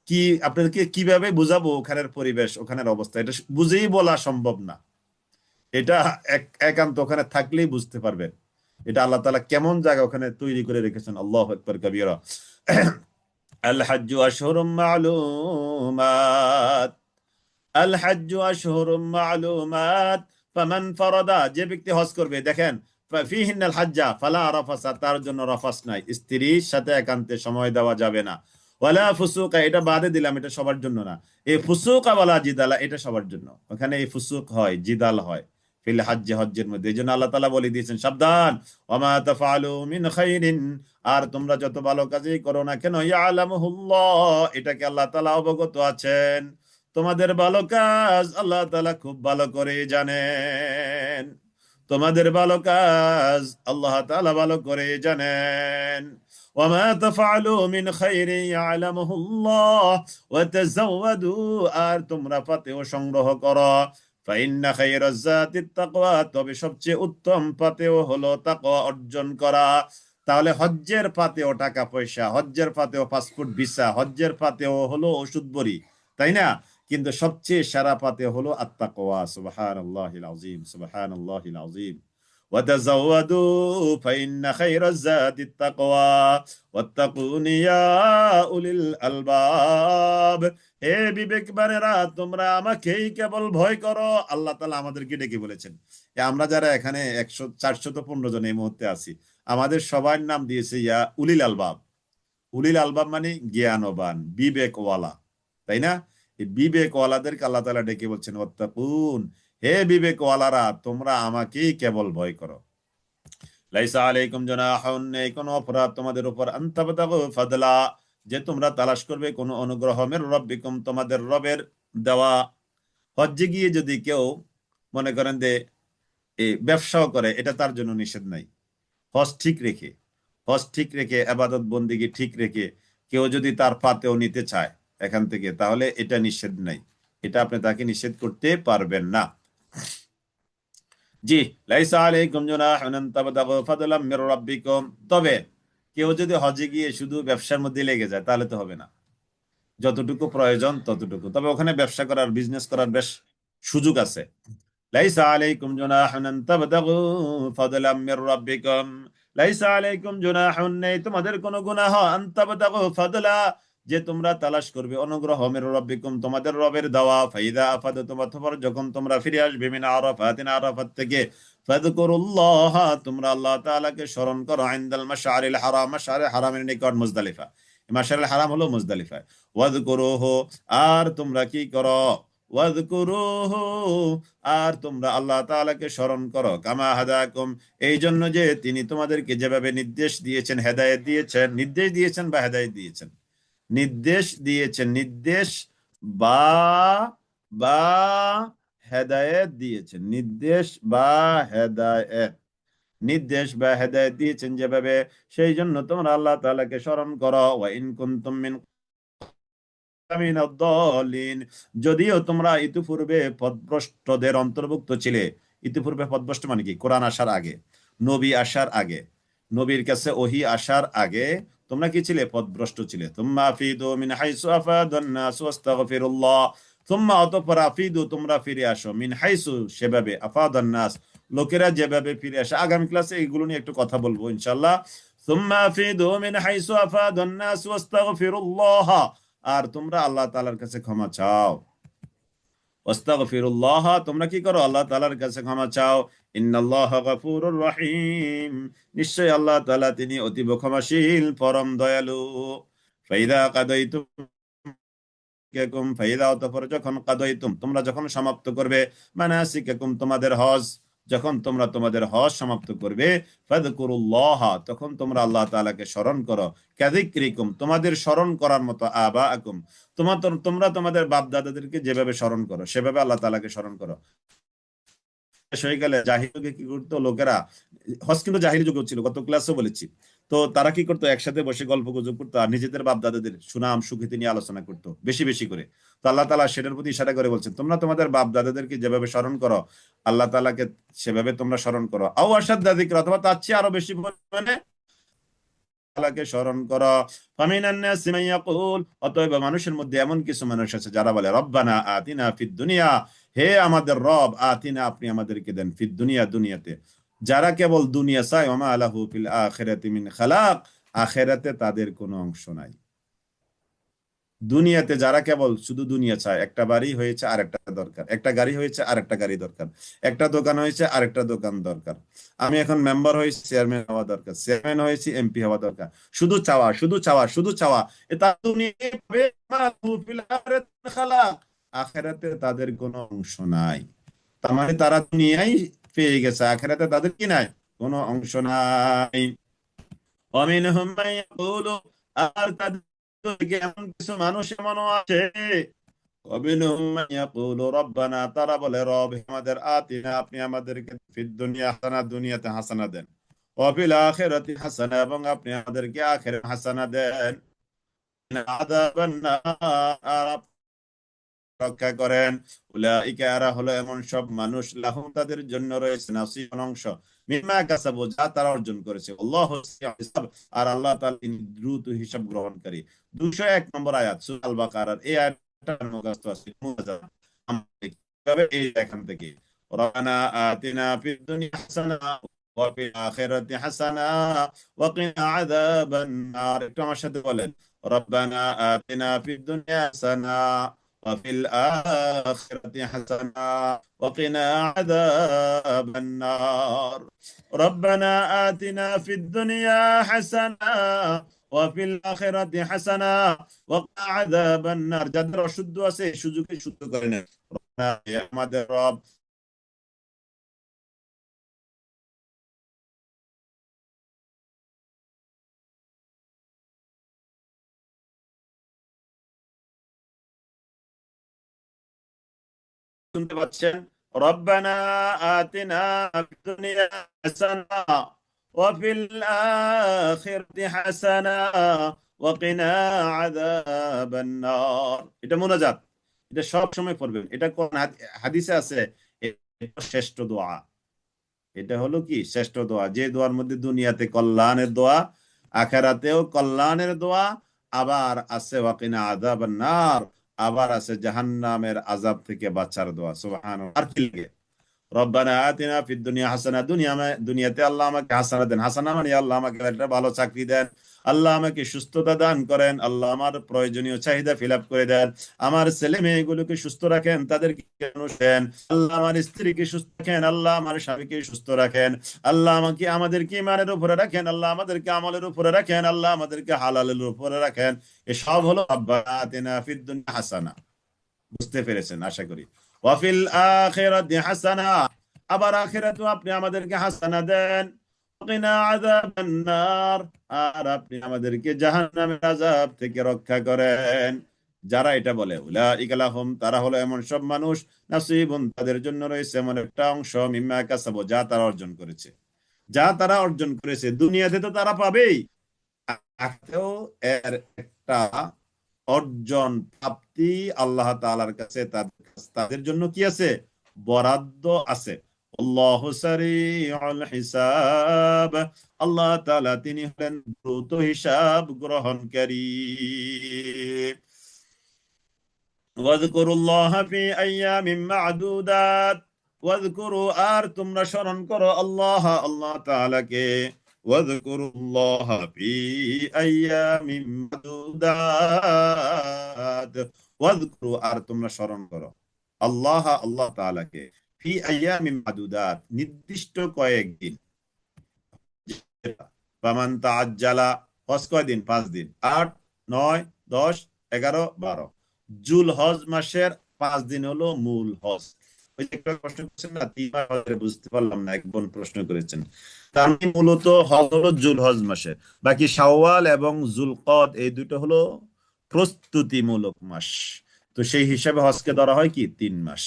কি আপনাদেরকে কিভাবে বুঝাবো ওখানের পরিবেশ, ওখানের অবস্থা, এটা বুঝেই বলা সম্ভব না। এটা একান্ত ওখানে থাকলেই বুঝতে পারবেন এটা আল্লাহ তাআলা কেমন জায়গা ওখানে তৈরি করে রেখেছেন। আল্লাহু আকবার কাবীরা। আল হাজ্জু আশহুরুম মা'লুমাত, আল হাজ্জু আশহুরুম মা'লুমাত, ফামান ফারাদা, যে ব্যক্তি হজ করবে, দেখেন, ফিহিন্নাল হাজ্জা ফালা রাফাসা, তার জন্য রাফাস নাই, স্ত্রীর সাথে একান্তে সময় দেওয়া যাবে না। ওয়ালা ফুসুকা, এটা বাদে দিলাম, এটা সবার জন্য না। এই ফুসুকা ওয়ালা জিদালা, এটা সবার জন্য। ওখানে এই ফুসুক হয়, জিদাল হয় ফিল হাজ্জে, হজ্জের মধ্যে। এই জন্য আল্লাহ তাআলা বলে দিয়েছেন, সাবধান, ওয়ামা তাফআলু মিন খাইরিন, আর তোমরা যত ভালো কাজই করো না কেন, ইয়ালামুহুল্লাহ, এটাকে আল্লাহ তাআলা অবগত আছেন। তোমাদের ভালো কাজ আল্লাহ তাআলা খুব ভালো করে জানেন, তোমাদের ভালো কাজ আল্লাহ তাআলা ভালো করে জানেন। ওয়ামা তাফআলু মিন খাইরিন ইয়ালামুহুল্লাহ ওয়া তাযাওয়াদু, আর তোমরা পাতেও সংগ্রহ করো। ফাইন্না খাইরাজ যাতিত তাকওয়া, তবে সবচেয়ে উত্তম পাতেও হলো তাকওয়া অর্জন করা। তাহলে হজ্জের পাতেও টাকা পয়সা, হজ্জের পাতেও পাসপোর্ট ভিসা, হজ্জের পাতেও হলো ওষুধ বড়ি, তাই না? কিন্তু সবচেয়ে সেরা পাতে হলো আত্তাকওয়া। সুবহানাল্লাহিল আযীম, সুবহানাল্লাহিল আযীম। ওয়াতাযাওয়াদু ফাইন্না খায়রাজ যাতিত তাকওয়া ওয়াত্তাকুনি ইয়া উলিল আলবাব। হে বিবেকবানেরা, তোমরা আমাকেই কেবল ভয় করো। আল্লাহ তাআলা আমাদেরকে ডেকে বলেছেন। আমরা যারা এখানে 415 জন এই মুহূর্তে আছি, আমাদের সবার নাম দিয়েছে ইয়া উলিল আলবাব। উলিল আলবাব মানে জ্ঞানবান, বিবেকওয়ালা, তাই না? এই বিবেকওয়ালাদেরকে আল্লাহ তাআলা ডেকে বলছেন ওয়াত্তাকুন, হে বিবেকওয়ালারা, তোমরা আমাকেই কেবল ভয় করো। লাইসা আলাইকুম জুনাহুন, নেই কোনো অপরাধ তোমাদের উপর, আন তাবতাগু ফাদলা, যে তোমরা তালাশ করবে কোনো অনুগ্রহ, মির রাব্বিকুম, তোমাদের রবের দেওয়া। হজ্জে গিয়ে যদি কেউ মনে করেন যে এই ব্যবসাও করে, এটা তার জন্য নিষেধ নাই। হজ ঠিক রেখে, হজ ঠিক রেখে, আবাদত বন্দিগি ঠিক রেখে কেউ যদি তার পাতেও নিতে চায় এখান থেকে, তাহলে এটা নিষেধ নাই, এটা আপনি তাকে নিষেধ করতে পারবেন না। জি, লাইসা আলাইকুম জুনাহুন আন তাবতাগু ফাদলাম মির রাব্বিকুম, তবে কেউ যদি হজে গিয়ে শুধু ব্যবসার মধ্যে লেগে যায় তাহলে তো হবে না। যতটুকু প্রয়োজন ততটুকু, তবে ওখানে ব্যবসা করার, বিজনেস করার বেশ সুযোগ আছে। লাইসা আলাইকুম জুনাহুন আন তাবতাগু ফাদলাম মির রাব্বিকুম, লাইসা আলাইকুম জুনাহুন, নেই তোমাদের কোনো গুনাহ, আন তাবতাগু ফাদলা, যে তোমরা তালাশ করবে অনুগ্রহ, মির রাব্বিকুম, তোমাদের রবের দেওয়া। ফাইদা আফাদাতুম, অতঃপর যখন তোমরা ফিরে আসবে, মিন আরাফাতিন, আরাফাত থেকে, ফাযকুরুল্লাহ, তোমরা আল্লাহ তাআলাকে স্মরণ করো, ইনদাল মাশআরিল হারাম, মাশআরিল হারামের নিকট মুজদালিফা। মাশআরিল হারাম হলো মুজদালিফা। ওয়াযকুরুহু, আর তোমরা কি করো, ওয়াযকুরুহু, আর তোমরা আল্লাহ তাআলাকে স্মরণ করো, কামা হাদাকুম, এই জন্য যে তিনি তোমাদেরকে যেভাবে নির্দেশ দিয়েছেন, হেদায়েত দিয়েছেন, নির্দেশ দিয়েছেন বা হেদায়েত দিয়েছেন, নির্দেশ দিয়েছেন, নির্দেশ বা বা হেদায়েত দিয়েছেন, নির্দেশ বা হেদায়েত, নির্দেশ বা হেদায়েত দিয়েছেন যেভাবে, সেই জন্য তোমরা আল্লাহ তাআলাকে স্মরণ করো। ওয়া ইন কুনতুম মিন মিনাদ-দাল্লিন, যদিও তোমরা ইতিপূর্বে পথভ্রষ্টদের অন্তর্ভুক্ত ছিলে। ইতিপূর্বে পথভ্রষ্ট মানে কি? কোরআন আসার আগে, নবী আসার আগে, নবীর কাছে ওহী আসার আগে তোমরা কি ছিলে? পথভ্রষ্ট ছিলে। তুম্মা আফিদু মিন হাইসু আফাদান নাস ওয়াস্তাগফিরুল্লাহ, তুম্মা, অতঃপর আফিদু, তোমরা ফিরে আসো, মিন হাইসু, সেভাবে, আফাদান নাস, লোকেরা যেভাবে ফিরে আসে। আগামী ক্লাসে এগুলো নিয়ে একটু কথা বলবো ইনশাআল্লাহ। তুম্মা আফিদু মিন হাইসু আফাদান নাস ওয়াস্তাগফিরুল্লাহ, আর তোমরা আল্লাহ তাআলার কাছে ক্ষমা চাও। ওয়াস্তাগফিরুল্লাহ, তোমরা কি করো? আল্লাহ তাআলার কাছে ক্ষমা চাও। ইন্নাল্লাহা গফুরুর রহিম, নিশ্চয় আল্লাহ তাআলা তিনি অতীব ক্ষমাশীল, পরম দয়ালু। ফাইদা কাদাইতুম ফাইদা, অতঃপর যখন কাদাইতুম, তোমরা যখন সমাপ্ত করবে, মানাসিকাকুম, তোমাদের হজ, যখন তোমরা তোমাদের হজ সমাপ্ত করবে, ফাযকুরুল্লাহ, তখন তোমরা আল্লাহ তাআলাকে স্মরণ করো, কাযিকরিকুম, তোমাদের স্মরণ করার মতো, আবাআকুম, তোমরা তোমাদের বাপ দাদাদেরকে যেভাবে স্মরণ করো সেভাবে আল্লাহ তাআলাকে স্মরণ করো। হয়ে গেলে জাহিলি যুগে কি করতো লোকেরা, হজ কিন্তু জাহিলি যুগে ছিল, গত ক্লাসও বলেছি। তো তারা কি করতো, একসাথে বসে গল্প গুজব করতো আর নিজেদের বাপ দাদাদের সুনাম সুখ্যাতি নিয়ে আলোচনা করতো বেশি বেশি করে। তো আল্লাহ তাআলা সেটার প্রতি ইশারা করে বলছেন, তোমরা তোমাদের বাপ দাদাদেরকে যেভাবে স্মরণ করো, আল্লাহ তাআলাকে সেভাবে তোমরা স্মরণ করো। আও আশাদ্দা যিকরা, অথবা তার চেয়ে আরো বেশি পরিমাণে আল্লাহকে স্মরণ করো। ফামিনান নাসি মান ইয়াকুল, অতএব মানুষের মধ্যে এমন কিছু মানুষ আছে যারা বলে, রব্বানা আতিনা ফিদ দুনিয়া, হে আমাদের রব, আতিনা, আপনি আমাদেরকে দেন, ফিদ দুনিয়া, দুনিয়াতে। যারা কেবল দুনিয়া চায়, ওমা লাহু ফিল আখিরাতি মিন খালাক, আখিরাতে তাদের কোনো অংশ নাই। দুনিয়াতে যারা কেবল শুধু দুনিয়া চায়, একটা বাড়ি হয়েছে আর একটা দরকার, একটা গাড়ি হয়েছে আর একটা গাড়ি দরকার, একটা দোকান হয়েছে আর একটা দোকান দরকার, আমি এখন মেম্বার হয়েছি, চেয়ারম্যান হওয়া দরকার, চেয়ারম্যান হয়েছি, এমপি হওয়া দরকার, শুধু চাওয়া, শুধু চাওয়া, শুধু চাওয়া। এটা দুনিয়ায় পাবে, মা লাহু ফিল আখিরাতি মিন খালাক, আখিরাতে তাদের কোনো অংশ নাই। তার মানে তারা দুনিয়ায় পেয়ে গেছে, আখিরাতে তাদের কি নাই? কোনো অংশ নাই। ومنهم من يقول, আর তাদের থেকে এমন কিছু মানুষ এমনও আছে, ومنهم من يقول ربنا, তারা বলে, রব আমাদের, আতিনা, আপনি আমাদেরকে ফিদ দুনিয়া হাসানা, দুনিয়াতে হাসানা দেন, ওয়াফিল আখিরাতি হাসানা, এবং আপনি আমাদেরকে আখিরাতে হাসানা দেন। আযাবান নার, রক্ষা করেন। উলাইকা, এরা হলো এমন সব মানুষ, লাহুম, তাদের জন্য রয়েছে নাসিবুন, অংশ, মিম্মা কাসাবু, যা তারা অর্জন করেছে। আল্লাহু সারিউল হিসাব, আর আল্লাহ তাআলা তিনি দ্রুত হিসাব গ্রহণকারী। 201 নম্বর আয়াত সূরা আল বাকারার, এই আয়াতটা মুখস্থ আছে, মুজাজ। কিভাবে? এই এখান থেকে, রব্বানা আতিনা ফিদ দুনিয়া হাসানা ওয়া ফিল আখিরাতি হাসানা ওয়া কিনা আযাবান নার। একটু আমার সাথে বলেন, রব্বানা আতিনা ফিদ দুনিয়া হাসানা وفي الآخرة حسنة وقنا عذاب النار. ربنا آتنا في الدنيا حسنة وفي الآخرة حسنة وقنا عذاب النار. যাদের অশুদ্ধ আছে সুযোগে শুদ্ধ করে নেন। রব্বানা, হে আমাদের রব। শুনতে পাচ্ছেন? রব্বানা আতিনা ফিদ দুনিয়া হাসানা ওয়া ফিল আখিরাতি হাসানা ওয়া কিনা আযাবান নার। এটা মুনাজাত, এটা সব সময় পড়বেন। এটা কোন হাদিসে আছে? এটা শ্রেষ্ঠ দোয়া। এটা হলো কি? শ্রেষ্ঠ দোয়া, যে দোয়ার মধ্যে দুনিয়াতে কল্যাণের দোয়া, আখিরাতেও কল্যাণের দোয়া। আবার আছে ওয়াকিনা আযাবান নার, আবার আছে জাহান্নামের আযাব থেকে বাঁচার দোয়া। সুবহানাল্লাহ। আর কি লাগে? রব্বানা আতিনা ফিদ দুনিয়া হাসানা, দুনিয়াতে আল্লাহ আমাকে হাসানা দেন। হাসানা মানে আল্লাহ আমাকে একটা ভালো চাকরি দেন, আল্লাহ আমাকে সুস্থতা দান করেন, আল্লাহ আমার প্রয়োজনীয় চাহিদা ফিল আপ করে দেন, আমার ছেলে মেয়েগুলোকে সুস্থ রাখেন, তাদেরকে মানুষ দেন, আল্লাহ আমার স্ত্রীকে সুস্থ রাখেন, আল্লাহ আমার স্বামীকে সুস্থ রাখেন, আল্লাহ আমাদেরকে ইমানের উপরে রাখেন, আল্লাহ আমাদেরকে আমলের উপরে রাখেন, আল্লাহ আমাদেরকে হালালের উপরে রাখেন। এসব হলো রব্বানা আতিনা ফিদ দুনিয়া হাসানা। বুঝতে পেরেছেন আশা করি। ওয়াফিল আখিরাতি হাসানা, আবার আখিরাতেও আপনি আমাদেরকে হাসানা দেন। ওয়াকিনা আযাবান নার, আর আপনি আমাদেরকে জাহান্নামের আযাব থেকে রক্ষা করেন। যারা এটা বলে, উলাইকা লাহুম, তারা হলো এমন সব মানুষ, নাসিবুন, তাদের জন্য রয়েছে এমন একটা অংশ, মিম্মা কাসাবু, যা তারা অর্জন করেছে। যা তারা অর্জন করেছে দুনিয়াতে তো তারা পাবেই, আখেরাতেও এর একটা অর্জন, প্রাপ্তি আল্লাহ তাআলার কাছে তাদের জন্য কি আছে? বরাদ্দ আছে। আল্লাহু সারিউল হিসাব, আল্লাহ তাআলা তিনি হলেন দ্রুত হিসাব গ্রহণকারী। ওয়াযকুরুল্লাহ ফি আইয়ামিন মা'দুদাত, ওয়াযকুরু, আর তোমরা স্মরণ করো আল্লাহ, আল্লাহ তাআলাকে। ওয়াযকুরুল্লাহ ফি আইয়ামিন মা'দুদাত, ওয়াযকুরু, আর তোমরা স্মরণ করো আল্লাহ, আল্লাহ তাআলাকে, ফি আইয়ামিন মা'দুদাত, নির্দিষ্ট কয়েকদিন। ফামান তাআজ্জালা, হজ কয়দিন? 5 দিন। 8, 9, 10, 11, 12। জুল হজ মাসের 5 দিন হলো মূল হজ। ওই যে একটা প্রশ্ন করছেন না, 3 মাস হজে, বুঝতে পারলাম না, এক বোন প্রশ্ন করেছেন। তার মানে মূলত হজ হলো জুল হজ মাসে, বাকি শাওয়াল এবং জুলকদ এই দুটো হলো প্রস্তুতিমূলক মাস। তো সেই হিসাবে হজকে ধরা হয় কি 3 মাস।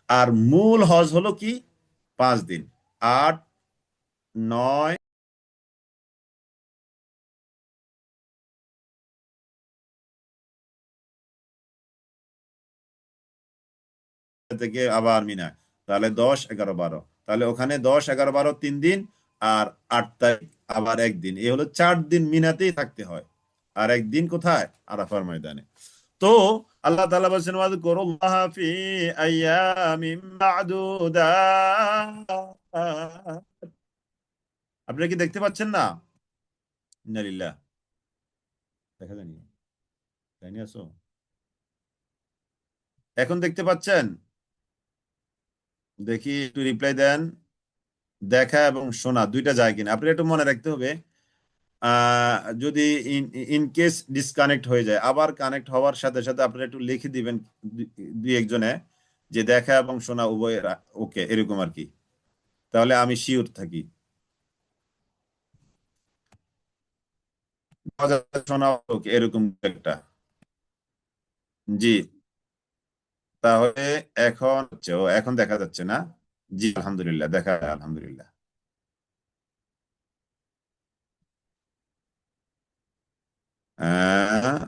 আর মূল হজ হলো কি 5 দিন। 8, 9, থেকে আবার মিনা, তাহলে 10, 11, 12। তাহলে ওখানে 10, 11, 12 3 দিন, আর 8 তারিখ আবার একদিন। এই হলো 4 দিন মিনাতেই থাকতে হয়, আর একদিন কোথায়? আরাফার ময়দানে। তো আল্লাহ তাআলা বলেছেন, ওয়াযকুরুল্লাহ ফি আইয়ামিন মা'দুদাত। আপনারা কি দেখতে পাচ্ছেন না? ইন্নালিল্লাহ, দেখা যায়নি, তাই নিয়ে আসো। এখন দেখতে পাচ্ছেন? দেখি একটু রিপ্লাই দেন। দেখা এবং শোনা দুইটা যায় কিনা আপনি একটু মনে রাখতে হবে। যদি ইন কেস ডিসকানেক্ট হয়ে যায়, আবার কানেক্ট হওয়ার সাথে সাথে আপনারা একটু লিখে দিবেন দুই একজনে, যে দেখা এবং শোনা উভয় ওকে, এরকম আর কি, তাহলে আমি শিওর থাকি। শোনা ওকে, এরকম একটা। জি, তাহলে এখন হচ্ছে, ও এখন দেখা যাচ্ছে না? জি আলহামদুলিল্লাহ, দেখা, আলহামদুলিল্লাহ। হ্যাঁ,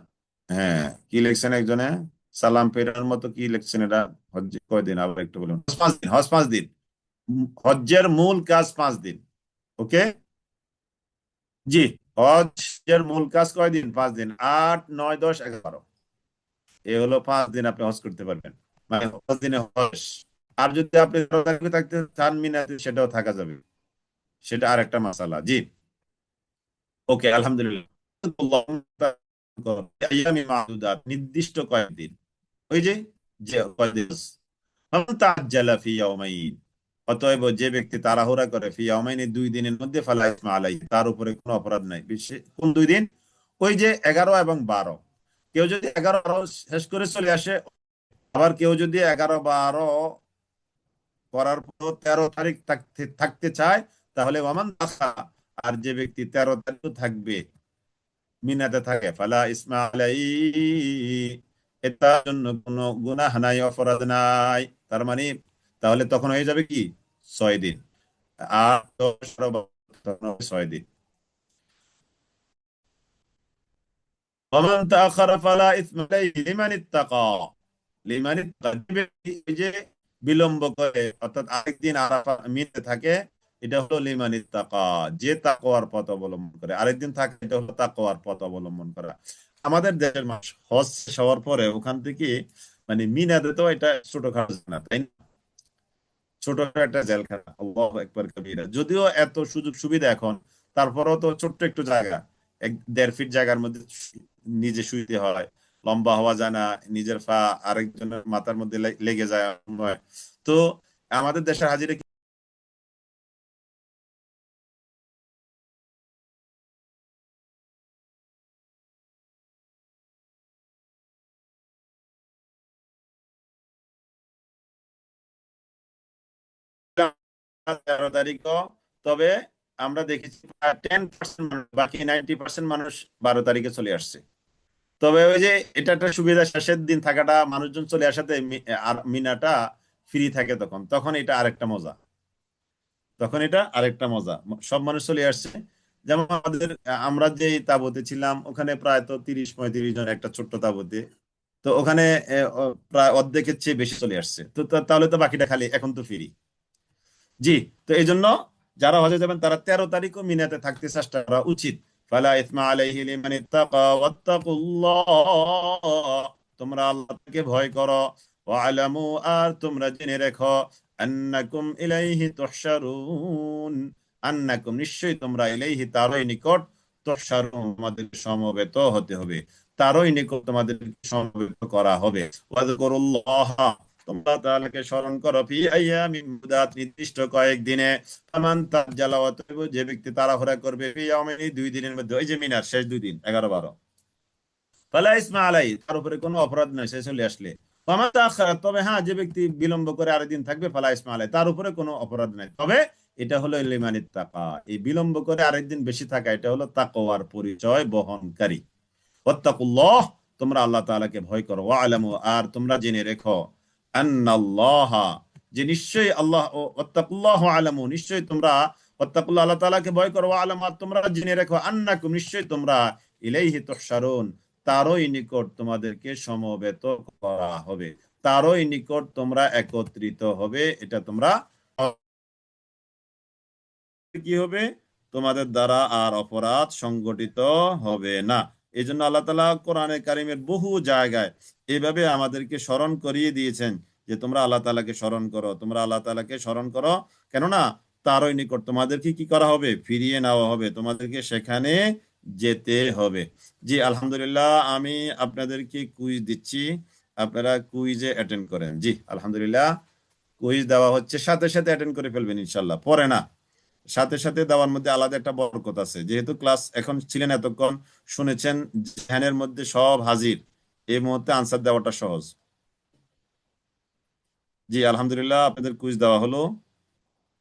হ্যাঁ, কি লিখছেন একজনে? সালাম ফেরার মতো কি লিখছেন এটা? হজ কয়দিন, আবার একটু বলুন। হজ 5 দিন, হজ 5 দিন। হজ্জের মূল কাজ 5 দিন। ওকে। জি। হজ্জের মূল কাজ কয়দিন? 5 দিন। 8, 9, 10, 11। এ হলো 5 দিন আপনি হজ করতে পারবেন, মানে 5 দিনে হজ। আর যদি আপনি থাকতে চান মিনাতে, সেটাও থাকা যাবে, সেটা আর একটা মাসালা। জি। ওকে, আলহামদুলিল্লাহ। আইয়ামি মাদুদাত, নির্দিষ্ট কয়েকদিন। ওই যে যে কয়েকদিন। মান তাআজ্জালা ফি ইয়াওমাইন, অতএব যে ব্যক্তি তাড়াহুড়া করে ফি ইয়াওমাইন, 2 দিনের মধ্যে, ফালা ইসমা আলাইহি, তার উপরে কোনো অপরাধ নাই। কোন 2 দিন? ওই যে 11 এবং 12। কেউ যদি 11 শেষ করে চলে আসে, আবার কেউ যদি 11, 12 করার পর 13 তারিখ থাকতে থাকতে চায়, তাহলে ওয়ামান দাখা, আর যে ব্যক্তি 13 তারিখ থাকবে, মিনাতে থাকে, ফালা ইসমা আলাইহি, এটার জন্য কোনো গুনাহ নাই, অপরাধ নাই। তার মানে তাহলে তখন হয়ে যাবে কি? 6 দিন। আর 6 দিন। ওয়ামান তাআখারা ফালা ইসমা আলাইহি লিমান ইত্তাকা। লিমান ইত্তাকা, যে ব্যক্তি এই যে বিলম্ব করে, অর্থাৎ আরেকদিন আরাফা মিনে থাকে, এটা হলো লিমান ইত্তাকা, যে তাকওয়ার পথ অবলম্বন করে। আরেকদিন থাকে, এটা হলো তাকওয়ার পথ অবলম্বন করা। আমাদের দেশের মানুষ হজ শেষ হওয়ার পরে ওখান থেকে, মানে মিনাতে তো এটা ছোটখাটো না, তাই না? ছোটখাটো একটা জেলখানা, আল্লাহু আকবার কবিরা। যদিও এত সুযোগ সুবিধা এখন, তারপরেও তো ছোট্ট একটু জায়গা, 1-1.5 ফিট জায়গার মধ্যে নিজে শুইতে হয়। লম্বা হওয়া যায় না, নিজের পা আরেকজনের মাথার মধ্যে লেগে যায় অনেক সময়। তো আমাদের দেশের হাজিরা কি 13 তারিখও, তবে আমরা দেখেছি 10%, বাকি 90% মানুষ 12 তারিখে চলে আসছে। তবে ওই যে এটা একটা সুবিধা, শেষের দিন থাকাটা, মানুষজন চলে আসাতে আর মিনাটা ফ্রি থাকে, তখন তখন এটা আরেকটা মজা। তখন এটা আরেকটা মজা, সব মানুষ চলে আসছে। যেমন আমাদের, আমরা যে তাঁবুতে ছিলাম, ওখানে প্রায় তো 30-35 জন একটা ছোট্ট তাঁবুতে। তো ওখানে প্রায় অর্ধেকের চেয়ে বেশি চলে আসছে। তো তাহলে তো বাকিটা খালি, এখন তো ফ্রি। জি। তো এই জন্য যারা হজে যাবেন, তারা 13 তারিখও মিনাতে থাকতে চেষ্টা করা উচিত। ফালা ইসমা আলাইহি লিমান ইত্তাকা ওয়াত্তাকুল্লাহ, তোমরা আল্লাহকে ভয় করো। ওয়ালামু, আর তোমরা জেনে রেখো, আন্নাকুম ইলাইহি তুহশারুন, আন্নাকুম, নিশ্চয়ই তোমরা, ইলাইহি, তারই নিকট, তুহশারুন, তোমাদের সমবেত হতে হবে, তারই নিকট তোমাদের সমবেত করা হবে। ওয়াযকুরুল্লাহ, তোমরা তাআলাকে স্মরণ করো, ফি আইয়ামিন মুদাত, নির্দিষ্ট কয়েকদিনে। ফামান তাআজ্জালা, অতএব যে ব্যক্তি তাড়াহুড়া করবে, ফি ইয়াওমাইনি, 2 দিনের মধ্যে, ওই যে মিনার শেষ 2 দিন, 11, 12, ফালা ইসমা আলাই, তার উপরে কোনো অপরাধ নয় সে চলে আসলে। ফামান তাআখারা, তবে হ্যাঁ, যে ব্যক্তি বিলম্ব করে আরেকদিন থাকবে, ফালা ইসমা আলাই, তার উপরে কোনো অপরাধ নাই। তবে এটা হলো লিমান ইত্তাকা, এই বিলম্ব করে আরেকদিন বেশি থাকা, এটা হলো তাকওয়ার পরিচয় বহনকারী। ওয়াত্তাকুল্লাহ, তোমরা আল্লাহ তাআলাকে ভয় করো। ওয়ালামু, আর তোমরা জেনে রেখো, আন্নাল্লাহা, যে নিশ্চয়ই আল্লাহ, ওয়াত্তাকুল্লাহ ওয়ালামু, নিশ্চয়ই তোমরা, ওয়াত্তাকুল্লাহ, আল্লাহ তাআলাকে ভয় করো, ওয়ালামু, আর তোমরা জেনে রেখো, আন্নাকুম, নিশ্চয়ই তোমরা, ইলাইহি তুহশারুন, তারই নিকট তোমাদেরকে সমবেত করা হবে, তারই নিকট তোমরা একত্রিত হবে। এটা তোমরা কি হবে? তোমাদের দ্বারা আর অপরাধ সংগঠিত হবে না। এই জন্য আল্লাহ তাআলা কোরআনে কারিমের বহু জায়গায় এইভাবে আমাদেরকে স্মরণ করিয়ে দিয়েছেন, যে তোমরা আল্লাহ তাআলাকে স্মরণ করো, তোমরা আল্লাহ তাআলাকে স্মরণ করো। কেননা তারই নিকট তোমাদেরকে কি করা হবে? ফিরিয়ে নেওয়া হবে, তোমাদেরকে সেখানে যেতে হবে। জি, আলহামদুলিল্লাহ। আমি আপনাদেরকে কুইজ দিচ্ছি, আপনারা কুইজে অ্যাটেন্ড করেন। জি, আলহামদুলিল্লাহ। কুইজ দেওয়া হচ্ছে, সাথে সাথে অ্যাটেন্ড করে ফেলবেন ইনশাল্লাহ, পরে না। সাথে সাথে দেওয়ার মধ্যে আলাদা একটা বরকত আছে। যেহেতু ক্লাস এখন ছিলেন এতক্ষণ, শুনেছেন, ধ্যানের মধ্যে সব হাজির, এই মুহূর্তে আনসার দেওয়াটা সহজ। জি, আলহামদুলিল্লাহ, আপনাদের কুইজ দেওয়া হলো।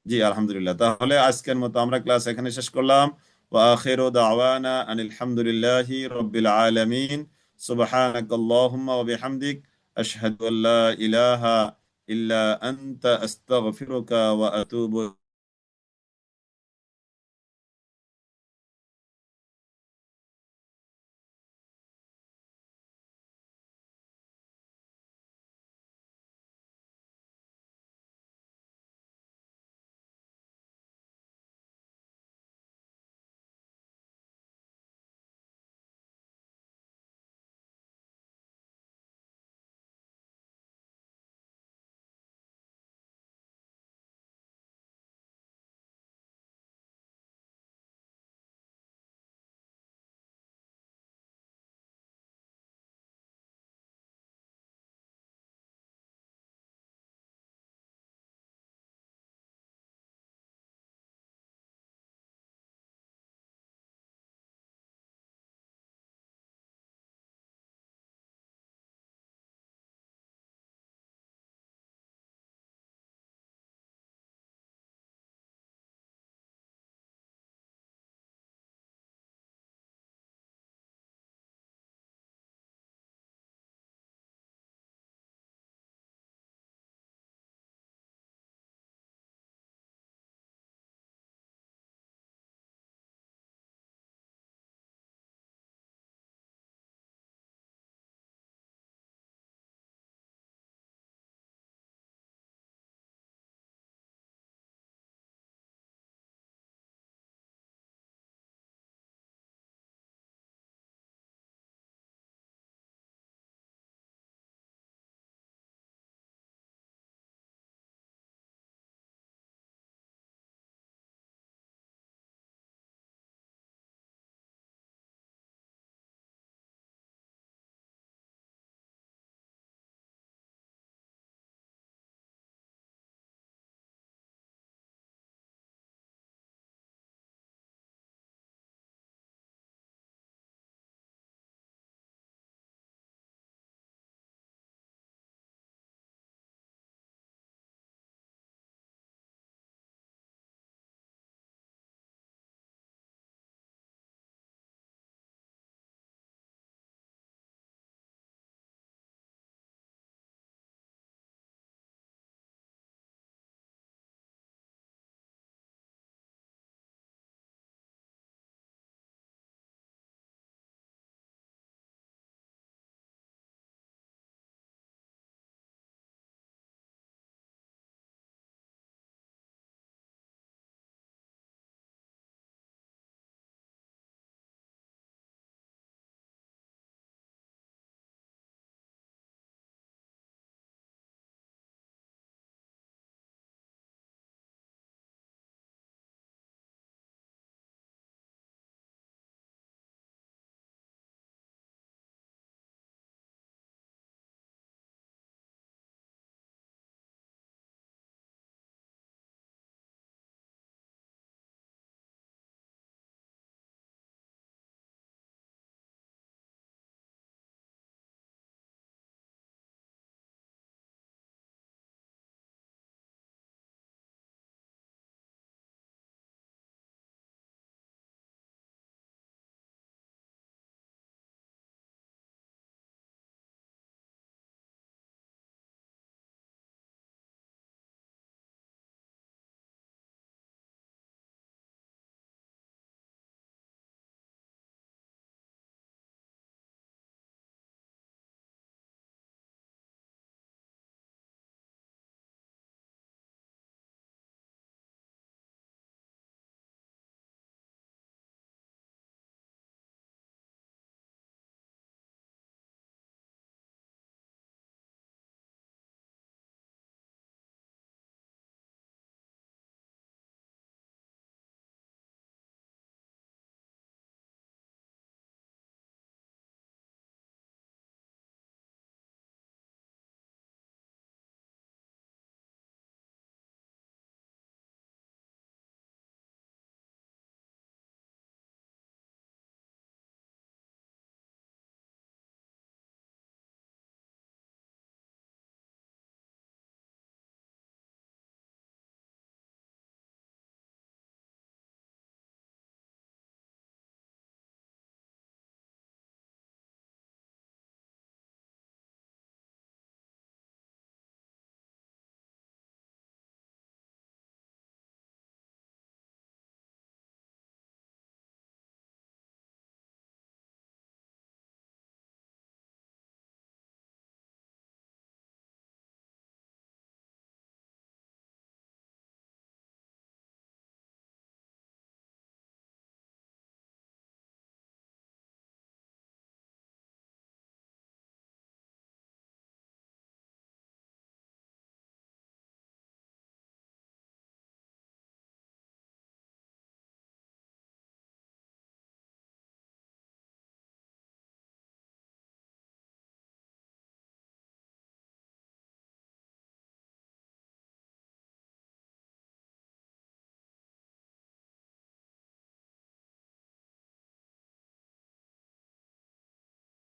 জি, আলহামদুলিল্লাহ। তাহলে আজকের মতো আমরা ক্লাস এখানে শেষ করলাম। ওয়া আখিরু দাওয়ানা আনিল হামদুলিল্লাহি রাব্বিল আলামিন। সুবহানাকাল্লাহুম্মা ওয়া বিহামদিক, আশহাদু আল্লা ইলাহা ইল্লা আনতা, আস্তাগফিরুকা ওয়া আতুবু